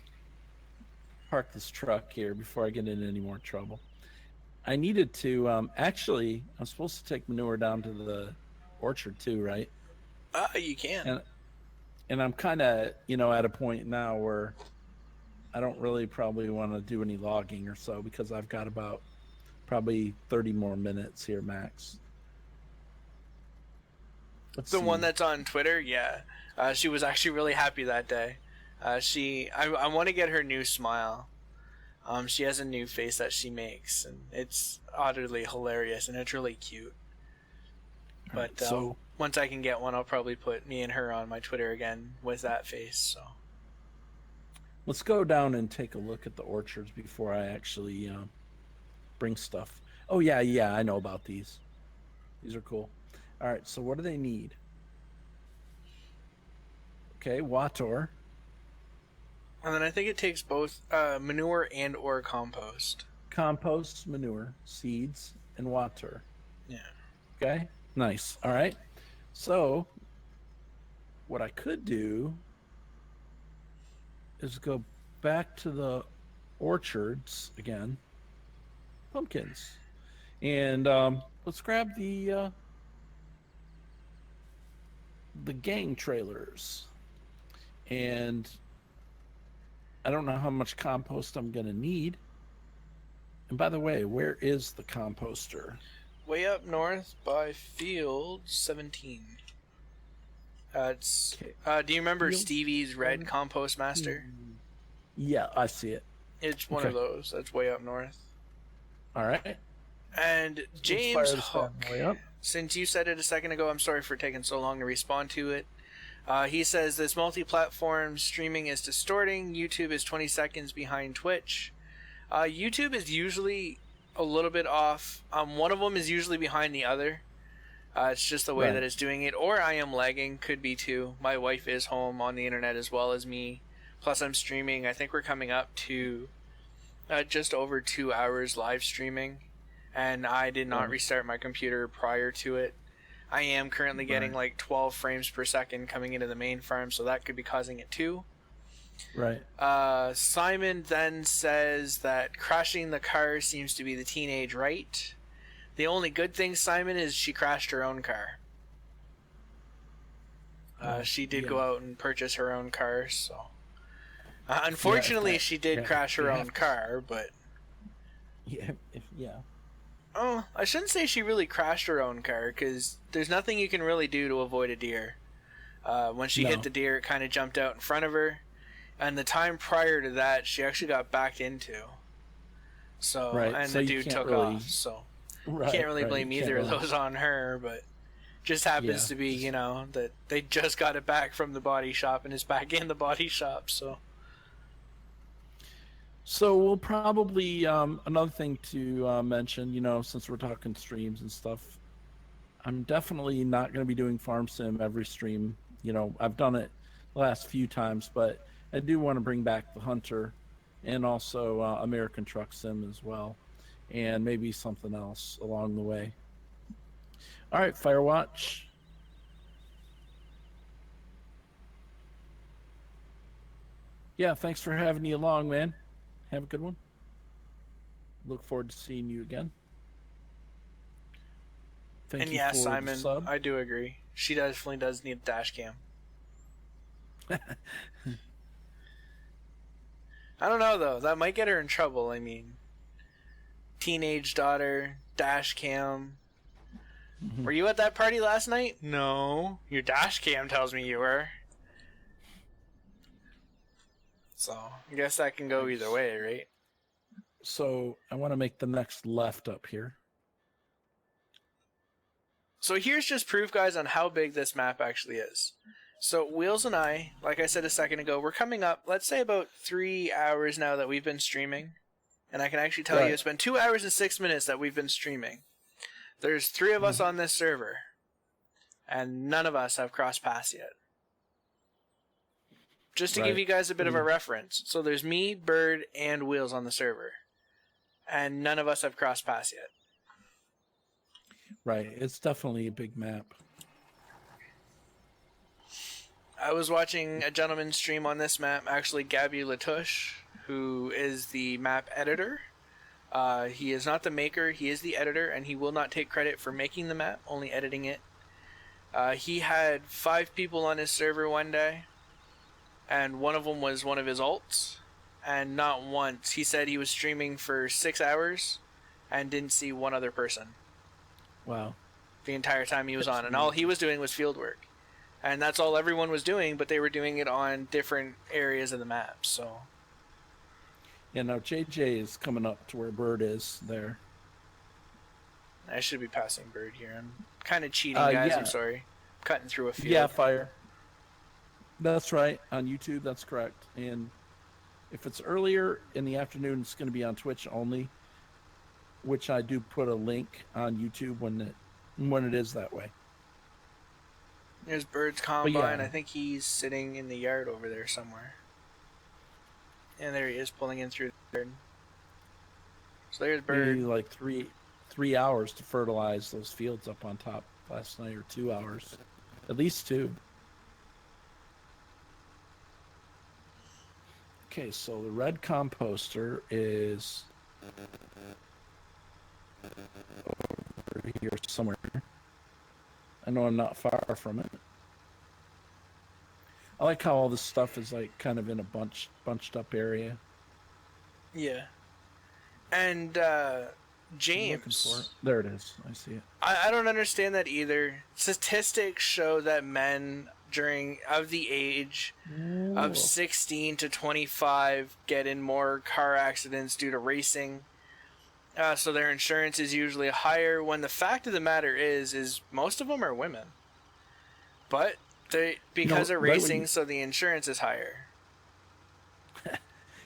park this truck here before I get into any more trouble. I needed to actually. I'm supposed to take manure down to the orchard too, right? You can. And I'm kind of at a point now where I don't really probably want to do any logging or so because I've got about probably 30 more minutes here max. The one that's on Twitter, yeah. She was actually really happy that day. I want to get her new smile. She has a new face that she makes, and it's utterly hilarious, and it's really cute. But so once I can get one, I'll probably put me and her on my Twitter again with that face. So let's go down and take a look at the orchards before I actually bring stuff. Oh yeah, I know about these. These are cool. All right, so what do they need? Okay, water. And then I think it takes both manure and or compost. Compost, manure, seeds, and water. Yeah. Okay, nice. All right. So what I could do is go back to the orchards again. Pumpkins. And let's grab the gang trailers. And I don't know how much compost I'm going to need. And by the way, where is the composter? Way up north by field 17. It's okay. Do you remember Stevie's red compost master? Yeah, I see it. It's one of those. That's way up north. All right. And James Hook, since you said it a second ago, I'm sorry for taking so long to respond to it. He says this multi-platform streaming is distorting. YouTube is 20 seconds behind Twitch. YouTube is usually a little bit off. One of them is usually behind the other. It's just the way that it's doing it. Or I am lagging. Could be too. My wife is home on the internet as well as me. Plus I'm streaming. I think we're coming up to just over 2 hours live streaming. And I did not restart my computer prior to it. I am currently getting like 12 frames per second coming into the main farm, so that could be causing it too. Right. Simon then says that crashing the car seems to be the teenage right. The only good thing, Simon, is she crashed her own car. She did go out and purchase her own car, so... unfortunately, she did crash her own car, but... Yeah. Oh, I shouldn't say she really crashed her own car, because there's nothing you can really do to avoid a deer. When she hit the deer, it kind of jumped out in front of her, and the time prior to that, she actually got backed into. So, and the dude took off, so you can't really blame either of those on her, but just happens to be, that they just got it back from the body shop, and it's back in the body shop, so... So we'll probably, another thing to mention, since we're talking streams and stuff, I'm definitely not going to be doing Farm Sim every stream. I've done it the last few times, but I do want to bring back the Hunter and also American Truck Sim as well, and maybe something else along the way. All right, Firewatch. Yeah, thanks for having you along, man. Have a good one. Look forward to seeing you again. Thank And you yeah, for the Simon, sub. I do agree. She definitely does need a dash cam. I don't know though. That might get her in trouble. I mean, teenage daughter, dash cam. Were you at that party last night? No. Your dash cam tells me you were. So, I guess that can go either way, right? So I want to make the next left up here. So here's just proof, guys, on how big this map actually is. So Wheels and I, like I said a second ago, we're coming up, let's say about 3 hours now that we've been streaming. And I can actually tell you it's been 2 hours and 6 minutes that we've been streaming. There's 3 of us on this server. And none of us have crossed paths yet. Just to give you guys a bit of a reference. So there's me, Bird, and Wheels on the server. And none of us have crossed paths yet. Right, it's definitely a big map. I was watching a gentleman stream on this map, actually grabbylatoosh, who is the map editor. He is not the maker, he is the editor, and he will not take credit for making the map, only editing it. He had 5 people on his server one day, and one of them was one of his alts, and not once. He said he was streaming for 6 hours and didn't see one other person. Wow. The entire time he was on, and all he was doing was field work. And that's all everyone was doing, but they were doing it on different areas of the map, so... Yeah, now JJ is coming up to where Bird is there. I should be passing Bird here. I'm kind of cheating, guys. Yeah. I'm sorry. I'm cutting through a field. Yeah, Fire. That's right. On YouTube, that's correct. And if it's earlier in the afternoon, it's going to be on Twitch only, which I do put a link on YouTube when it is that way. There's Bird's combine. Yeah. I think he's sitting in the yard over there somewhere. And there he is, pulling in through there. So there's Bird. Maybe like three hours to fertilize those fields up on top last night, or 2 hours, at least 2. Okay, so the red composter is over here somewhere. I know I'm not far from it. I like how all this stuff is like kind of in a bunched up area. Yeah. And James. There it is. I see it. I don't understand that either. Statistics show that men of the age of 16 to 25 get in more car accidents due to racing. So their insurance is usually higher, when the fact of the matter is most of them are women. But because of racing, so the insurance is higher.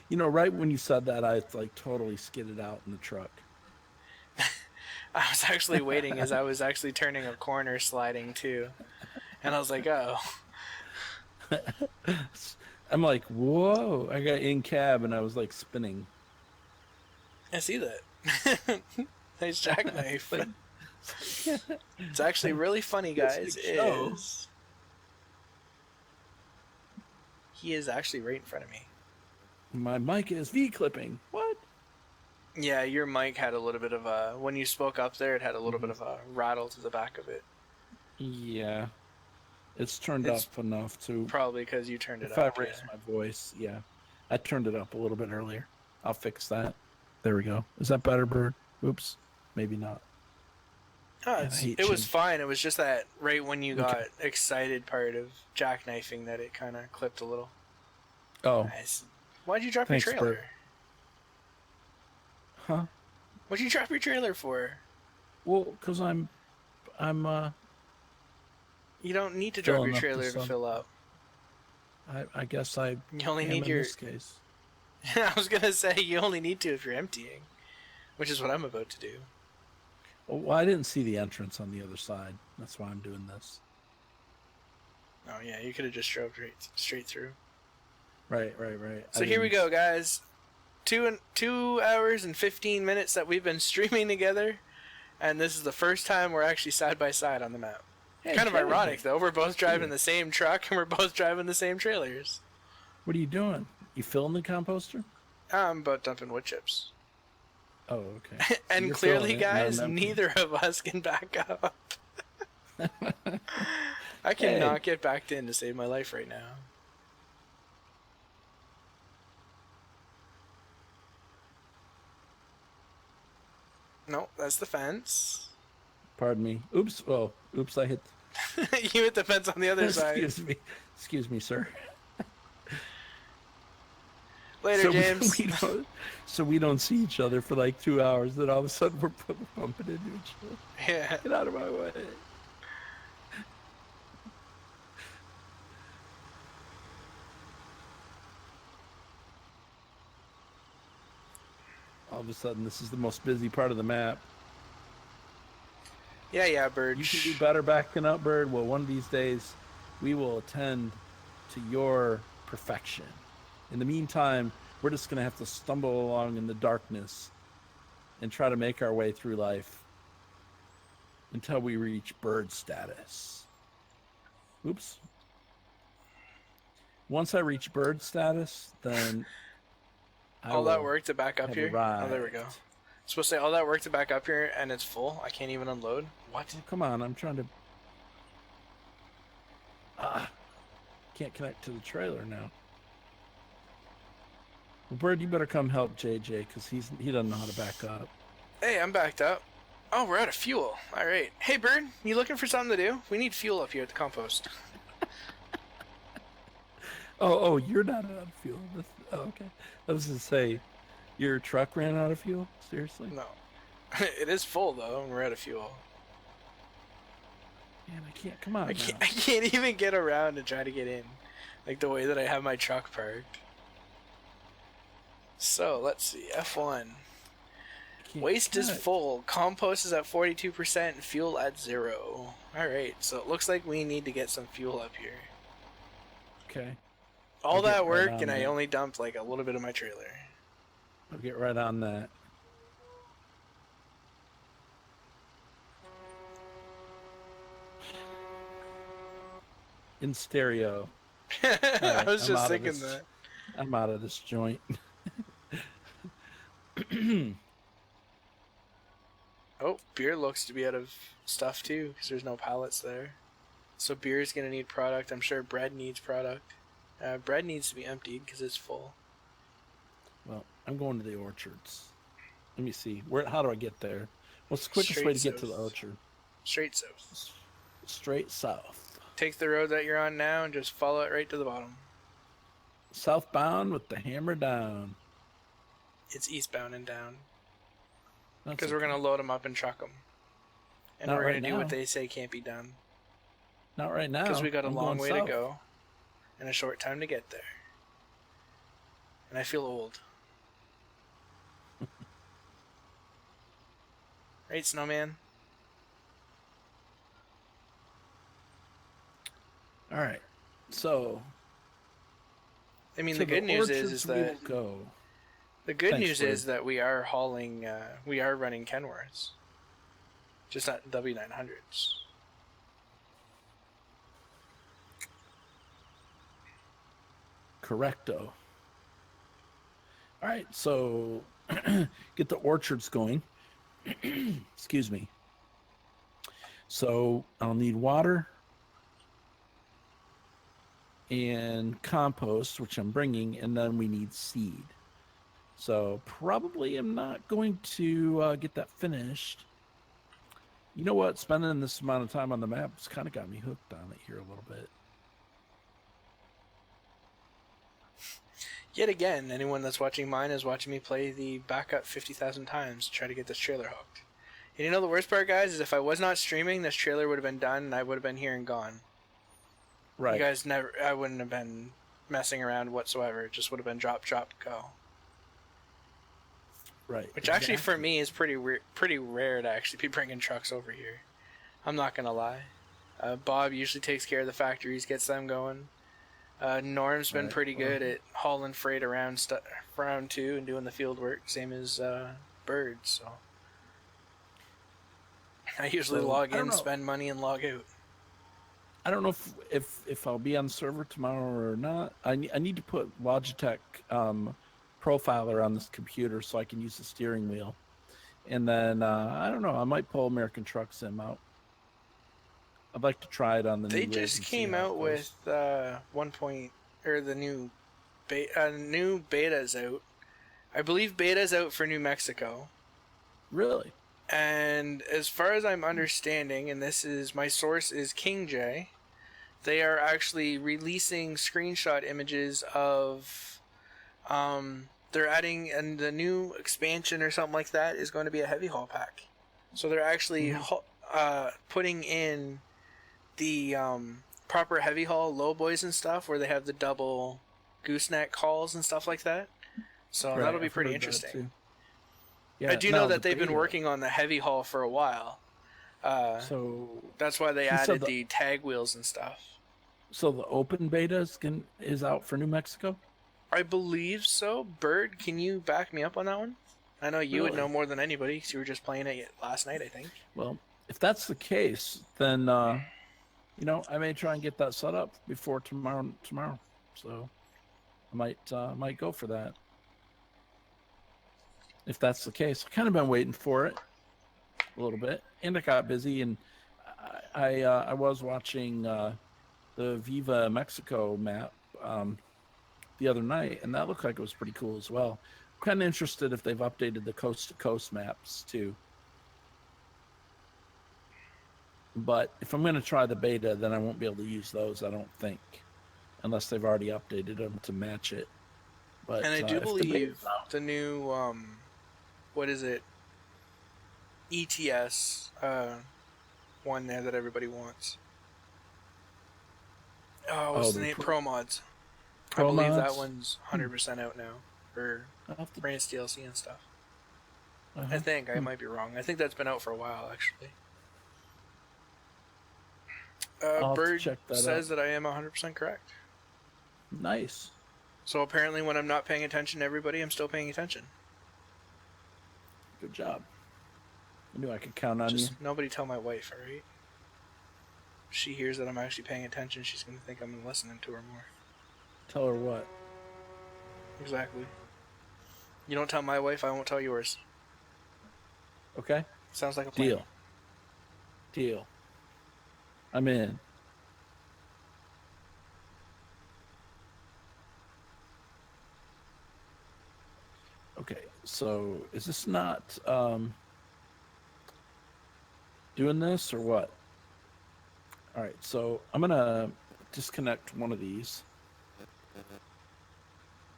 Right when you said that, I like totally skidded out in the truck. I was actually waiting as I was actually turning a corner, sliding too. And I was like, oh. I'm like, whoa. I got in cab and I was like spinning. I see that. Nice jackknife. It's actually really funny, guys. He is actually right in front of me. My mic is V-clipping. What? Yeah, your mic had a little bit of a... When you spoke up there, it had a little bit of a rattle to the back of it. Yeah. It's turned up enough to... Probably because you turned it up. If I raise my voice, yeah. I turned it up a little bit earlier. I'll fix that. There we go. Is that better, Bird? Oops. Maybe not. Oh, it was fine. It was just that right when you got excited part of jackknifing that it kind of clipped a little. Oh. Nice. Why'd you drop your trailer? Bird. Huh? What'd you drop your trailer for? Well, because I'm You don't need to drop your trailer to fill up. I guess I You only need your... in this case. I was going to say you only need to if you're emptying, which is what I'm about to do. Well, I didn't see the entrance on the other side. That's why I'm doing this. Oh, yeah, you could have just drove straight through. Right. So here we go, guys. 2 hours and 15 minutes that we've been streaming together, and this is the first time we're actually side by side on the map. Hey, kind of JJ. ironic though. We're both driving the same truck and we're both driving the same trailers. What are you doing? You filling the composter? I'm about dumping wood chips. Oh, okay. And You're clearly, filling it, guys, not empty. neither of us can back up. I cannot get backed in to save my life right now. No, that's the fence. Pardon me. Oops. Oh, oops. I hit. You hit the fence on the other side. Excuse me, sir. Later, so James. So we don't see each other for like 2 hours. Then all of a sudden we're bumping into each other. Yeah. Get out of my way. All of a sudden, this is the most busy part of the map. Yeah, Bird. You can do better backing up, Bird. Well, one of these days, we will attend to your perfection. In the meantime, we're just going to have to stumble along in the darkness and try to make our way through life until we reach bird status. Oops. Once I reach bird status, then all that work to back up here? Oh, there we go. It's supposed to say all that work to back up here and it's full. I can't even unload. What? Oh, come on, I'm trying to... can't connect to the trailer now. Well, Bird, you better come help JJ, because he doesn't know how to back up. Hey, I'm backed up. Oh, we're out of fuel. All right. Hey, Bird, you looking for something to do? We need fuel up here at the compost. Oh, you're not out of fuel. Oh, okay. I was going to say, your truck ran out of fuel? Seriously? No. It is full, though, and we're out of fuel. Man, I can't. Come on. I can't even get around and try to get in. Like the way that I have my truck parked. So, let's see. F1. Waste is full. Compost is at 42% and fuel at 0. Alright, so it looks like we need to get some fuel up here. Okay. All that work, and I only dumped like a little bit of my trailer. I'll get right on that. In stereo. Right, I was I'm just thinking that. I'm out of this joint. Oh, beer looks to be out of stuff too, because there's no pallets there. So beer is going to need product. I'm sure bread needs product. Bread needs to be emptied because it's full. Well, I'm going to the orchards. Let me see. How do I get there? What's the quickest way to get to the orchard? Straight south. Straight south. Take the road that you're on now and just follow it right to the bottom. Southbound with the hammer down. It's eastbound and down. That's Because we're going to load them up and truck them. And Not we're right going to do now. what they say can't be done. Not right now. Because we got a I'm long going way south. to go. And a short time to get there. And I feel old. Right, Snowman? All right. So, I mean, to the good news orchards is we that... will go. The good Thanks, news Bird. is that we are hauling, we are running Kenworths. Just not W900s. Correcto. All right, so get the orchards going. Excuse me. So I'll need water and compost, which I'm bringing, and then we need seed. So probably I'm not going to get that finished. You know what? Spending this amount of time on the map has kind of got me hooked on it here a little bit. Yet again, anyone that's watching mine is watching me play the backup 50,000 times to try to get this trailer hooked. And you know the worst part, guys, is if I was not streaming, this trailer would have been done and I would have been here and gone. Right. You guys never, I wouldn't have been messing around whatsoever. It just would have been drop, go. Right. Which actually for me is pretty rare to actually be bringing trucks over here. I'm not going to lie. Bob usually takes care of the factories, gets them going. Norm's been Right. pretty good at hauling freight around too and doing the field work, same as Bird. So I usually log I don't in, know. spend money, and log out. I don't know if I'll be on the server tomorrow or not. I need to put Logitech profiler on this computer so I can use the steering wheel. And then I don't know. I might pull American Truck Sim out. I'd like to try it on the They new rig just and see came how out it with goes. 1 or the new beta's out. I believe beta's out for New Mexico. Really? And as far as I'm understanding, and this is my source is King J, they are actually releasing screenshot images of they're adding, and the new expansion or something like that is going to be a heavy haul pack. So they're actually putting in the proper heavy haul low boys and stuff where they have the double gooseneck hauls and stuff like that. So Right, that'll be I've pretty heard interesting. Yeah, I do know now the that they've been beta. working on the heavy haul for a while. So That's why they he said added the tag wheels and stuff. so the open beta is out for New Mexico. I believe so. Bird, can you back me up on that one? I know you would Really? know more than anybody because you were just playing it last night, I think. Well, if that's the case, then I may try and get that set up before tomorrow. So I might go for that. If that's the case, I've kind of been waiting for it a little bit, and I got busy, and I was watching the Viva Mexico map the other night, and that looked like it was pretty cool as well. I'm kind of interested if they've updated the coast to coast maps too. But if I'm going to try the beta, then I won't be able to use those, I don't think, unless they've already updated them to match it. But And I do if the believe beta's out, the new, what is it? ETS one there that everybody wants. Oh, what's the the name? Pro Mods. I Pro believe that mods, one's 100% out now for I'll have to, Brand's DLC and stuff. uh-huh. I think. I might be wrong. I think that's been out for a while, actually. I'll have to Bird check that says out. that I am 100% correct. Nice. So apparently when I'm not paying attention to everybody, I'm still paying attention. Good job. I knew I could count on you. Just nobody tell my wife, alright? If she hears that I'm actually paying attention, she's going to think I'm listening to her more. Tell her what? Exactly. You don't tell my wife, I won't tell yours. Okay. Sounds like a plan. Deal. I'm in. Okay, so is this not doing this or what? All right, so I'm gonna disconnect one of these,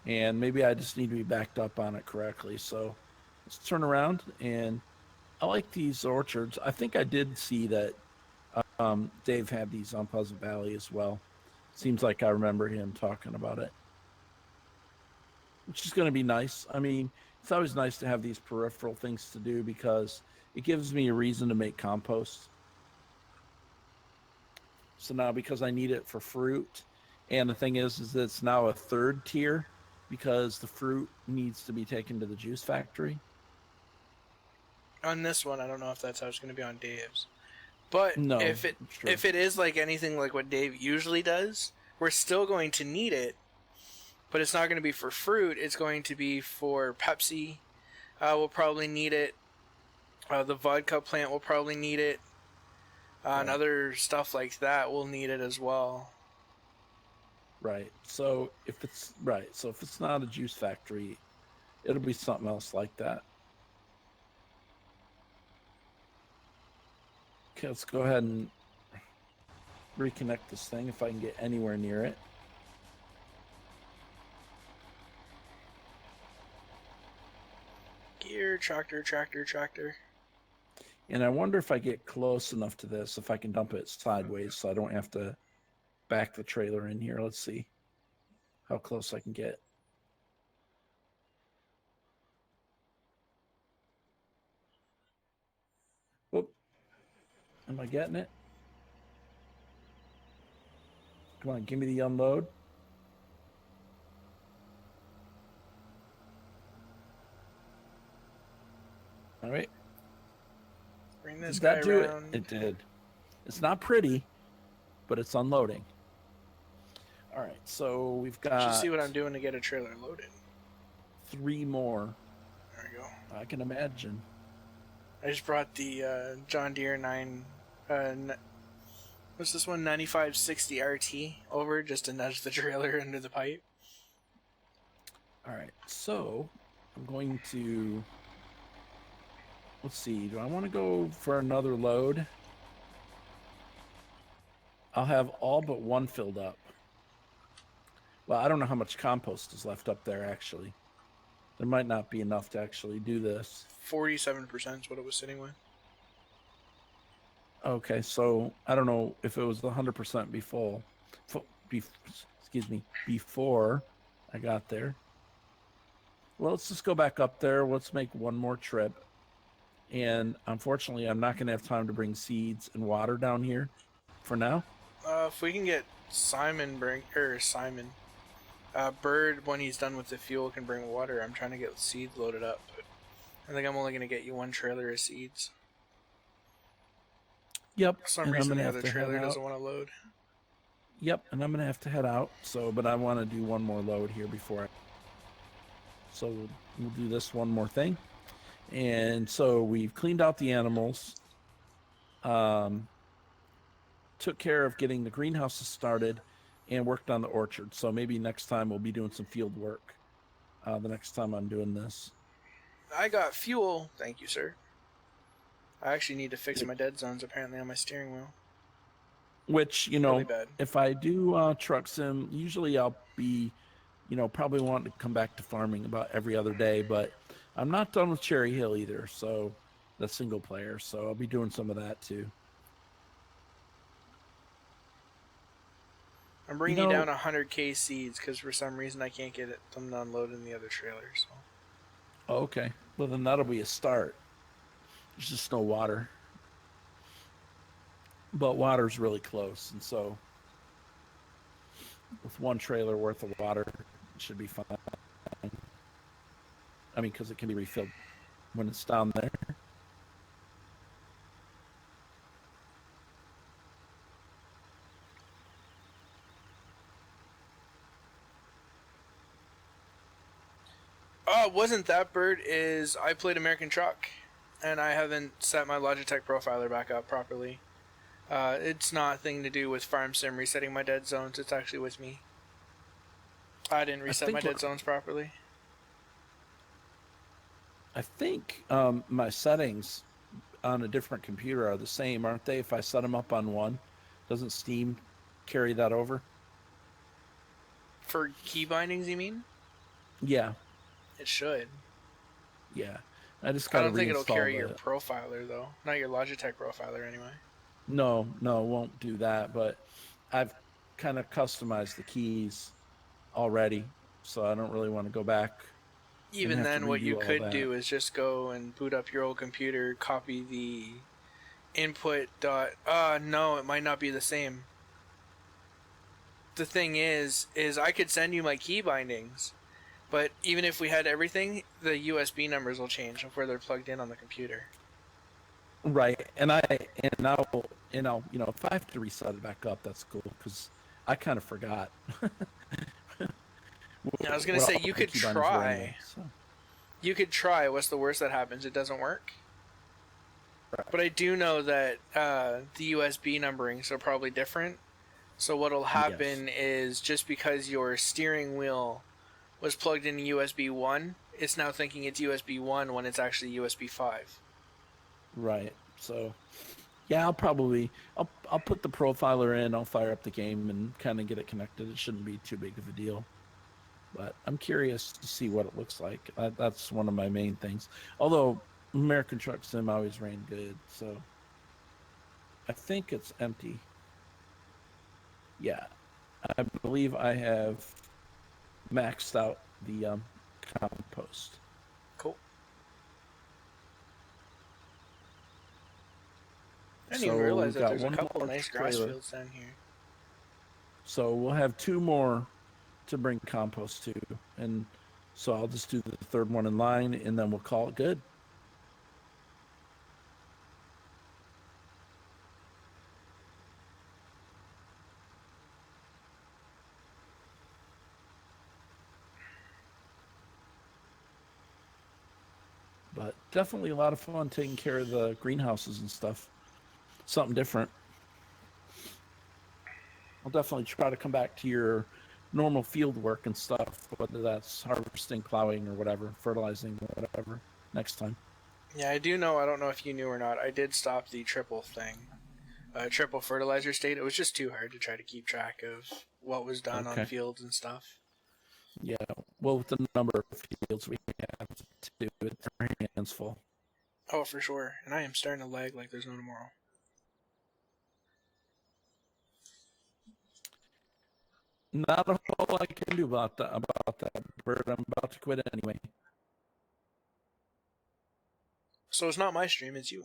and maybe I just need to be backed up on it correctly. So let's turn around, and I like these orchards. I think I did see that Dave had these on Pleasant Valley as well. Seems like I remember him talking about it, which is going to be nice. I mean, it's always nice to have these peripheral things to do because it gives me a reason to make compost. So now, because I need it for fruit, and the thing is it's now a third tier because the fruit needs to be taken to the juice factory. On this one, I don't know if that's how it's going to be on Dave's. But No, if it is like anything like what Dave usually does, we're still going to need it. But it's not going to be for fruit. It's going to be for Pepsi. We'll probably need it. The vodka plant will probably need it. And other stuff like that will need it as well. Right. So if it's not a juice factory, it'll be something else like that. Okay, let's go ahead and reconnect this thing if I can get anywhere near it. Gear, tractor. And I wonder if I get close enough to this, if I can dump it sideways so I don't have to back the trailer in here. Let's see how close I can get. Whoop. Am I getting it? Come on, give me the unload. All right. Bring this Did guy that do around. it? It did. It's not pretty, but it's unloading. All right. So we've Just see got what I'm doing to get a trailer loaded. 3 more. There we go. I can imagine. I just brought the John Deere 9. What's this one? 9560 RT over just to nudge the trailer under the pipe. All right. So I'm going to. Let's see. Do I want to go for another load? I'll have all but one filled up. Well, I don't know how much compost is left up there, actually. There might not be enough to actually do this. 47% is what it was sitting with. Okay, so I don't know if it was 100% before. Before I got there. Well, let's just go back up there. Let's make one more trip. And unfortunately, I'm not going to have time to bring seeds and water down here for now. If we can get Bird, when he's done with the fuel, can bring water. I'm trying to get seeds loaded up. But I think I'm only going to get you one trailer of seeds. Yep. For some reason, the other trailer doesn't want to load. Yep, and I'm going to have to head out. But I want to do one more load here before I... So we'll do this one more thing. And so we've cleaned out the animals. Took care of getting the greenhouses started and worked on the orchard. So maybe next time we'll be doing some field work. The next time I'm doing this. I got fuel. Thank you, sir. I actually need to fix my dead zones apparently on my steering wheel. Which, really bad. If I do truck sim, usually I'll be, probably want to come back to farming about every other day. But I'm not done with Cherry Hill either. So that's single player. So I'll be doing some of that too. I'm bringing you down 100k seeds because for some reason I can't get them to unload in the other trailer. So. Oh, okay. Well, then that'll be a start. There's just no water. But water's really close. And so with one trailer worth of water, it should be fine. I mean, because it can be refilled when it's down there. Oh, wasn't that Bird? Is I played American Truck, and I haven't set my Logitech profiler back up properly. It's not a thing to do with Farm Sim resetting my dead zones. It's actually with me. I didn't reset my dead zones properly. I think my settings on a different computer are the same, aren't they? If I set them up on one, doesn't Steam carry that over? For key bindings, you mean? Yeah. It should. Yeah. I don't think it'll carry your profiler, though. Not your Logitech profiler, anyway. No, it won't do that, but I've kind of customized the keys already, so I don't really want to go back. Even then, what you could do is just go and boot up your old computer, copy the input dot... no, it might not be the same. The thing is I could send you my key bindings, but even if we had everything, the USB numbers will change of where they're plugged in on the computer. Right, and I'll, if I have to reset it back up, that's cool, because I kind of forgot. I was going to say, you could try. You could try. What's the worst that happens? It doesn't work. Right. But I do know that the USB numberings are probably different. So what'll happen is just because your steering wheel was plugged in USB 1, it's now thinking it's USB 1 when it's actually USB 5. Right. So, yeah, I'll put the profiler in. I'll fire up the game and kind of get it connected. It shouldn't be too big of a deal. But I'm curious to see what it looks like. That's one of my main things. Although American Truck Sim always ran good, so I think it's empty. Yeah, I believe I have maxed out the compost. Cool. I didn't even realize that there's a couple of nice grass fields down here. So we'll have 2 more to bring compost to, and so I'll just do the 3rd one in line, and then we'll call it good. But definitely a lot of fun taking care of the greenhouses and stuff. Something different. I'll definitely try to come back to your normal field work and stuff, whether that's harvesting, plowing, or whatever, fertilizing, whatever, next time. Yeah, I do know. I don't know if you knew or not. I did stop the triple thing, triple fertilizer state. It was just too hard to try to keep track of what was done on fields and stuff. Yeah, well, with the number of fields we have to do it, our hands full. Oh, for sure. And I am starting to lag like there's no tomorrow. Not a whole I can do about that, Bert. I'm about to quit anyway. So it's not my stream, it's you.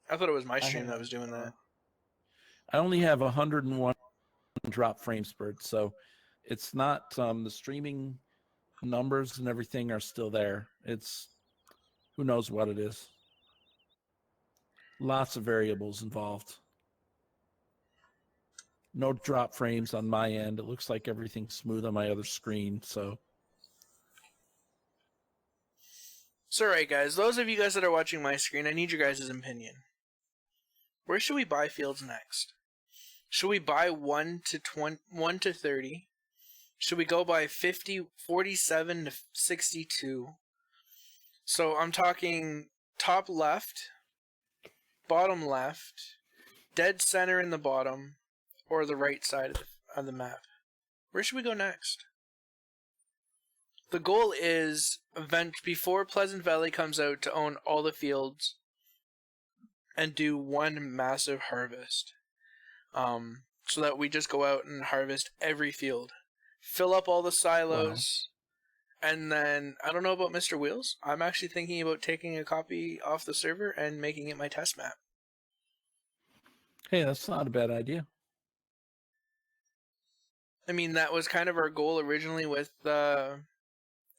I thought it was my stream that was doing that. I only have 101 drop frames, Bert, so it's not the streaming numbers and everything are still there. It's who knows what it is. Lots of variables involved. No drop frames on my end. It looks like everything's smooth on my other screen, so. So, alright guys, those of you guys that are watching my screen, I need your guys' opinion. Where should we buy fields next? Should we buy 1 to 30? Should we go by 47 to 62? So I'm talking top left, bottom left, dead center in the bottom, or the right side of the map. Where should we go next? The goal is, before Pleasant Valley comes out, to own all the fields and do one massive harvest. So that we just go out and harvest every field. Fill up all the silos. Wow. And then, I don't know about Mr. Wheels. I'm actually thinking about taking a copy off the server and making it my test map. Hey, that's not a bad idea. I mean, that was kind of our goal originally with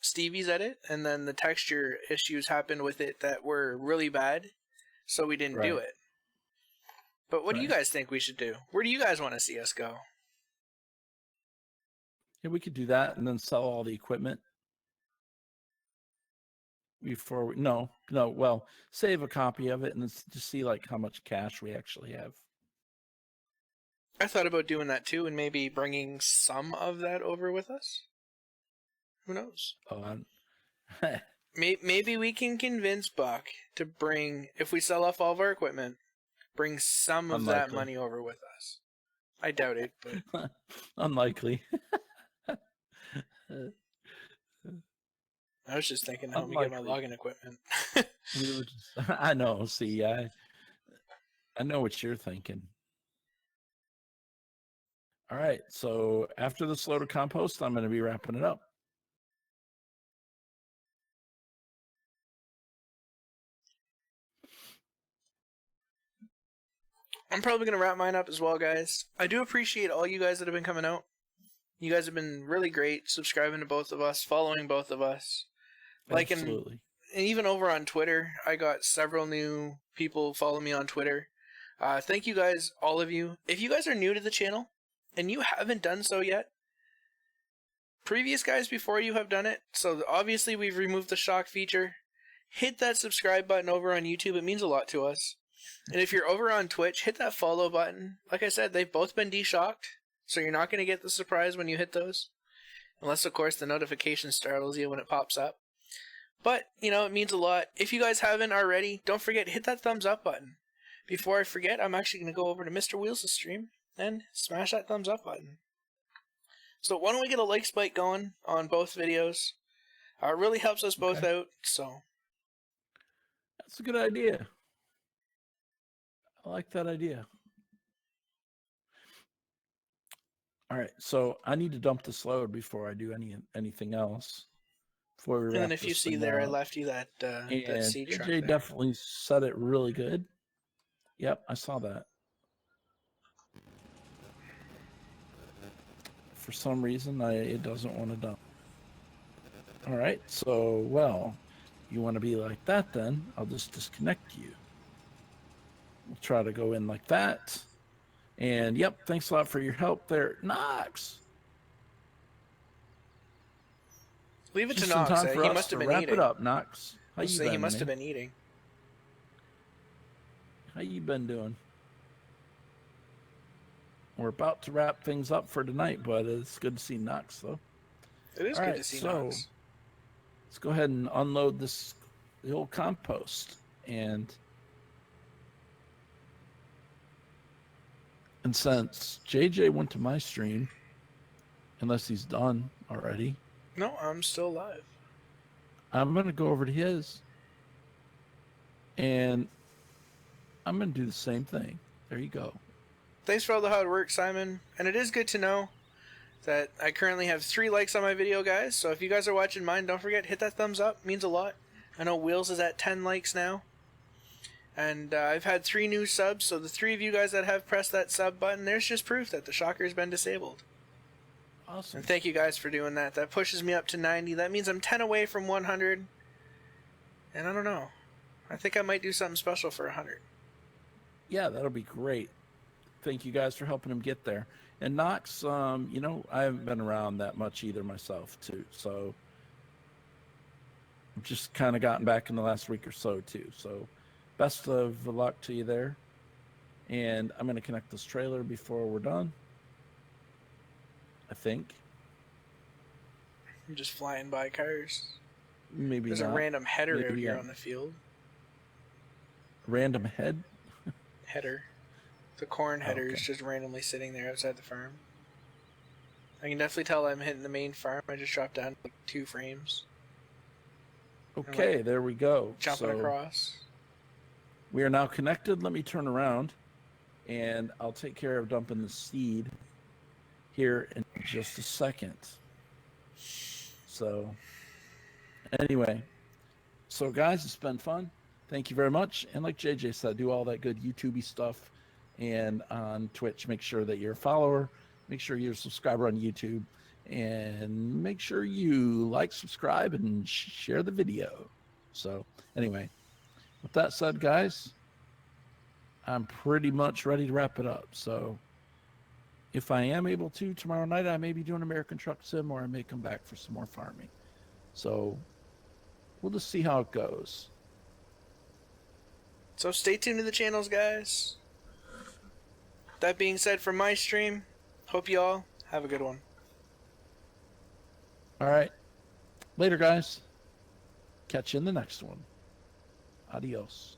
Stevie's edit, and then the texture issues happened with it that were really bad, so we didn't do it. But what do you guys think we should do? Where do you guys want to see us go? Yeah, we could do that and then sell all the equipment. Before we, well, save a copy of it and just see like how much cash we actually have. I thought about doing that too, and maybe bringing some of that over with us. Who knows? Maybe we can convince Buck to bring, if we sell off all of our equipment, bring some of that money over with us. I doubt it, but unlikely. I was just thinking how we get my logging equipment. I know. See, I know what you're thinking. All right. So after the slow to compost, I'm going to be wrapping it up. I'm probably going to wrap mine up as well, guys. I do appreciate all you guys that have been coming out. You guys have been really great, subscribing to both of us, following both of us. Absolutely. And even over on Twitter, I got several new people follow me on Twitter. Thank you guys, all of you. If you guys are new to the channel and you haven't done so yet, previous guys before you have done it, so obviously we've removed the shock feature. Hit that subscribe button over on YouTube. It means a lot to us. And if you're over on Twitch, hit that follow button. Like I said, they've both been de-shocked, so you're not going to get the surprise when you hit those. Unless, of course, the notification startles you when it pops up. But, it means a lot. If you guys haven't already, don't forget, hit that thumbs up button. Before I forget, I'm actually going to go over to Mr. Wheels' stream and smash that thumbs up button. So why don't we get a like spike going on both videos? It really helps us both out, so. That's a good idea. I like that idea. All right, so I need to dump this load before I do anything else. And then if you see there, I left you that seed truck Jay definitely said it really good. Yep, I saw that. For some reason, it doesn't want to dump. All right, so, well, you want to be like that then, I'll just disconnect you. We'll try to go in like that. And, yep, thanks a lot for your help there, Knox. Leave it to Knox. He must have been eating. Wrap it up, Knox. How I'll you say been, he must man? have been eating. How you been doing? We're about to wrap things up for tonight, but it's good to see Knox, though. It is All good right, to see so Knox. let's go ahead and unload the old compost, and since JJ went to my stream, unless he's done already, No, I'm still alive. I'm gonna go over to his, and I'm gonna do the same thing. There you go. Thanks for all the hard work, Simon. And it is good to know that I currently have 3 likes on my video, guys. So if you guys are watching mine, don't forget, hit that thumbs up. It means a lot. I know Wheels is at 10 likes now. And I've had 3 new subs, so the 3 of you guys that have pressed that sub button, there's just proof that the shocker's been disabled. Awesome. And thank you guys for doing that. That pushes me up to 90. That means I'm 10 away from 100. And I don't know. I think I might do something special for 100. Yeah, that'll be great. Thank you guys for helping him get there. And Knox, you know, I haven't been around that much either myself, too. So I've just kind of gotten back in the last week or so, too. So best of luck to you there. And I'm going to connect this trailer before we're done, I think. I'm just flying by cars. Maybe There's not. a random header Maybe out here not. on the field. Random head? Header. The corn header is Okay. just randomly sitting there outside the farm. I can definitely tell I'm hitting the main farm. I just dropped down like 2 frames. Okay, there we go. Jumping So across. we are now connected. Let me turn around, and I'll take care of dumping the seed here in just a second. So anyway, so guys, it's been fun. Thank you very much. And like JJ said, do all that good YouTube-y stuff. And on Twitch, make sure that you're a follower. Make sure you're a subscriber on YouTube. And make sure you like, subscribe, and share the video. So anyway, with that said, guys, I'm pretty much ready to wrap it up. So if I am able to, tomorrow night, I may be doing American Truck Sim, or I may come back for some more farming. So we'll just see how it goes. So stay tuned to the channels, guys. That being said, from my stream, hope you all have a good one. All right. Later, guys. Catch you in the next one. Adios.